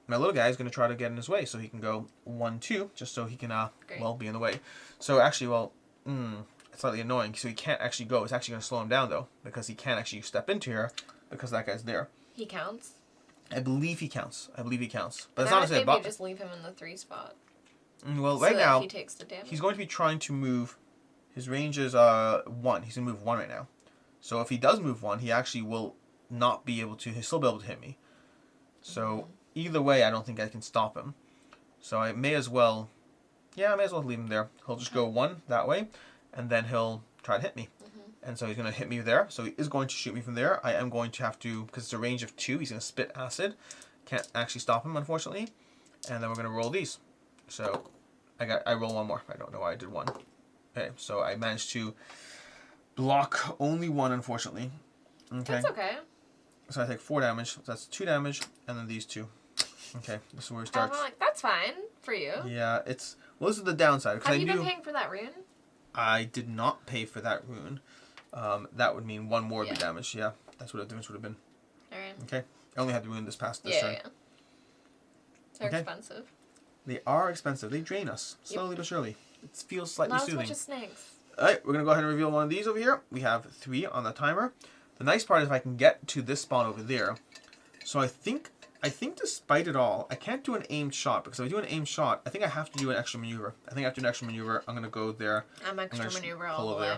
My little guy is going to try to get in his way so he can go 1, 2, just so he can, be in the way. So actually, it's slightly annoying. So he can't actually go. It's actually going to slow him down, though, because he can't actually step into here because that guy's there. He counts? I believe he counts. But it's I not would to say maybe just leave him in the 3 spot. Well, so right that now he takes the damage. he's going to be trying to move. His range is 1. He's gonna move 1 right now. So if he does move 1, he actually will not be able to. He'll still be able to hit me. So either way, I don't think I can stop him. So I may as well. Yeah, I may as well leave him there. He'll just go 1 that way, and then he'll try to hit me. And so he's going to hit me there. So he is going to shoot me from there. I am going to have to, because it's a range of 2, he's going to spit acid. Can't actually stop him, unfortunately. And then we're going to roll these. So I roll 1 more. I don't know why I did 1. Okay, so I managed to block only 1, unfortunately. Okay. That's okay. So I take 4 damage. So that's 2 damage, and then these 2. Okay, this is where it starts. I'm like, that's fine for you. Yeah, it's... Well, this is the downside. Have you been paying for that rune? I did not pay for that rune. That would mean 1 more would be damaged. Yeah, that's what the difference would have been. Alright. Okay. I only had the rune this turn. Yeah. They're expensive. They are expensive. They drain us. Slowly but surely. It feels slightly Not soothing. Not as much as snakes. Alright, we're going to go ahead and reveal one of these over here. We have 3 on the timer. The nice part is if I can get to this spot over there. So I think despite it all, I can't do an aimed shot, because if I do an aimed shot, I think I have to do an extra maneuver. I think I have to do an extra maneuver. I'm going to go there. I'm extra maneuver all the way.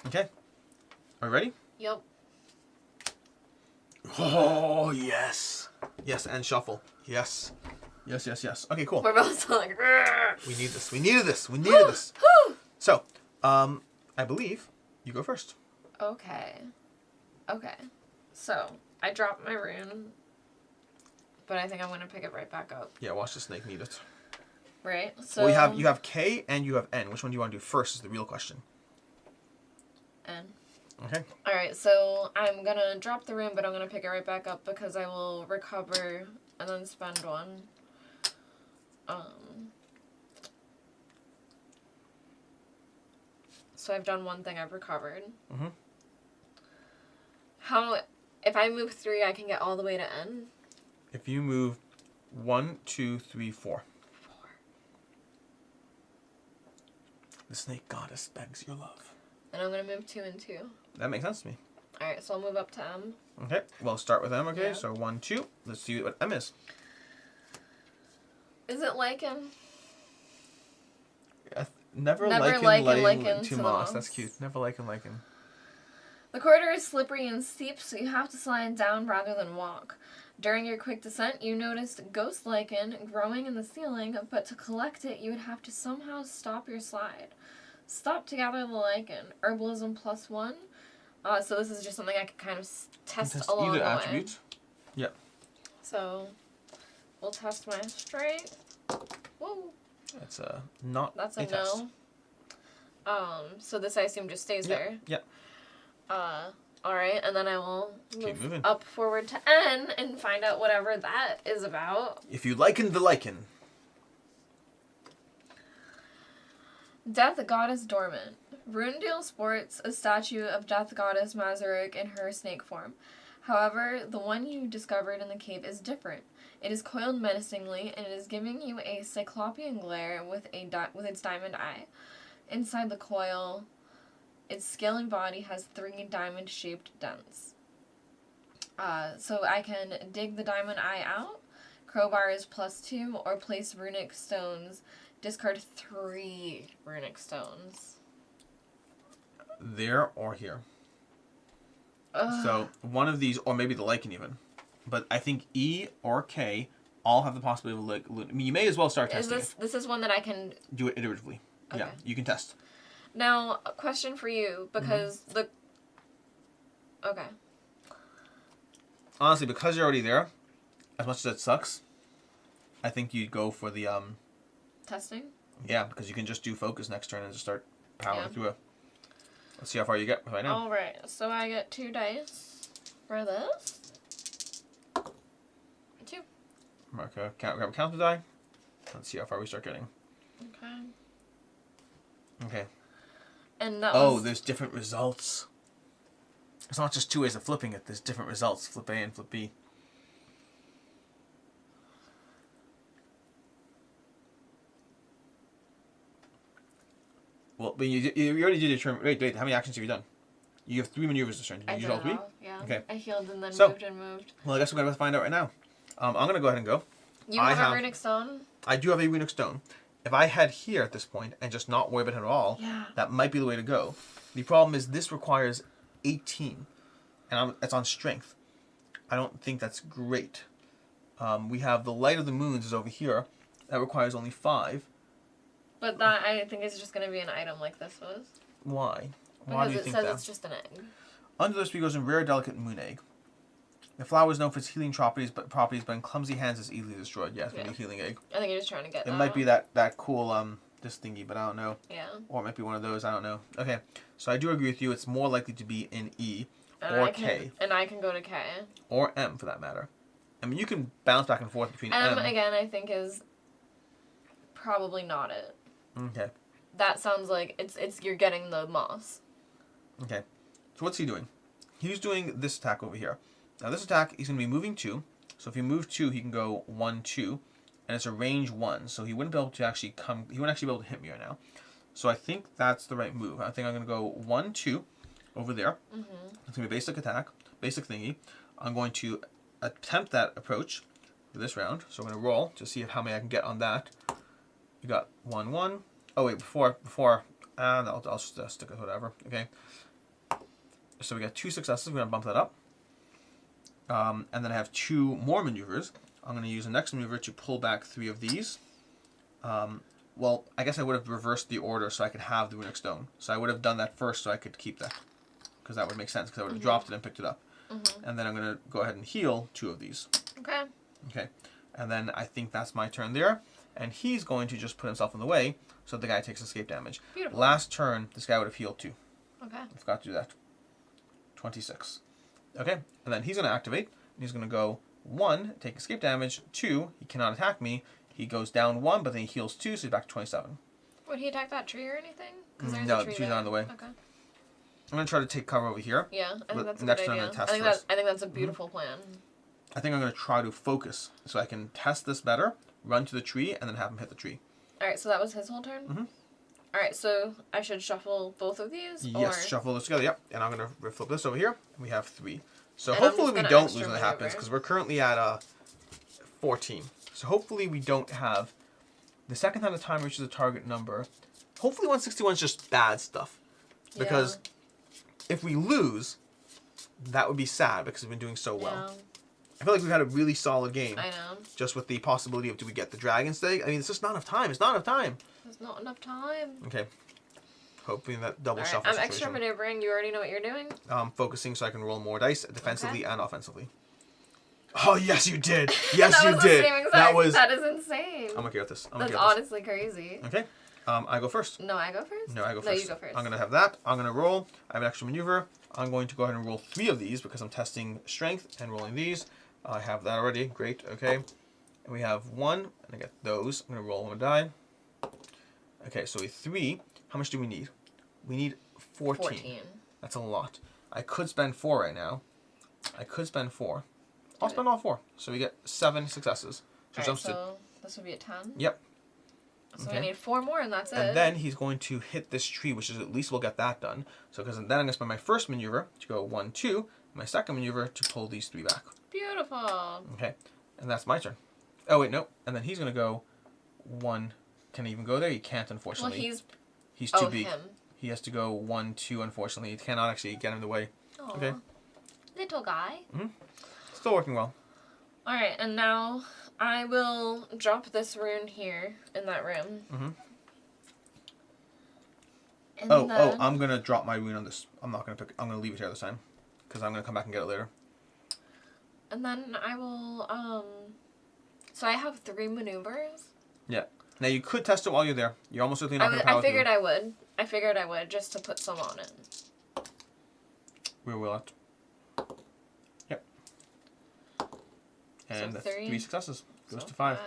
Okay. Are we ready? Yep. Oh, yes. Yes, and shuffle. Yes. Yes. Okay, cool. We're both like, Rrr! We needed this. So, I believe you go first. Okay. So, I dropped my rune, but I think I'm going to pick it right back up. Yeah, watch the snake need it. Right? So well, you have K and you have N. Which one do you want to do first is the real question. N. Okay. Alright, so I'm going to drop the rune, but I'm going to pick it right back up because I will recover and then spend 1. So I've done 1 thing, I've recovered. If I move 3, I can get all the way to N? If you move 1, 2, 3, 4. The snake goddess begs your love. And I'm going to move 2 and 2. That makes sense to me. Alright, so I'll move up to M. Okay, well, start with M, okay? Yeah. So 1, 2. Let's see what M is. Is it lichen? Never liken to moss. That's cute. Never liken. The corridor is slippery and steep, so you have to slide down rather than walk. During your quick descent, you noticed ghost lichen growing in the ceiling, but to collect it, you would have to somehow stop your slide. Stop to gather the lichen. Herbalism +1. So this is just something I could kind of test along the way. Either attributes. Yep. So we'll test my strength. Whoa. That's not. That's a test. no. So this I assume just stays there. Yep. Alright, and then I will move up forward to N and find out whatever that is about. If you liken the lichen. Death Goddess Dormant. Rundale sports a statue of Death Goddess Mazurek in her snake form. However, the one you discovered in the cave is different. It is coiled menacingly, and it is giving you a cyclopean glare with its diamond eye. Inside the coil, its scaling body has 3 diamond-shaped dents. So I can dig the diamond eye out, crowbar is +2, or place runic stones. Discard 3 runic stones. There or here. Ugh. So one of these, or maybe the lichen even. But I think E or K all have the possibility of I mean, you may as well start testing it. This is one that I can do it iteratively. Okay. Yeah, you can test. Now, a question for you, because Okay. Honestly, because you're already there, as much as it sucks, I think you'd go for the testing? Yeah, because you can just do focus next turn and just start powering through it. Let's see how far you get right now. Alright, so I get 2 dice for this. 2. Mark grab a counter die. Let's see how far we start getting. Okay. And that there's different results. It's not just 2 ways of flipping it. There's different results. Flip A and flip B. Well, but you already did your turn. Wait, how many actions have you done? You have 3 maneuvers this turn. Did you use all 3? Yeah. Okay. I healed and then So, moved and moved. Well, I guess we're going to find out right now. I'm going to go ahead and go. You have a runic stone? I do have a runic stone. If I head here at this point and just not worry about it at all, that might be the way to go. The problem is this requires 18. And it's on strength. I don't think that's great. We have the light of the moons is over here. That requires only 5. But that, I think, is just going to be an item like this was. Why? Why do you think that? Because it says it's just an egg. Under this tree grows a rare, delicate moon egg. The flower is known for its healing properties, but in clumsy hands is easily destroyed. Yeah, it's going to be a healing egg. I think you're just trying to get It might be that cool, this thingy, but I don't know. Yeah. Or it might be one of those, I don't know. Okay, so I do agree with you. It's more likely to be in E or K. And I can go to K. Or M, for that matter. I mean, you can bounce back and forth between M. M, again, I think is probably not it. Okay. That sounds like it's you're getting the moss. Okay. So what's he doing? He's doing this attack over here. Now this attack, he's going to be moving 2. So if he move 2, he can go 1, 2. And it's a range 1. So he wouldn't be able to actually he wouldn't actually be able to hit me right now. So I think that's the right move. I think I'm going to go 1, 2 over there. Mm-hmm. It's going to be a basic attack. Basic thingy. I'm going to attempt that approach for this round. So I'm going to roll to see how many I can get on that. You got 1, 1. Oh wait, before I'll just stick with whatever. Okay. So we got 2 successes. We're gonna bump that up. And then I have 2 more maneuvers. I'm gonna use the next maneuver to pull back 3 of these. Well, I guess I would have reversed the order so I could have the runic stone. So I would have done that first so I could keep that, because that would make sense. Because I would have dropped it and picked it up. And then I'm gonna go ahead and heal 2 of these. Okay. Okay. And then I think that's my turn there. And he's going to just put himself in the way so the guy takes escape damage. Beautiful. Last turn, this guy would have healed 2. Okay. I forgot to do that. 26. Okay, and then he's going to activate. And he's going to go 1, take escape damage. 2, he cannot attack me. He goes down 1, but then he heals 2, so he's back to 27. Would he attack that tree or anything? Because there's No, a tree the tree's there. not in the way. Okay. I'm going to try to take cover over here. Yeah, I think that's a next good turn idea. I'm going to test I think that's a beautiful plan. I think I'm going to try to focus so I can test this better, run to the tree, and then have him hit the tree. Alright, so that was his whole turn? Mm-hmm. Alright, so I should shuffle both of these? Yes, shuffle those together, yep. And I'm going to flip this over here, and we have 3. So and hopefully we don't lose when maneuver. that happens, because we're currently at 14. So hopefully we don't have... The second time the time reaches a target number, hopefully 161 is just bad stuff. Because if we lose, that would be sad, because we've been doing so well. Yeah. I feel like we've had a really solid game. I know. Just with the possibility of, do we get the dragon stake? I mean, it's just not enough time. It's not enough time. There's not enough time. Okay. Hoping that double shuffle I'm situation. extra maneuvering. You already know what you're doing? Focusing so I can roll more dice, defensively and offensively. Oh, yes, you did. Yes, that you was did. The same exact. That is insane. I'm okay with this. That's honestly crazy. Okay. I go first. No, I go first? No, I go first. No, you go first. I'm going to have that. I'm going to roll. I have an extra maneuver. I'm going to go ahead and roll 3 of these because I'm testing strength and rolling these. I have that already. Great. Okay. And we have 1. And I get those. I'm going to roll 1 die. Okay, so 3. How much do we need? We need 14. That's a lot. I could spend 4 right now. I'll spend all 4. So we get 7 successes. So this would be a 10? Yep. So we need 4 more and that's it. And then he's going to hit this tree, which is at least we'll get that done. So because then I'm going to spend my first maneuver to go 1, 2. My second maneuver to pull these 3 back. Beautiful. Okay. And that's my turn. Oh, wait, no. And then he's going to go 1. Can he even go there? He can't, unfortunately. Well, he's too big. Him. He has to go 1, 2, unfortunately. He cannot actually get him in the way. Aww. Okay. Little guy. Mm-hmm. Still working well. Alright, and now I will drop this rune here in that room. Mm-hmm. And I'm going to drop my rune on this. I'm not going to pick I'm going to leave it here this time. Because I'm going to come back and get it later. And then I will, so I have 3 maneuvers. Yeah. Now you could test it while you're there. You're almost certainly not going to power I figured I would. I figured I would, just to put some on it. We will it. Yep. And So that's 3 successes. Goes to 5.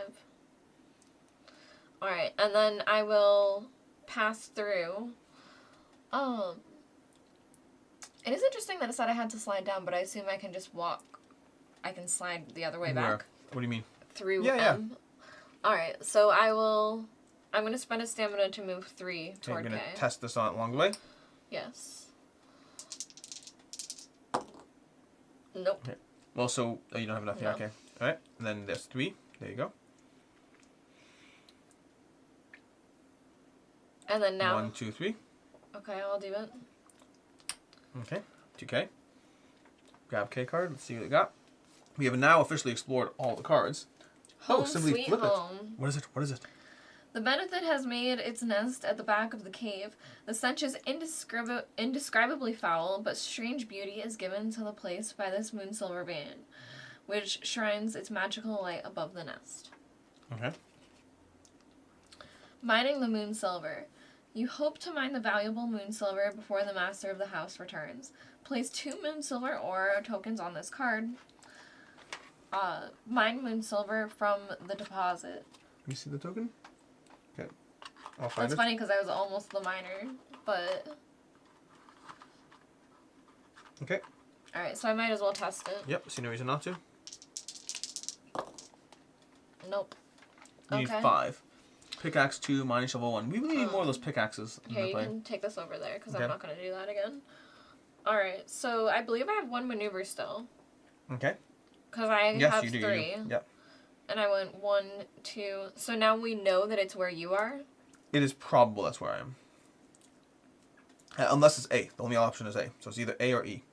Alright, and then I will pass through. It is interesting that it said I had to slide down, but I assume I can just walk. I can slide the other way back. What do you mean? Through M. Alright, so I'm going to spend a stamina to move 3 toward You're going K. to test this on along the way? Yes. Nope. Okay. Well, so you don't have enough. No. Yeah. Okay. All right. And then there's 3. There you go. And then now. 1, 2, 3. Okay, I'll do it. Okay. 2K. Grab K card. Let's see what we got. We have now officially explored all the cards. Home, simply sweet flip home. it. What is it? What is it? The benefit has made its nest at the back of the cave. The stench is indescribably foul, but strange beauty is given to the place by this moonsilver band, which shrines its magical light above the nest. Okay. Mining the moonsilver. You hope to mine the valuable moonsilver before the master of the house returns. Place 2 moonsilver ore tokens on this card. Mine moonsilver from the deposit. You see the token? Okay. I'll find That's funny because I was almost the miner, but... Okay. Alright, so I might as well test it. Yep. See no reason not to. Nope. You need 5. Pickaxe 2, mining shovel 1. We really need more of those pickaxes. Here, you can take this over there because Okay. I'm not going to do that again. Alright, so I believe I have 1 maneuver still. Okay. Because I Yes, have you do. 3. You do. Yep. And I went 1, 2. So now we know that it's where you are? It is probable that's where I am. Unless it's A. The only option is A. So it's either A or E.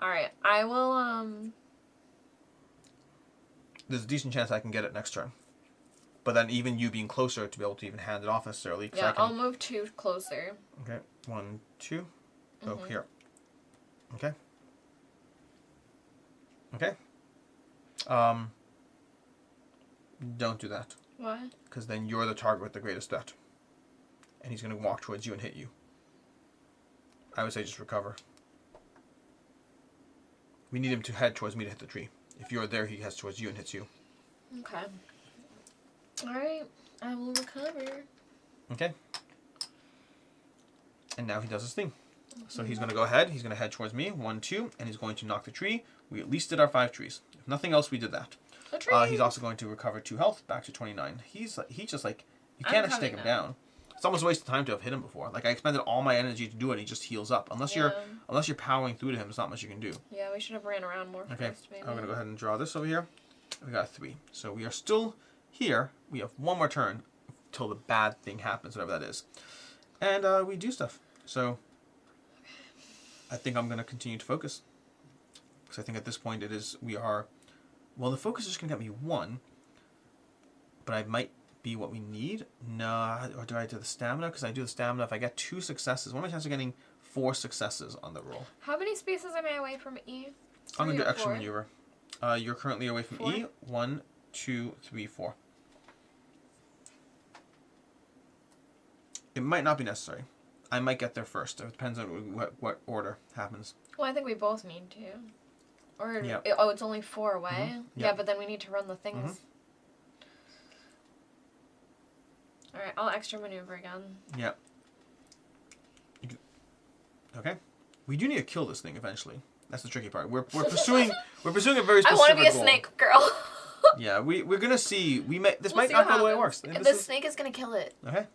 Alright, I will, There's a decent chance I can get it next turn. But then even you being closer to be able to even hand it off necessarily. Yeah, I'll move 2 closer. Okay. 1, 2. Oh, here. Okay. Okay. Don't do that. Why? Because then you're the target with the greatest threat. And he's going to walk towards you and hit you. I would say just recover. We need him to head towards me to hit the tree. If you're there, he heads towards you and hits you. Okay. Alright, I will recover. Okay. And now he does his thing. So he's going to go ahead. He's going to head towards me. 1, 2. And he's going to knock the tree. We at least did our 5 trees. If nothing else, we did that. The tree! He's also going to recover 2 health back to 29. He's just like, you can't actually take him down. It's almost a waste of time to have hit him before. Like I expended all my energy to do it and he just heals up. Unless you're powering through to him, there's not much you can do. Yeah, we should have ran around more first, maybe. I'm going to go ahead and draw this over here. We got 3. So we are still here. We have 1 more turn till the bad thing happens, whatever that is. And we do stuff. So I think I'm going to continue to focus. Because I think at this point well, the focus is going to get me 1. But I might be what we need. No, or do I do the stamina? Because I do the stamina. If I get 2 successes, what are my chances of getting 4 successes on the roll? How many spaces am I away from E? I'm going to do extra maneuver. You're currently away from 4? E. 1, 2, 3, 4. It might not be necessary. I might get there first. It depends on what order happens. Well, I think we both need to. Or, Yeah. it's only 4 away? Mm-hmm. Yeah, but then we need to run the things. Alright, I'll extra maneuver again. Yeah. Okay. We do need to kill this thing eventually. That's the tricky part. We're pursuing a very specific I want to be a goal. snake girl. Yeah, we're gonna see. This might see not what go the way it happens. works. The snake is gonna kill it. Okay.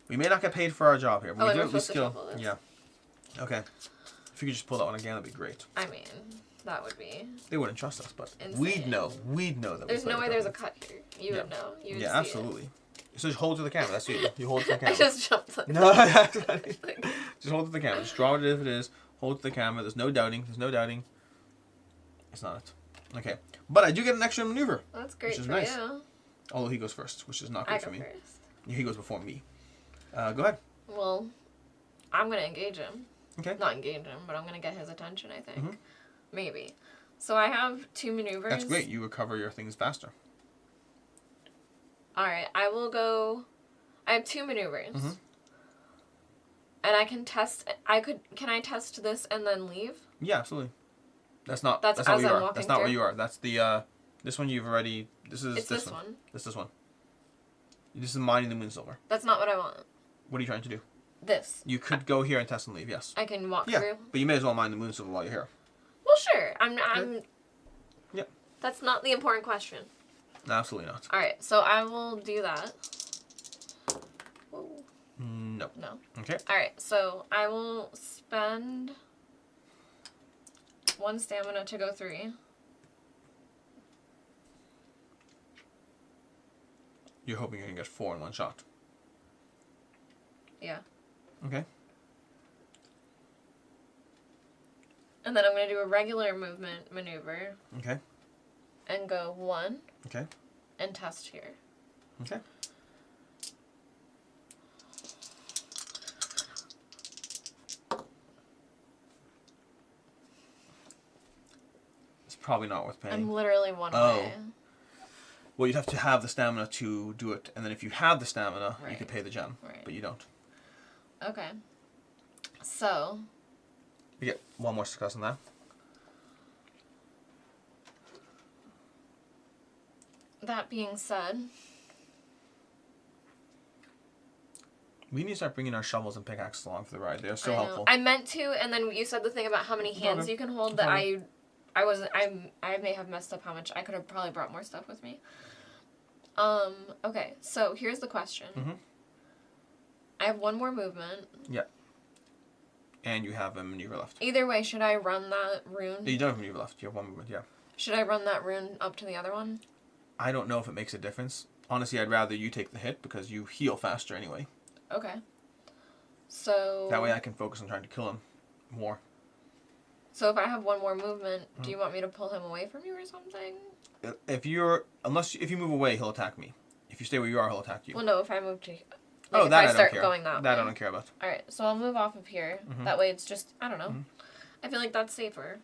We may not get paid for our job here, but we do we're at least supposed to kill. shuffle this. Yeah. Okay. If you could just pull that one again, that'd be great. I mean, that would be... They wouldn't trust us, but insane. we'd know. We'd know that. There's no way there's a cut here. You would know. You would see absolutely. So just hold it to the camera. That's it. You hold it to the it. camera. I just jumped like No, just hold it to the camera. Just draw it if it is. Hold it to the camera. There's no doubting. There's no doubting. It's not. Okay. But I do get an extra maneuver. That's great which is for nice. you. Although he goes first, which is not I good for go me. first. He goes before me. Go ahead. Well, I'm going to engage him. Okay. Not engage him, but I'm going to get his attention, I think. Maybe. So I have 2 maneuvers. That's great. You recover your things faster. Alright, I will go... I have 2 maneuvers. And I can test... Can I test this and then leave? Yeah, absolutely. That's not That's not as where you I'm are. walking That's not where through? you are. That's the this one you've already this is It's this one. This one. This is mining the moon silver. That's not what I want. What are you trying to do? This. You could go here and test and leave, yes. I can walk Yeah, through. but you may as well mine the moon silver while you're here. Well, sure. I'm Yep. That's not the important question. Absolutely not. Alright, so I will do that. Whoa. No. No. Okay. Alright, so I will spend 1 stamina to go 3. You're hoping you're going to get 4 in one shot. Yeah. Okay. And then I'm going to do a regular movement maneuver. Okay. And go 1. Okay. And test here. Okay. It's probably not worth paying. I'm literally 1 away. Well, you'd have to have the stamina to do it, and then if you have the stamina, right. you could pay the gem, right. but you don't. Okay. So. You get 1 more success on that. That being said. We need to start bringing our shovels and pickaxes along for the ride. They're so helpful. I meant to, and then you said the thing about how many hands you can hold that I may have messed up how much. I could have probably brought more stuff with me. Okay, so here's the question. Mm-hmm. I have 1 more movement. Yeah. And you have a maneuver left. Either way, should I run that rune? You don't have a maneuver left. You have 1 movement, yeah. Should I run that rune up to the other one? I don't know if it makes a difference. Honestly, I'd rather you take the hit because you heal faster anyway. Okay. So... That way I can focus on trying to kill him more. So if I have 1 more movement, do you want me to pull him away from you or something? If you move away, he'll attack me. If you stay where you are, he'll attack you. Well, no, if I move to... Like, that I don't care. Going that way. I don't care about. Alright, so I'll move off of here. Mm-hmm. That way it's just, I don't know. Mm-hmm. I feel like that's safer.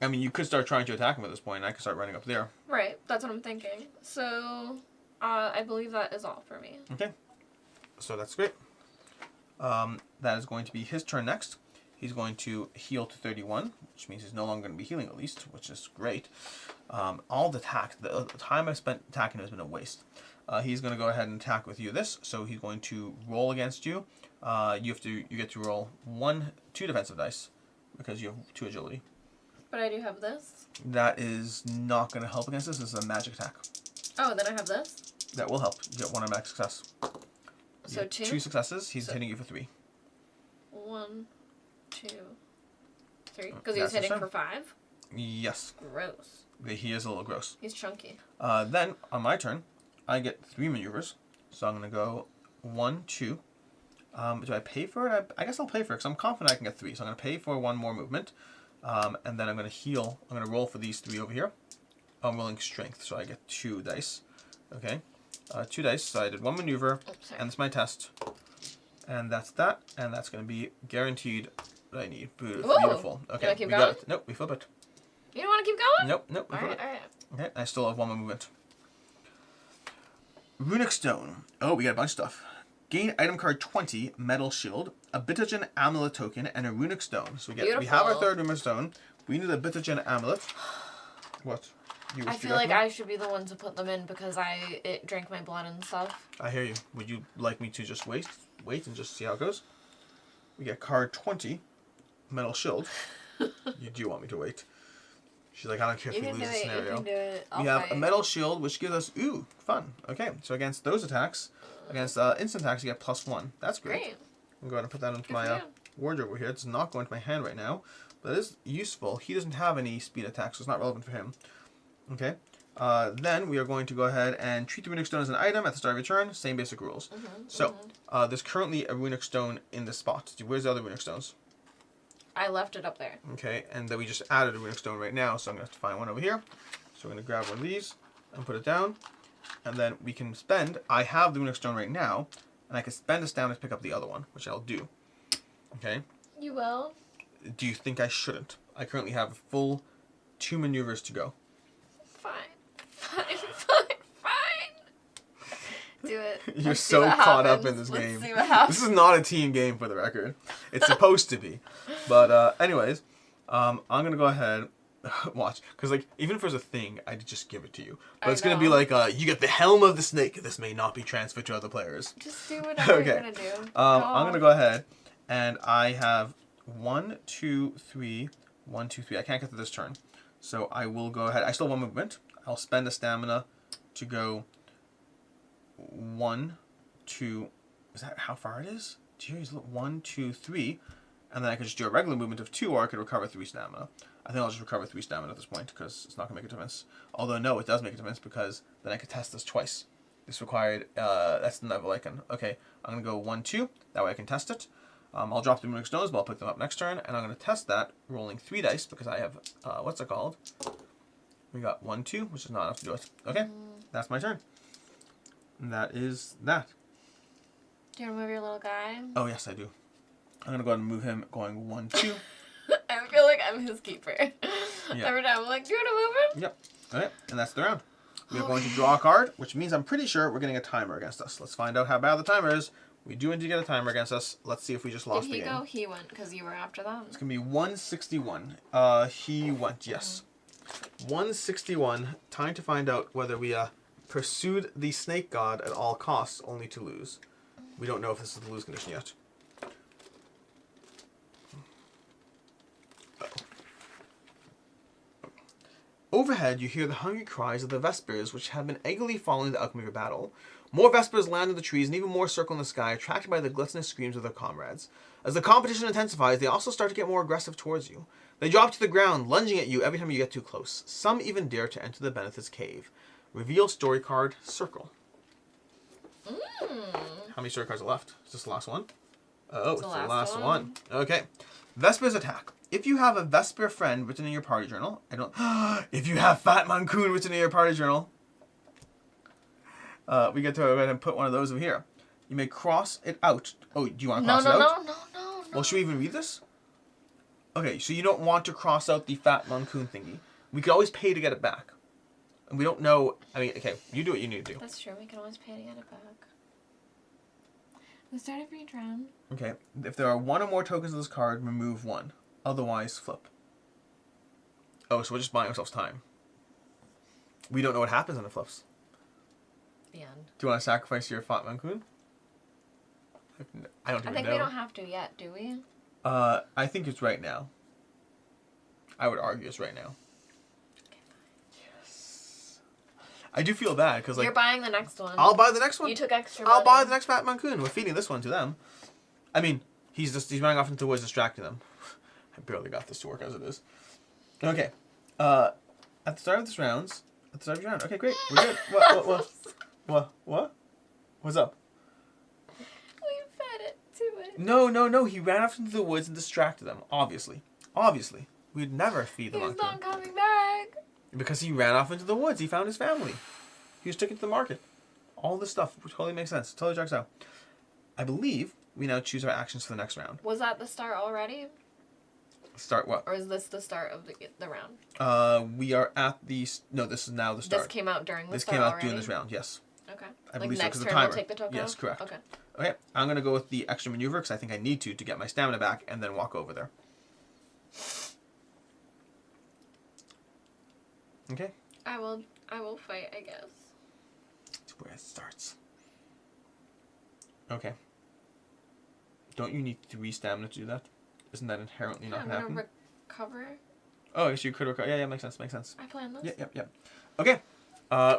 I mean, you could start trying to attack him at this point, and I could start running up there. Right, that's what I'm thinking. So, I believe that is all for me. Okay. So that's great. That is going to be his turn next. He's going to heal to 31, which means he's no longer going to be healing at least, which is great. All the attack, the time I spent attacking has been a waste. He's going to go ahead and attack with you this, so he's going to roll against you. You get to roll 2 defensive dice because you have 2 agility. But I do have this. That is not going to help against this. This is a magic attack. Oh, then I have this. That will help. You get 1 automatic success. So 2? 2 successes. He's hitting you for 3. 1, 2, 3. Because he was hitting for 5? Yes. Gross. He is a little gross. He's chunky. Then, on my turn, I get 3 maneuvers. So I'm going to go 1, 2. Do I pay for it? I guess I'll pay for it because I'm confident I can get 3. So I'm going to pay for 1 more movement. And then I'm going to heal. I'm going to roll for these 3 over here. I'm rolling strength, so I get 2 dice. Okay. 2 dice. So I did 1 maneuver. And it's my test. And that's that. And that's going to be guaranteed that I need. Beautiful. Okay. Keep we going? got it. Nope, we flip it. You don't want to keep going? Nope. We flip it. Alright. Okay, I still have 1 more movement. Runic Stone. Oh, we got a bunch of stuff. Gain item card 20, Metal Shield, a Bitogen Amulet token, and a Runic Stone. So we have our 3rd Runic Stone. We need a Bitogen Amulet. What? I feel like I should be the one to put them in because it drank my blood and stuff. I hear you. Would you like me to just wait and just see how it goes? We get card 20, Metal Shield. You do want me to wait. She's like, I don't care if we lose the scenario. You can do it. We have a Metal Shield, which gives us, fun. Okay, so against those attacks, against instant attacks, you get +1. That's great. I'm going to put that into my wardrobe over here. It's not going to my hand right now, but it is useful. He doesn't have any speed attacks, so it's not relevant for him. Okay. Then we are going to go ahead and treat the Runic Stone as an item at the start of your turn. Same basic rules. There's currently a Runic Stone in this spot. Where's the other Runic Stones? I left it up there. Okay, and then we just added a Runic Stone right now, so I'm going to have to find one over here. So we're going to grab one of these and put it down. And then we can spend, I have the Runic Stone right now, and I can spend a stamina to pick up the other one, which I'll do. Okay? You will? Do you think I shouldn't? I currently have a full 2 maneuvers to go. Fine. Do it. You're so caught up in this game. See what happens. This is not a team game for the record. It's supposed to be. But anyways, I'm going to go ahead, watch. Because like, even if there's a thing, I'd just give it to you. But it's going to be like, you get the Helm of the Snake. This may not be transferred to other players. Just do whatever you're going to do. I'm going to go ahead, and I have 1, 2, 3, 1, 2, 3. I can't get to this turn. So I will go ahead. I still have 1 movement. I'll spend a stamina to go 1, 2. Is that how far it is? Jeez, look. 1, 2, 3. And then I could just do a regular movement of 2, or I could recover 3 stamina. I think I'll just recover 3 stamina at this point, because it's not going to make a difference. Although, no, it does make a difference, because then I could test this twice. This required, that's the level icon. Okay, I'm going to go 1, 2. That way I can test it. I'll drop the runic stones, but I'll pick them up next turn. And I'm going to test that, rolling 3 dice, because I have, what's it called? We got 1, 2, which is not enough to do it. Okay, that's my turn. And that is that. Do you want to move your little guy? Oh, yes, I do. I'm going to go ahead and move him, going 1, 2. I feel like I'm his keeper. Yeah. Every time I'm like, do you want to move him? Yep. Okay, and that's the round. We're going to draw a card, which means I'm pretty sure we're getting a timer against us. Let's find out how bad the timer is. We do indeed get a timer against us. Let's see if we just lost the game. Did he go? He went, because you were after them. It's going to be 161. He went, yes. 161. Time to find out whether we pursued the snake god at all costs, only to lose. We don't know if this is the lose condition yet. Overhead, you hear the hungry cries of the Vespers, which have been eagerly following the outcome of your battle. More Vespers land in the trees and even more circle in the sky, attracted by the gluttonous screams of their comrades. As the competition intensifies, they also start to get more aggressive towards you. They drop to the ground, lunging at you every time you get too close. Some even dare to enter the Benefit's cave. Reveal story card, Circle. How many story cards are left? Is this the last one? Oh, it's the last one. Okay. Vesper's attack. If you have a Vesper friend written in your party journal, if you have Fat Mancoon written in your party journal, we get to go ahead and put one of those over here. You may cross it out. Oh, do you want to cross it out? No. Well, should we even read this? Okay, so you don't want to cross out the Fat Mancoon thingy. We could always pay to get it back. And we don't know. I mean, okay, you do what you need to do. That's true. We can always pay to get it back. The start of each round. Okay, if there are 1 or more tokens of this card, remove 1. Otherwise, flip. Oh, so we're just buying ourselves time. We don't know what happens when it flips. The end. Do you want to sacrifice your Fat Mancoon? I don't even know. I think we don't have to yet, do we? I think it's right now. I would argue it's right now. Yes. I do feel bad because you're buying the next one. I'll buy the next one. You took extra money. I'll buy the next Fat Mancoon. We're feeding this one to them. I mean, he's running off into the woods, distracting them. I barely got this to work as it is. Okay. At the start of this round. Okay, great. We're good. What? What's up? We fed it to it. No. He ran off into the woods and distracted them. Obviously. We'd never feed the monkey. He's not coming back. Because he ran off into the woods. He found his family. He was taken to the market. All this stuff totally makes sense. Totally checks out. I believe we now choose our actions for the next round. Was that the start already? Start what? Or is this the start of the round? We are at the... No, this is now the start. This came out during the This start came out already? during this round, yes. Okay. I believe so, next because turn the timer. we'll take the token Yes, off? correct. Okay. Okay, I'm going to go with the extra maneuver because I think I need to get my stamina back and then walk over there. Okay. I will fight, I guess. That's where it starts. Okay. Don't you need 3 stamina to do that? Isn't that inherently not going to happen? Recover? Oh, I guess you could recover. Yeah, makes sense. I planned this. Yep. Okay.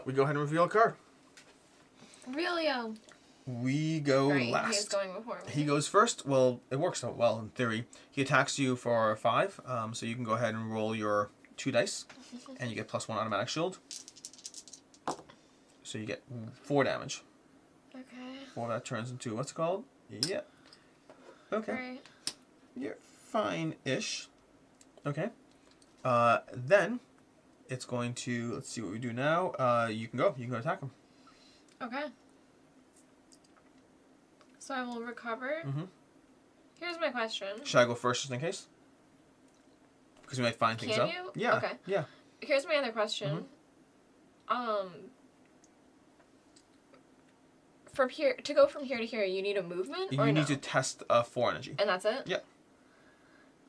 We go ahead and reveal a card. Realio. We go last. He's going before me. He goes first. Well, it works out well in theory. He attacks you for 5, so you can go ahead and roll your 2 dice, and you get +1 automatic shield. So you get 4 damage. Okay. 4 that turns into what's it called? Yeah. Okay. Great. You're fine-ish. Okay. Then it's going to, let's see what we do now. You can go attack him. Okay. So I will recover. Mm-hmm. Here's my question. Should I go first just in case? Because we might find things out. Can you? Yeah. Okay. Yeah. Here's my other question. Mm-hmm. From here to go from here to here, you need a movement, or you need to test 4 energy. And that's it? Yep.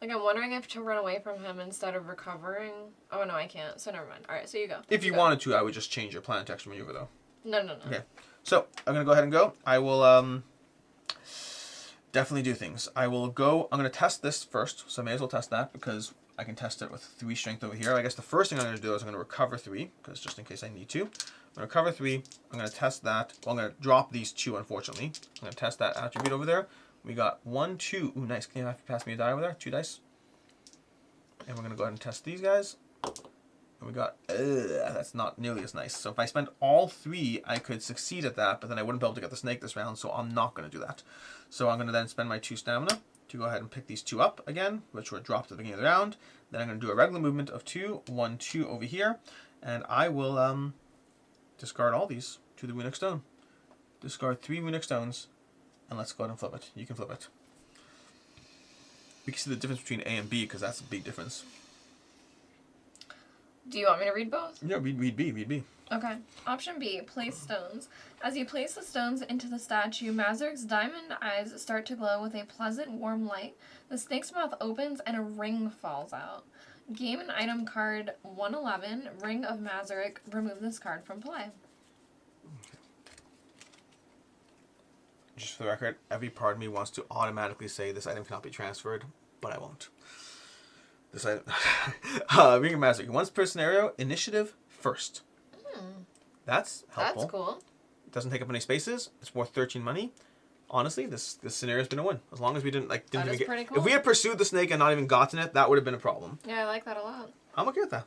Like, I'm wondering if to run away from him instead of recovering. Oh, no, I can't. So never mind. All right, so you go. If you wanted to, I would just change your plan to extra maneuver, though. No. Okay. So, I'm going to go ahead and go. I will definitely do things. I'm going to test this first, so I may as well test that because I can test it with 3 strength over here. I guess the first thing I'm going to do is I'm going to recover 3, because just in case I need to. I'm going to recover 3. I'm going to test that. Well, I'm going to drop these 2, unfortunately. I'm going to test that attribute over there We got 1, 2. Ooh, nice. Can you have to pass me a die over there? 2 dice. And we're going to go ahead and test these guys. And we got, that's not nearly as nice. So if I spend all 3, I could succeed at that, but then I wouldn't be able to get the snake this round, so I'm not going to do that. So I'm going to then spend my 2 stamina to go ahead and pick these 2 up again, which were dropped at the beginning of the round. Then I'm going to do a regular movement of 2, 1, 2 over here, and I will discard all these to the runic stone. Discard 3 runic stones, and let's go ahead and flip it. You can flip it. We can see the difference between A and B, because that's a big difference. Do you want me to read both? Yeah, read B. Okay. Option B, place stones. As you place the stones into the statue, Mazurk's diamond eyes start to glow with a pleasant, warm light. The snake's mouth opens and a ring falls out. Game and item card 111, Ring of Mazurk. Remove this card from play. Just for the record, every part of me wants to automatically say this item cannot be transferred, but I won't. This item... Ring of Mazurk. Once per scenario, initiative first. That's helpful. That's cool. It doesn't take up any spaces. It's worth 13 money. Honestly, this scenario's been a win. As long as we didn't That is pretty cool. If we had pursued the snake and not even gotten it, that would have been a problem. Yeah, I like that a lot. I'm okay with that.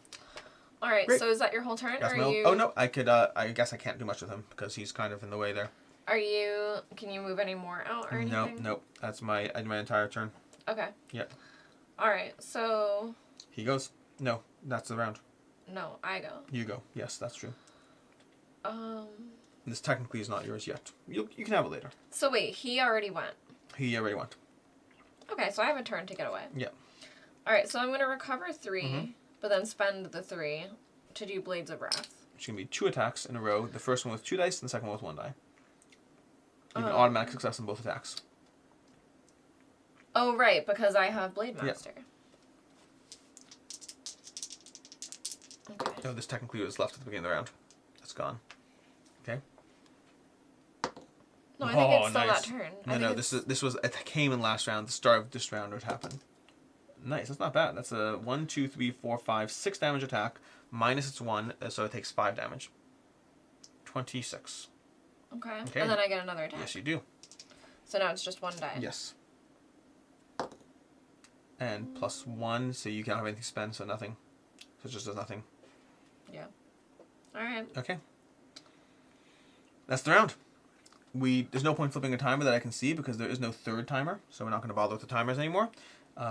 All right, Great. so is that your whole turn? That's or are you... Oh no, I could. I guess I can't do much with him because he's kind of in the way there. Are you... Can you move any more out or anything? Nope. That's my entire turn. Okay. Yep. All right, so... He goes. No, that's the round. No, I go. You go. Yes, that's true. This technically is not yours yet. You can have it later. So wait, he already went. He already went. Okay, so I have a turn to get away. Yeah. All right, so I'm going to recover 3, but then spend the 3 to do Blades of Wrath. It's going to be 2 attacks in a row. The first one with 2 dice and the second one with 1 die. You have an automatic success on both attacks. Oh, right, because I have Blade Master. Yeah. Okay. No, this technically was left at the beginning of the round. That's gone. Okay. No, I think it's still nice. that turn. No, this was it came in last round. The start of this round would happen. Nice, that's not bad. That's a 1, 2, 3, 4, 5, 6 damage attack minus its 1, so it takes 5 damage. 26. Okay. And then I get another attack. Yes, you do. So now it's just 1 die. Yes. And plus 1, so you can't have anything to spend, so nothing. So it just does nothing. Yeah. All right. Okay. That's the round. There's no point flipping a timer that I can see because there is no third timer, so we're not going to bother with the timers anymore.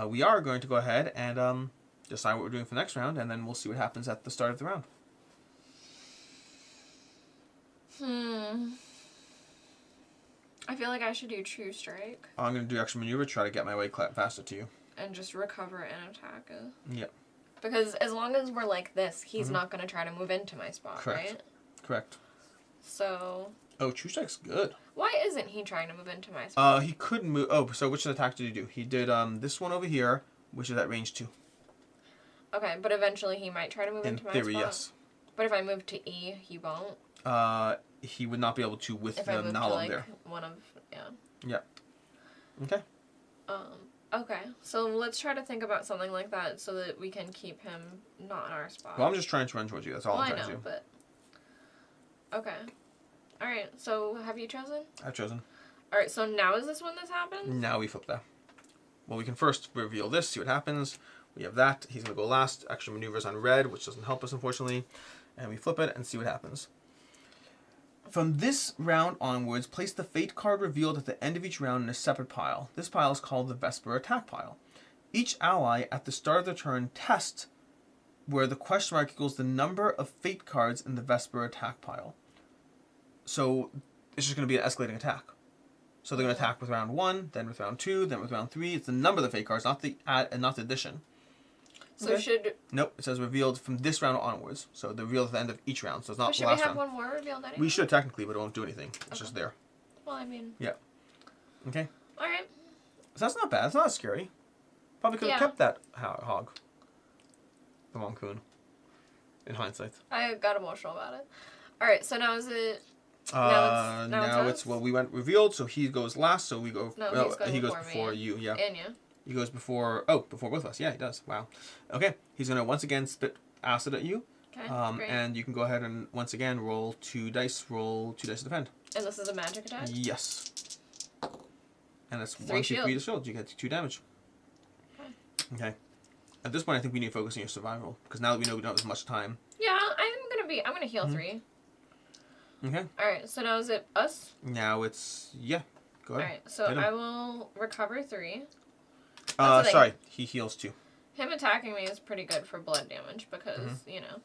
We are going to go ahead and decide what we're doing for the next round, and then we'll see what happens at the start of the round. I feel like I should do True Strike. I'm going to do extra maneuver, try to get my way faster to you. And just recover and attack. Yep. Because as long as we're like this, he's not going to try to move into my spot, Correct. right? Correct. So... Oh, True Strike's good. Why isn't he trying to move into my spot? He could move... Oh, so which attack did he do? He did this one over here, which is at range 2. Okay, but eventually he might try to move into my spot? In theory, yes. But if I move to E, he won't? He would not be able to with if the Nalum there. One of... Yeah. Yeah. Okay. Okay, so let's try to think about something like that so that we can keep him not in our spot. Well, I'm just trying to run towards you. That's all I'm trying to do. But... Okay. Alright, so have you chosen? I've chosen. Alright, so now is this when this happens? Now we flip that. Well, we can first reveal this, see what happens. We have that. He's going to go last. Extra maneuvers on red, which doesn't help us, unfortunately. And we flip it and see what happens. From this round onwards, place the fate card revealed at the end of each round in a separate pile. This pile is called the Vesper Attack Pile. Each ally, at the start of their turn, tests where the question mark equals the number of fate cards in the Vesper Attack Pile. So it's just going to be an escalating attack. So they're going to attack with round 1, then with round 2, then with round 3. It's the number of the fate cards, not the add and not the addition. So should... Nope, it says revealed from this round onwards. So the revealed at the end of each round. So it's not the should last we have round. one more revealed anyway? We should technically, but it won't do anything. It's just there. Well, I mean... Yeah. Okay. Alright. So that's not bad. It's not scary. Probably could have kept that hog. The moncoon. In hindsight. I got emotional about it. Alright, so now is it... Now it's well, we went revealed, so he goes last, so we go... No, he goes before you, yeah. And you. He goes before... Oh, before both of us. Yeah, he does. Wow. Okay. He's going to once again spit acid at you. Okay, great. And you can go ahead and once again roll 2 dice. Roll 2 dice to defend. And this is a magic attack? Yes. And it's 3 1, 2, shield. 3 to shield. You get 2 damage. Okay. At this point, I think we need to focus on your survival because now that we know we don't have as much time. Yeah, I'm gonna heal 3. Okay. All right. So now is it us? Now it's Go ahead. All right. So I will recover 3. Sorry. He heals 2. Him attacking me is pretty good for blood damage because you know.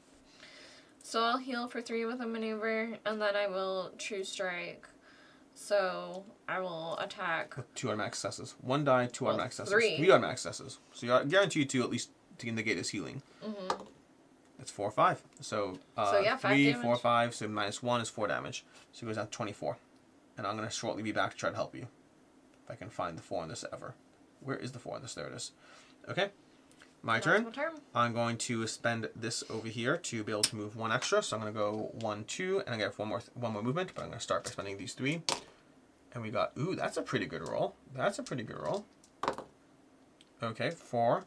So I'll heal for 3 with a maneuver, and then I will true strike. So I will attack With 2 automatic successes. 1 die, 2 automatic successes. 3. 3 automatic successes. So you're guaranteed to at least to negate his healing. It's 4 or 5. So, 5 3, damage. 4, 5. So -1 is 4 damage. So he goes down to 24. And I'm going to shortly be back to try to help you. If I can find the 4 on this ever. Where is the 4 on this? There it is. Okay. My turn. I'm going to spend this over here to be able to move 1 extra. So I'm going to go 1, 2, and I get one more movement. But I'm going to start by spending these 3. And we got, ooh, that's a pretty good roll. That's a pretty good roll. Okay, 4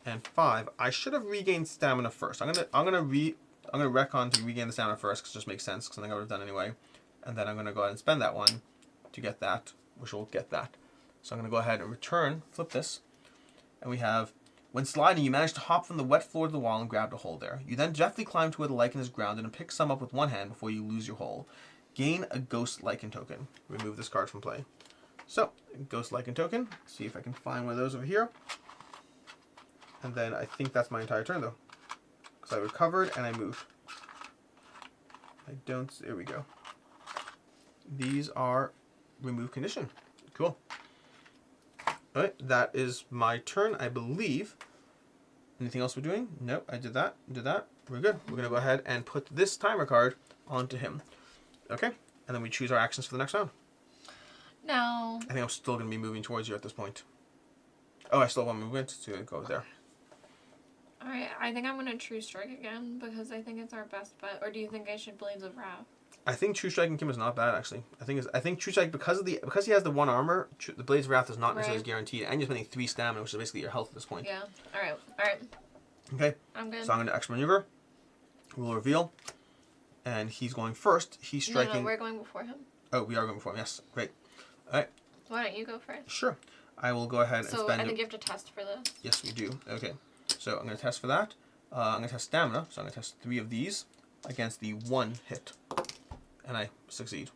and 5. I should have regained stamina first. I'm gonna retcon to regain the stamina first because it just makes sense because I think I would have done anyway. And then I'm gonna go ahead and spend that 1 to get that, which will get that. So I'm gonna go ahead and return, flip this, and we have. When sliding, you manage to hop from the wet floor to the wall and grab a hold there. You then deftly climb to where the lichen is grounded and pick some up with 1 hand before you lose your hold. Gain a ghost lichen token. Remove this card from play. So, ghost lichen token. See if I can find one of those over here. And then I think that's my entire turn though. Because I recovered and I moved. There we go. These are remove condition. Cool. Alright, that is my turn, I believe. Anything else we're doing? Nope, I did that. We're good. We're going to go ahead and put this timer card onto him. Okay, and then we choose our actions for the next round. No. I think I'm still going to be moving towards you at this point. Oh, I still have 1 movement to go there. Alright, I think I'm going to true strike again because I think it's our best bet. Or do you think I should Blades of Wrath? I think True Striking Kim is not bad actually. I think True Strike because he has the 1 armor, the Blades of Wrath is not necessarily guaranteed, and you're spending 3 stamina, which is basically your health at this point. Yeah. All right. Okay. I'm good. So I'm going to extra maneuver. We'll reveal, and he's going first. He's striking. No, we're going before him. Oh, we are going before him. Yes, great. All right. Why don't you go first? Sure. I will go ahead and spend. So I think you have to test for this. Yes, we do. Okay. So I'm going to test for that. I'm going to test stamina. So I'm going to test 3 of these against the 1 hit. And I succeed.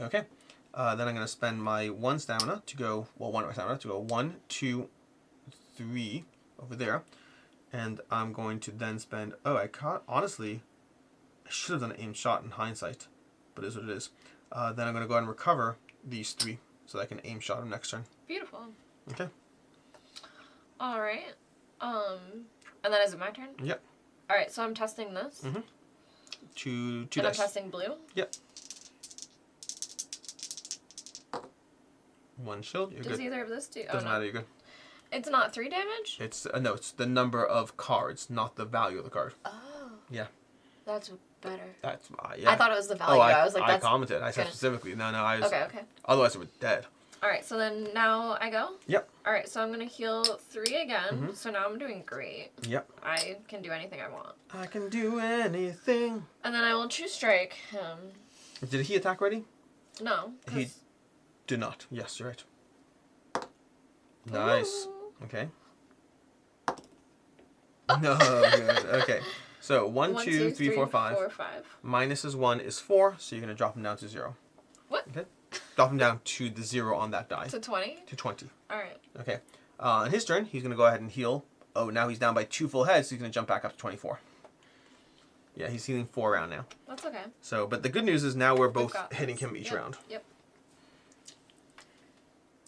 Okay. Then I'm going to spend my 1 stamina to go, 1 stamina to go 1, 2, 3 over there. And I'm going to then spend, honestly, I should have done an aim shot in hindsight, but it is what it is. Then I'm going to go ahead and recover these 3 so that I can aim shot him next turn. Beautiful. Okay. All right. And then is it my turn? Yep. All right, so I'm testing this. Mm-hmm. Two and dice. I'm testing blue? Yep. 1 shield, you're good. Does either of this do? Doesn't matter, you're good. It's not 3 damage? It's, no, it's the number of cards, not the value of the card. Oh. Yeah. That's better. That's, yeah. I thought it was the value. I was like, that's... I commented. I said good. specifically. No, I was... Okay. Otherwise it would dead. All right, so then now I go? Yep. All right, so I'm going to heal 3 again. So now I'm doing great. Yep. I can do anything I want. I can do anything. And then I will true strike him. Did he attack already? No. He did not. Yes, you're right. Nice. Ooh. Okay. No, good. Okay. So 1, 2, 3, 4, 5. 4, 5. Minus his 1 is 4, so you're going to drop him down to 0. What? Okay. Drop him down to the 0 on that die. To 20? To 20. All right. Okay. On his turn, he's going to go ahead and heal. Oh, now he's down by 2 full heads, so he's going to jump back up to 24. Yeah, he's healing 4 round now. That's okay. So, but the good news is now we're both hitting him each round. Yep.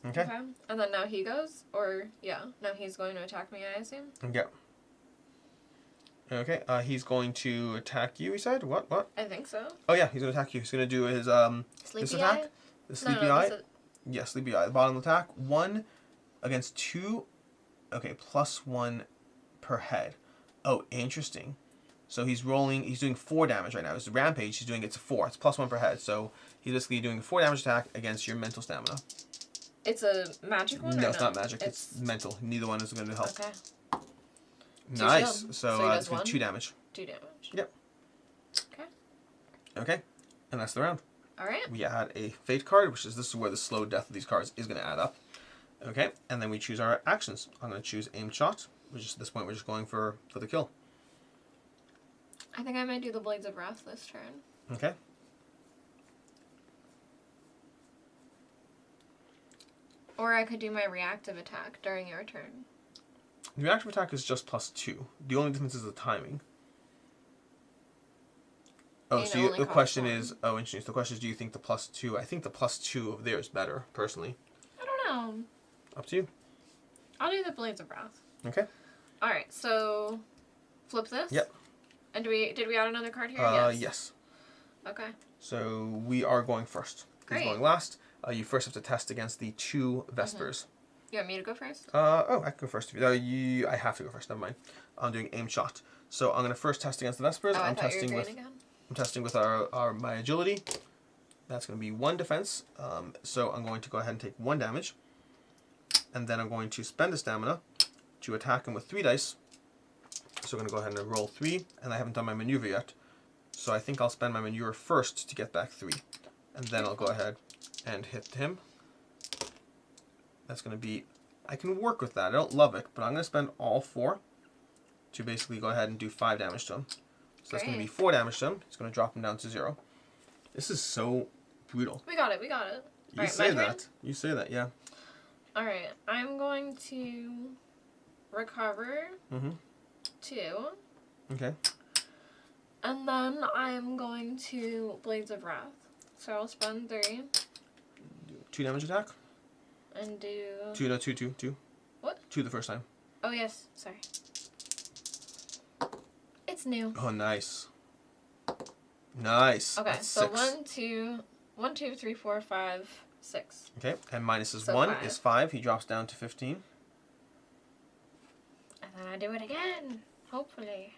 Okay. And then now he goes? Or, yeah, now he's going to attack me, I assume? Yeah. Okay, he's going to attack you, he said? What? I think so. Oh, yeah, he's going to attack you. He's going to do his, Sleepy this attack. Eye? The Sleepy No, Eye. Yeah, Sleepy Eye. The bottom attack. 1 against 2. Okay, +1 per head. Oh, interesting. So he's doing 4 damage right now. It's a rampage, he's doing it to 4. It's +1 per head. So he's basically doing a 4 damage attack against your mental stamina. It's a magic one? No, it's not magic. It's mental. Neither one is going to help. Okay. Nice. Shield. So it's going to be 2 damage. 2 damage. Yep. Okay. Okay. And that's the round. All right. We add a fate card, this is where the slow death of these cards is going to add up. Okay, and then we choose our actions. I'm going to choose aim shot, which is at this point we're just going for the kill. I think I might do the Blades of Wrath this turn. Okay. Or I could do my reactive attack during your turn. The reactive attack is just +2. The only difference is the timing. Oh, so the question is... Oh, interesting. So the question is, do you think the +2... I think the +2 of there is better, personally. I don't know. Up to you. I'll do the Blades of Wrath. Okay. Alright, so... Flip this? Yep. And did we add another card here? Yes. Okay. So we are going first. Great. He's going last. You first have to test against the 2 Vespers. You want me to go first? I can go first. I have to go first. Never mind. I'm doing aim shot. So I'm going to first test against the Vespers. Oh, I'm testing with my agility. That's going to be 1 defense. So I'm going to go ahead and take 1 damage. And then I'm going to spend the stamina to attack him with 3 dice. So I'm going to go ahead and roll 3. And I haven't done my maneuver yet. So I think I'll spend my maneuver first to get back 3. And then I'll go ahead and hit him. That's going to be... I can work with that. I don't love it, but I'm going to spend all 4 to basically go ahead and do 5 damage to him. So that's going to be 4 damage to him. It's going to drop him down to 0. This is so brutal. We got it. You say that. You say that, yeah. Alright, I'm going to recover 2. Okay. And then I'm going to Blades of Wrath. So I'll spend 3. 2 damage attack? And do... 2. What? 2 the first time. Oh, yes. Sorry. It's new. Oh, nice. Nice. Okay, That's so 6. 1, 2, 3, 4, 5, 6. Okay, and minus is So 1 5. is 5. He drops down to 15. And then I do it again. Hopefully.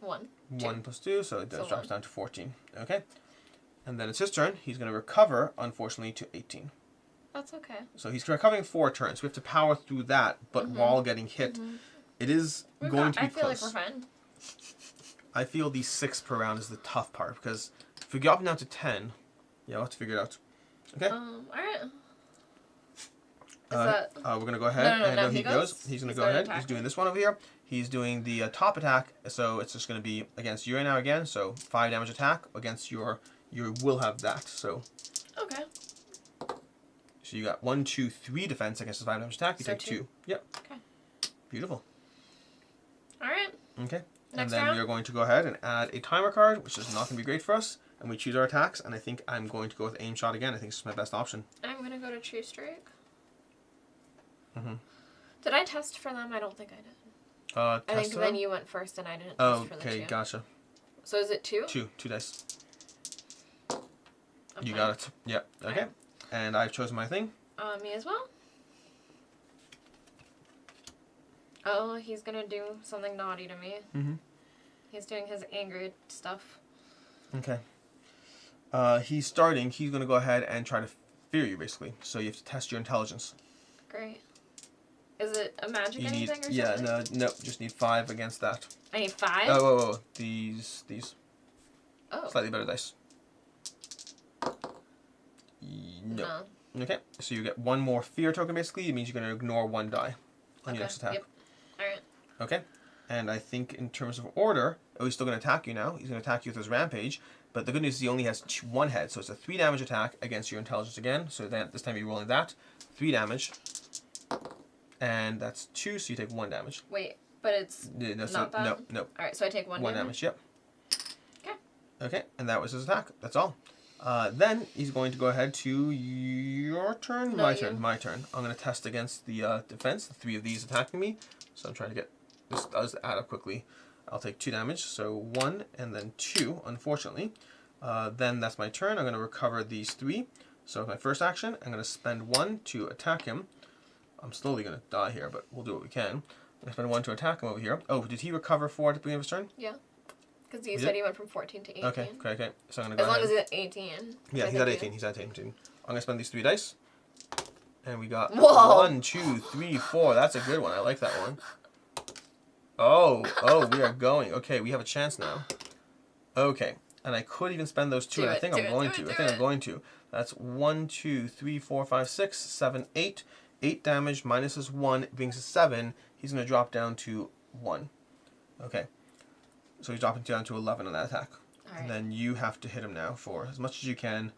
1. 1 plus 2, so it drops 1. down to 14. Okay. And then it's his turn. He's going to recover, unfortunately, to 18. That's okay. So he's recovering 4 turns. We have to power through that, but while getting hit, it is going to be close. I feel like we're fine. I feel the 6 per round is the tough part, because if we drop him down to 10, yeah, we'll have to figure it out. Okay? Alright. We're going to go ahead, No, he goes. He's going to go ahead. He's doing this one over here. He's doing the top attack, so it's just going to be against you right now again, so 5 damage attack against your... You will have that, so... Okay. So you got 1, 2, 3 defense against his 5 damage attack. You So take 2. 2. Yep. Okay. Beautiful. Alright. Okay. Next and then round? we are going to go ahead and add a timer card, which is not going to be great for us. And we choose our attacks, and I think I'm going to go with aim shot again. I think this is my best option. I'm going to go to True Strike. Did I test for them? I don't think I did. I think then you went first and I didn't test for the 2. Okay, gotcha. So is it 2? 2 dice. I'm You fine. got it. Yep. Okay. Right. And I've chosen my thing. Me as well. Oh, he's gonna do something naughty to me. He's doing his angry stuff. Okay. He's starting. He's going to go ahead and try to fear you, basically. So you have to test your intelligence. Great. Is it a magic You anything need, or something? yeah, no, just need 5 against that. I need 5? Oh, these. Oh. Slightly better dice. No. Okay, so you get 1 more fear token, basically. It means you're going to ignore 1 die on your next attack. Yep. Alright. Okay, and I think in terms of order, he's still going to attack you now. He's going to attack you with his rampage, but the good news is he only has 1 head, so it's a 3 damage attack against your intelligence again. So then this time you're rolling that. 3 damage. And that's 2, so you take 1 damage. Wait, but it's not that? No. Alright, so I take 1 damage, yep. Okay. Okay, and that was his attack. That's all. Then he's going to go ahead to your turn? No, My you. turn. My turn. I'm going to test against the defense, the 3 of these attacking me. So I'm trying to get... This does add up quickly. I'll take 2 damage, so 1 and then 2, unfortunately. Then that's my turn. I'm going to recover these 3. So my first action, I'm going to spend 1 to attack him. I'm slowly going to die here, but we'll do what we can. I'm going to spend 1 to attack him over here. Oh, did he recover 4 at the beginning of his turn? Yeah. Because you said he went from 14 to 18. Okay. So I'm going to go ahead. As long as he's at 18. Yeah, he's at 18. He's at 18. I'm going to spend these 3 dice. And we got Whoa. 1, 2, 3, 4. That's a good one. I like that one. Oh, we are going. Okay, we have a chance now. Okay. And I could even spend those two. I think I'm going to. That's 1, 2, 3, 4, 5, 6, 7, 8. 8 damage minus his 1 brings us 7. He's going to drop down to 1. Okay. So he's dropping down to 11 on that attack. Right. And then you have to hit him now for as much as you can.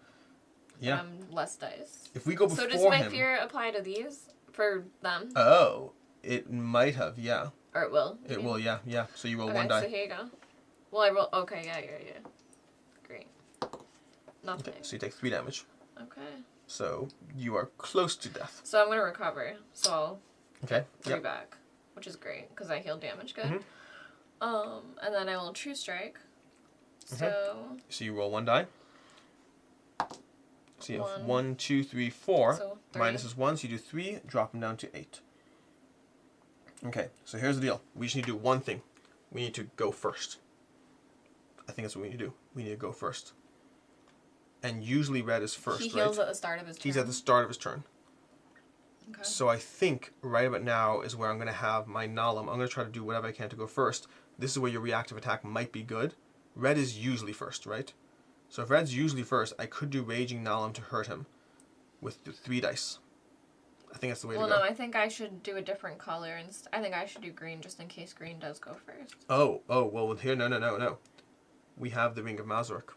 Yeah. Less dice. If we go before him... So does my fear apply to these for them? Oh. It might have, yeah. Or it will? It will, yeah. So you roll 1 die. So here you go. Well, I roll... Okay, yeah. Great. Nothing. Okay, so you take 3 damage. Okay. So you are close to death. So I'm going to recover. So I'll get 3 back, which is great because I healed damage good. And then I will true strike. Okay. So you roll 1 die. So you have 1, 2, 3, 4. So 3. Minus is 1, so you do 3, drop him down to 8. Okay, so here's the deal. We just need to do one thing. We need to go first. I think that's what we need to do. We need to go first. And usually red is first, right? He heals at the start of his turn. He's at the start of his turn. Okay. So I think right about now is where I'm going to have my Nalum. I'm going to try to do whatever I can to go first. This is where your reactive attack might be good. Red is usually first, right? So if red's usually first, I could do Raging Nalum to hurt him with the 3 dice. I think that's the way to go. Well, no, I think I should do a different color. I think I should do green just in case green does go first. Oh, well, here, no. We have the Ring of Mazurk.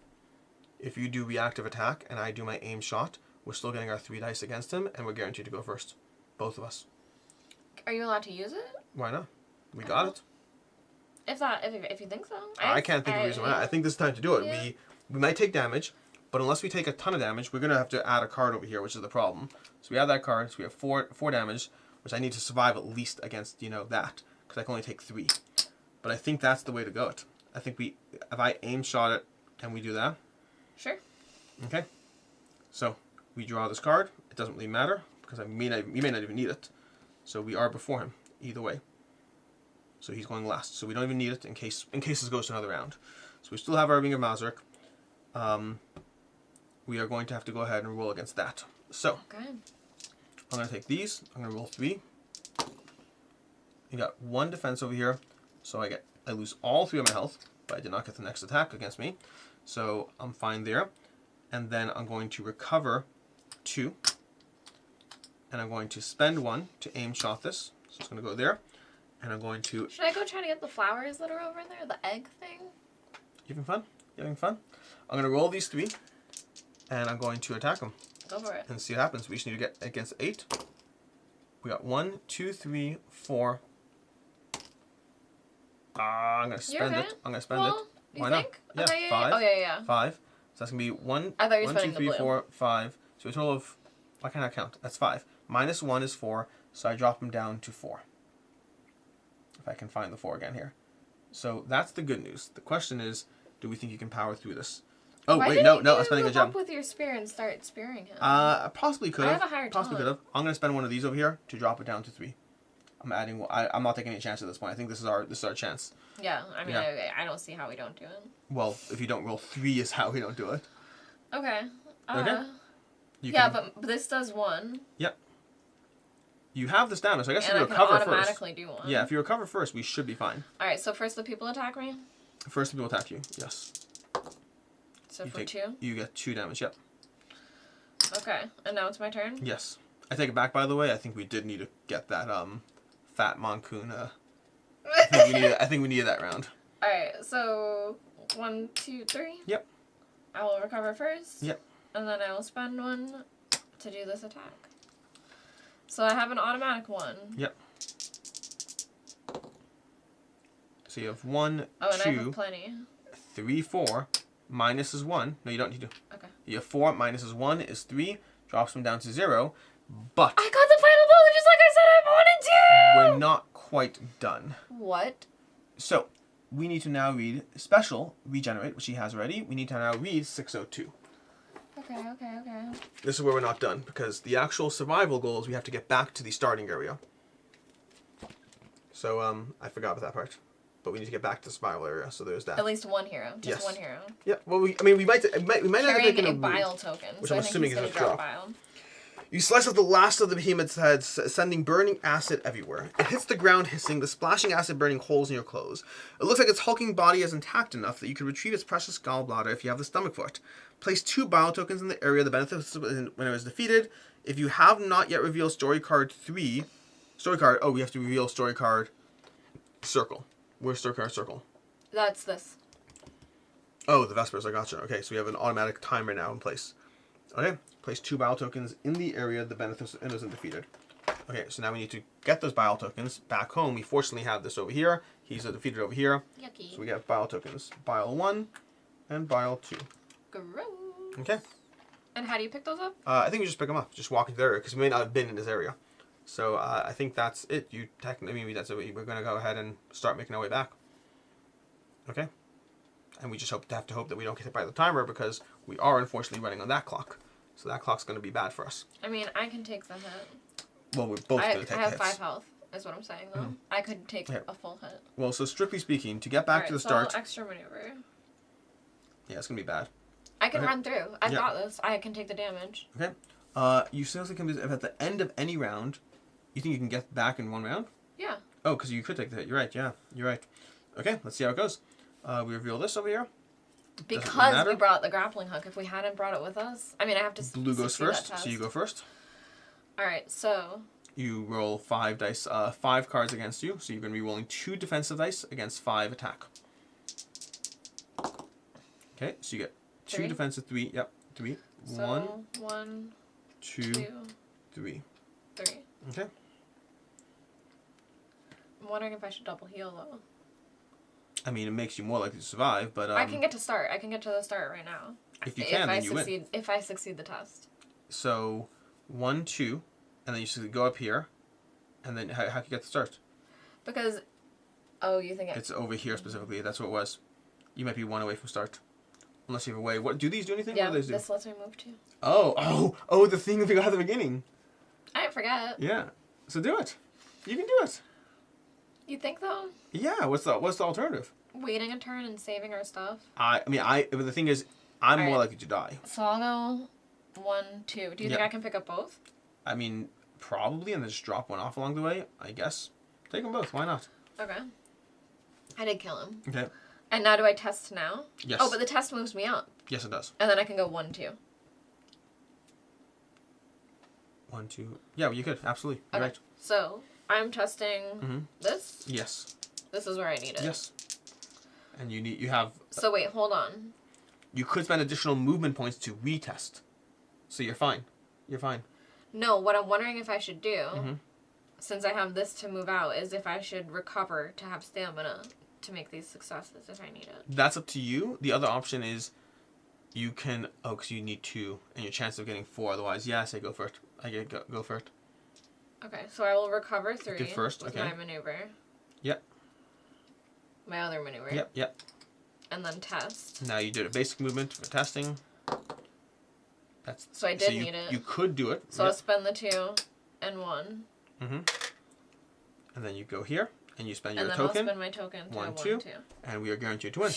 If you do reactive attack and I do my aim shot, we're still getting our 3 dice against him, and we're guaranteed to go first. Both of us. Are you allowed to use it? Why not? We got it. If you think so. I can't think of a reason why not. I think this is time to do it. Yeah. We might take damage, but unless we take a ton of damage, we're going to have to add a card over here, which is the problem. So we add that card, so we have 4 damage, which I need to survive at least against, that, because I can only take 3. But I think that's the way to go it. I think if I aim shot it, can we do that? Sure. Okay. So we draw this card. It doesn't really matter, because we may not even need it. So we are before him, either way. So he's going last. So we don't even need it in case this goes to another round. So we still have our Ring of Mazurk. We are going to have to go ahead and roll against that. So, okay. I'm going to take these. I'm going to roll 3. You got 1 defense over here. So I lose all 3 of my health, but I did not get the next attack against me. So I'm fine there. And then I'm going to recover 2. And I'm going to spend 1 to aim shot this. So it's going to go there. And I'm going to... Should I go try to get the flowers that are over there? The egg thing? You having fun? I'm going to roll these 3. And I'm going to attack them. Go for it. And see what happens. We just need to get against 8. We got 1, 2, 3, 4. I'm going to spend it. Why not? Yeah, okay, 5. Oh, yeah. 5. So that's going to be 1, I thought you were 1 2, spending 3, the blue. 4, 5. So a total of... Why can't I count? That's 5. Minus 1 is 4. So I drop them down to 4. If I can find the 4 again here. So that's the good news. The question is, do we think you can power through this? Oh, Why wait, no, I'm spending a Why didn't you gem. go up with your spear and start spearing him? I possibly could have. I have a higher Possibly taunt. could have. I'm going to spend one of these over here to drop it down to 3. I'm adding... I'm not taking any chance at this point. I think this is our chance. Yeah, I mean, Yeah. I don't see how we don't do it. Well, if you don't roll 3 is how we don't do it. Okay. Okay. But this does 1. Yep. You have this damage, so I guess And if I you can recover automatically first. do 1. Yeah, if you recover first, we should be fine. Alright, so first the people attack me? First people attack you, yes. So You for take- 2? You get 2 damage, yep. Okay, and now it's my turn? Yes. I take it back, by the way. I think we did need to get that fat Moncoon. I think we needed that round. Alright, so 1, 2, 3? Yep. I will recover first. Yep. And then I will spend 1 to do this attack. So I have an automatic 1. Yep. So you have 1, Oh, and 2, I have plenty. 3, 4. Minus is 1. No, you don't need to. Okay. You have 4. Minus is 1 is 3. Drops them down to 0. But I got the final bullet just like I said I wanted to! we're not quite done. What? So, we need to now read Special Regenerate, which he has already. We need to now read 602. Okay. This is where we're not done, because the actual survival goal is we have to get back to the starting area. So, I forgot about that part. But we need to get back to the survival area, so there's that. At least 1 hero. Just Yes. 1 hero. Yeah, well, we might not have Carrying taken a bile token. which so I'm I think assuming he's is gonna a drop drop. bile. You slice off the last of the behemoth's heads, sending burning acid everywhere. It hits the ground hissing, the splashing acid burning holes in your clothes. It looks like its hulking body is intact enough that you could retrieve its precious gallbladder if you have the stomach for it. Place 2 bio tokens in the area the benefits when it is defeated. If you have not yet revealed story card 3... Story card... Oh, we have to reveal story card... Circle. Where's story card circle? That's this. Oh, the Vespers, I gotcha. Okay, so we have an automatic timer now in place. Okay, place 2 bile tokens in the area the Benethos isn't defeated. Okay, so now we need to get those bile tokens back home. We fortunately have this over here. He's defeated over here. Yucky. So we get bile tokens. Bile 1 and bile 2. Gross. Okay. And how do you pick those up? I think we just pick them up. Just walk into the area, because we may not have been in this area. So I think that's it. Maybe that's it. We're going to go ahead and start making our way back. Okay. And we just have to hope that we don't get hit by the timer, because we are unfortunately running on that clock. So that clock's going to be bad for us. I mean, I can take the hit. Well, we're both going to take the hits. I have 5 health, is what I'm saying, though. I could take a full hit. Well, so strictly speaking, to get back to the start... So extra maneuver. Yeah, it's going to be bad. I can run through. I've got this. I can take the damage. Okay. You seriously can... If at the end of any round, you think you can get back in 1 round? Yeah. Oh, because you could take the hit. You're right, yeah. You're right. Okay, let's see how it goes. We reveal this over here. Because we brought the grappling hook. If we hadn't brought it with us... I mean, I have to... Blue goes first, so you go first. Alright, so... You roll 5 dice, 5 cards against you, so you're going to be rolling 2 defensive dice against 5 attack. Okay, so you get 2 defensive, 3, 3. So, 1, 2, 3. 3. Okay. I'm wondering if I should double heal, though. I mean, it makes you more likely to survive, but... I can get to start. I can get to the start right now. If you can, then you win. If I succeed the test. So, 1, 2, and then you should go up here, and then how can you get the start? Because... Oh, you think it's over here specifically. That's what it was. You might be 1 away from start. Unless you have a way. What do these do anything? Yeah, what do these do? this lets me move too. Oh, the thing we got at the beginning. I didn't forget. Yeah. So do it. You can do it. You think though? Yeah. What's the alternative? Waiting a turn and saving our stuff. But the thing is, I'm more likely to die. So I'll go 1, 2. Do you think I can pick up both? I mean, probably, and then just drop one off along the way, I guess. Take them both. Why not? Okay. I did kill him. Okay. And now do I test now? Yes. Oh, but the test moves me up. Yes, it does. And then I can go 1, 2. 1, 2. Yeah, you could. Absolutely. You're right. So, I'm testing this? Yes. This is where I need it. Yes. And you have... So wait, hold on. You could spend additional movement points to retest. So you're fine. You're fine. No, what I'm wondering if I should do, since I have this to move out, is if I should recover to have stamina to make these successes if I need it. That's up to you. The other option is you can... Oh, because you need 2, and your chance of getting 4 otherwise. Yeah, I say go first. Go first. Okay, so I will recover 3 Get first, with okay. my maneuver. Yep. My other maneuver. Yep. And then test. Now you did a basic movement for testing. So I did need it. You could do it. So I'll spend the 2 and 1. And then you go here, and you spend your token. token. And then I'll spend my token to 1, 2. 2. And we are guaranteed to win.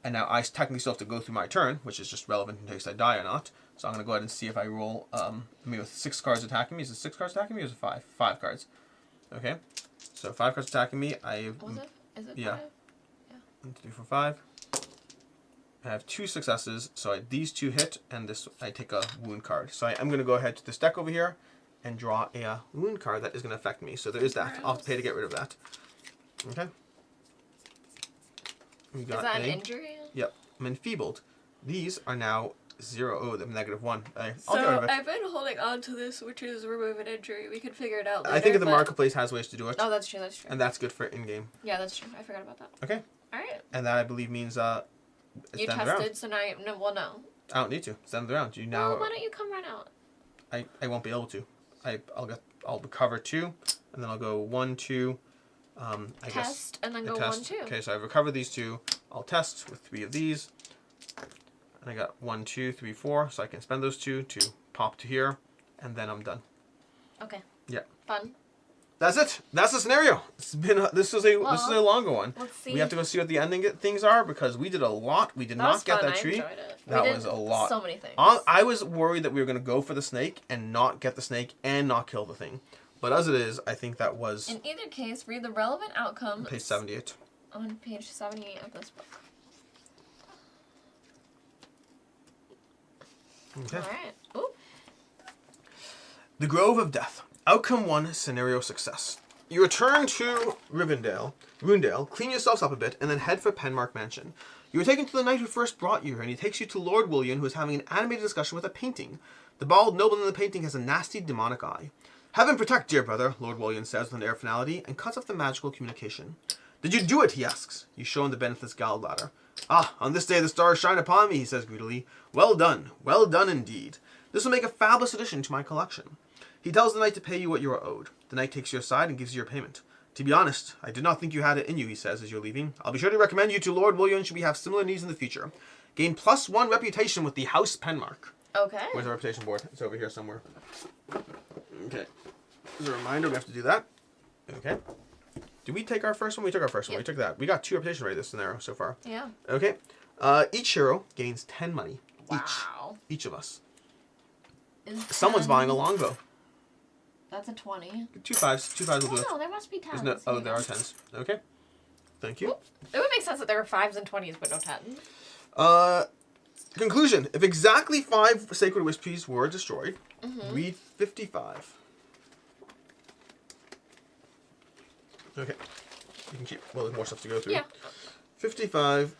And now I technically still have to go through my turn, which is just relevant in case I die or not. So I'm going to go ahead and see if I roll, with 6 cards attacking me. Is it 6 cards attacking me or is it 5? 5 cards. Okay. So 5 cards attacking me. Was it? Is it 5? Yeah. 1, 2, 3, 4, 5. I have 2 successes, so these 2 hit, and this I take a wound card. So I'm going to go ahead to this deck over here and draw a wound card that is going to affect me. So there is that. I'll have to pay to get rid of that. Okay. We got is that an injury? Yep. I'm enfeebled. These are now 0. Oh, they're -1. I'll get rid So of it. I've been holding on to this, which is remove an injury. We could figure it out later. I think the marketplace has ways to do it. Oh, that's true. That's true. And that's good for in-game. Yeah, that's true. I forgot about that. Okay. All right. And that I believe means it's you tested, so now no. I don't need to. It's the end of the round. You now. Well, why don't you come run out? I won't be able to. I'll recover 2, and then I'll go 1, 2. Test and then go 1, 2. Okay, so I've recovered these 2. I'll test with 3 of these. And I got 1, 2, 3, 4, so I can spend those 2 to pop to here, and then I'm done. Okay. Yeah. Fun. that's it. That's the scenario. This is a longer one. Let's see. We have to go see what the ending things are because we did a lot. We did not get that tree. I enjoyed it. That was a lot. So many things. I was worried that we were going to go for the snake and not get the snake and not kill the thing. But as it is, I think that was... In either case, read the relevant outcome... Page 78. On page 78 of this book. Okay. Alright. Ooh. The Grove of Death. Outcome 1, scenario success. You return to Rundale, clean yourselves up a bit, and then head for Penmark Mansion. You are taken to the knight who first brought you here, and he takes you to Lord William, who is having an animated discussion with a painting. The bald nobleman in the painting has a nasty, demonic eye. Heaven protect, dear brother, Lord William says with an air of finality, and cuts off the magical communication. Did you do it, he asks. You show him the Benefit's galled ladder. Ah, on this day the stars shine upon me, he says greedily. Well done indeed. This will make a fabulous addition to my collection. He tells the knight to pay you what you are owed. The knight takes you aside and gives you your payment. To be honest, I did not think you had it in you, he says as you're leaving. I'll be sure to recommend you to Lord William should we have similar needs in the future. Gain +1 reputation with the House Penmark. Okay. Where's our reputation board? It's over here somewhere. Okay. As a reminder, we have to do that. Okay. Did we take our first one? We took our first one. Yep. We took that. We got 2 reputation right this scenario so far. Yeah. Okay. Each hero gains 10 money. Wow. Each of us. Someone's buying a longbow. That's a 20. 2 5s. 2 5s will do it. No, there must be 10s. No, oh, there are 10s. Okay. Thank you. It would make sense that there were 5s and 20s, but no 10s. Conclusion. If exactly 5 sacred wispies were destroyed, read 55. Okay. You can keep... Well, there's more stuff to go through. Yeah. 55.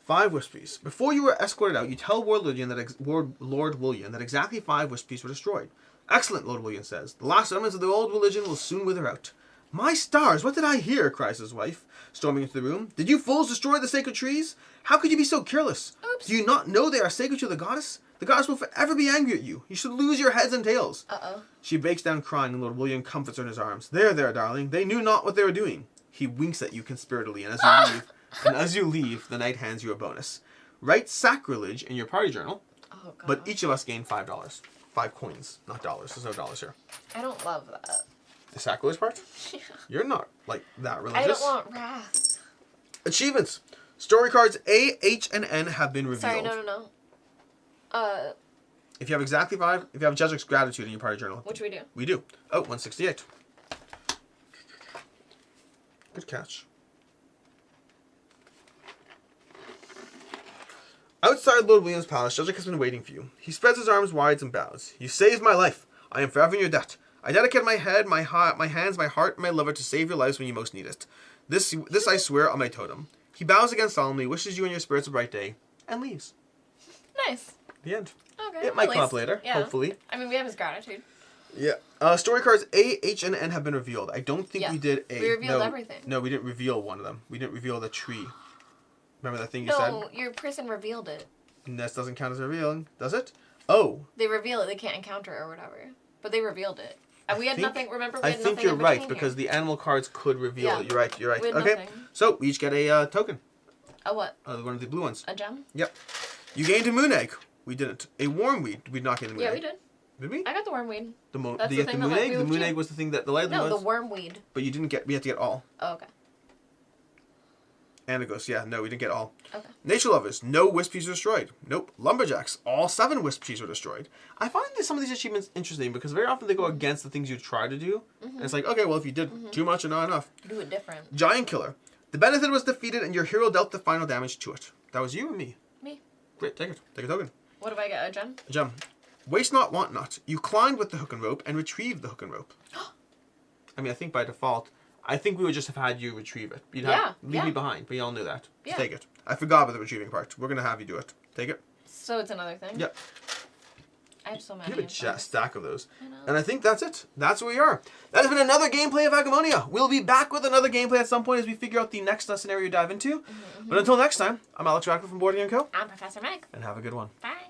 5 wispies. Before you were escorted out, you tell Lord William that exactly 5 wispies were destroyed. Excellent, Lord William says. The last remnants of the old religion will soon wither out. My stars, what did I hear? Cries his wife, storming into the room. Did you fools destroy the sacred trees? How could you be so careless? Oops. Do you not know they are sacred to the goddess? The goddess will forever be angry at you. You should lose your heads and tails. Uh-oh. She breaks down crying, and Lord William comforts her in his arms. There, darling. They knew not what they were doing. He winks at you conspiratorially, and as you leave, the knight hands you a bonus. Write sacrilege in your party journal, but each of us gain $5. 5 coins, not dollars. There's no dollars here. I don't love that. The sacrilege part? Yeah. You're not, like, that religious. I don't want wrath. Achievements. Story cards A, H, and N have been revealed. Sorry, no. If you have exactly 5, if you have Jesuit's gratitude in your party journal. Which we do. We do. Oh, 168. Good catch. Outside Lord William's palace, Jesuit has been waiting for you. He spreads his arms wide and bows. You saved my life. I am forever in your debt. I dedicate my head, my hands, my heart, and my liver to save your lives when you most need it. This I swear on my totem. He bows again solemnly, wishes you and your spirits a bright day, and leaves. Nice. The end. Okay. It might come up later, hopefully. I mean, we have his gratitude. Yeah. Story cards A, H, and N have been revealed. I don't think we did A. We revealed everything. No, we didn't reveal one of them. We didn't reveal the tree. Remember that thing you said? No, your person revealed it. And this doesn't count as revealing, does it? Oh. They reveal it. They can't encounter it or whatever. But they revealed it. And we had nothing. Remember, we had nothing. I think you're right because the animal cards could reveal it. You're right. We had okay. Nothing. So we each get a token. A what? One of the blue ones. A gem? Yep. You gained a moon egg. We didn't. A wormweed. We did not get a moon egg. Yeah, we did. Did we? I got the wormweed. Did you get the moon egg? The moon egg was the thing that the light was. No, the wormweed. But you didn't get. We had to get all. Oh, okay. Anagos, yeah, no, we didn't get all. Okay. Nature lovers, no wispies were destroyed. Nope. Lumberjacks, all 7 wispies were destroyed. I find that some of these achievements interesting because very often they go against the things you try to do. And it's like, okay, well, if you did too much or not enough. Do it different. Giant killer. The Benefit was defeated and your hero dealt the final damage to it. That was you or me? Me. Great, take it. Take a token. What do I get? A gem? A gem. Waste not, want not. You climbed with the hook and rope and retrieved the hook and rope. I mean, I think by default, I think we would just have had you retrieve it. You'd have leave me behind, but you all knew that. Yeah. Take it. I forgot about the retrieving part. We're going to have you do it. Take it. So it's another thing? Yep. I have so many. You have a stack of those. I know. And I think that's it. That's where we are. That has been another gameplay of Agemonia. We'll be back with another gameplay at some point as we figure out the next scenario you dive into. But until next time, I'm Alex Radcliffe from Boarding & Co. I'm Professor Meg. And have a good one. Bye.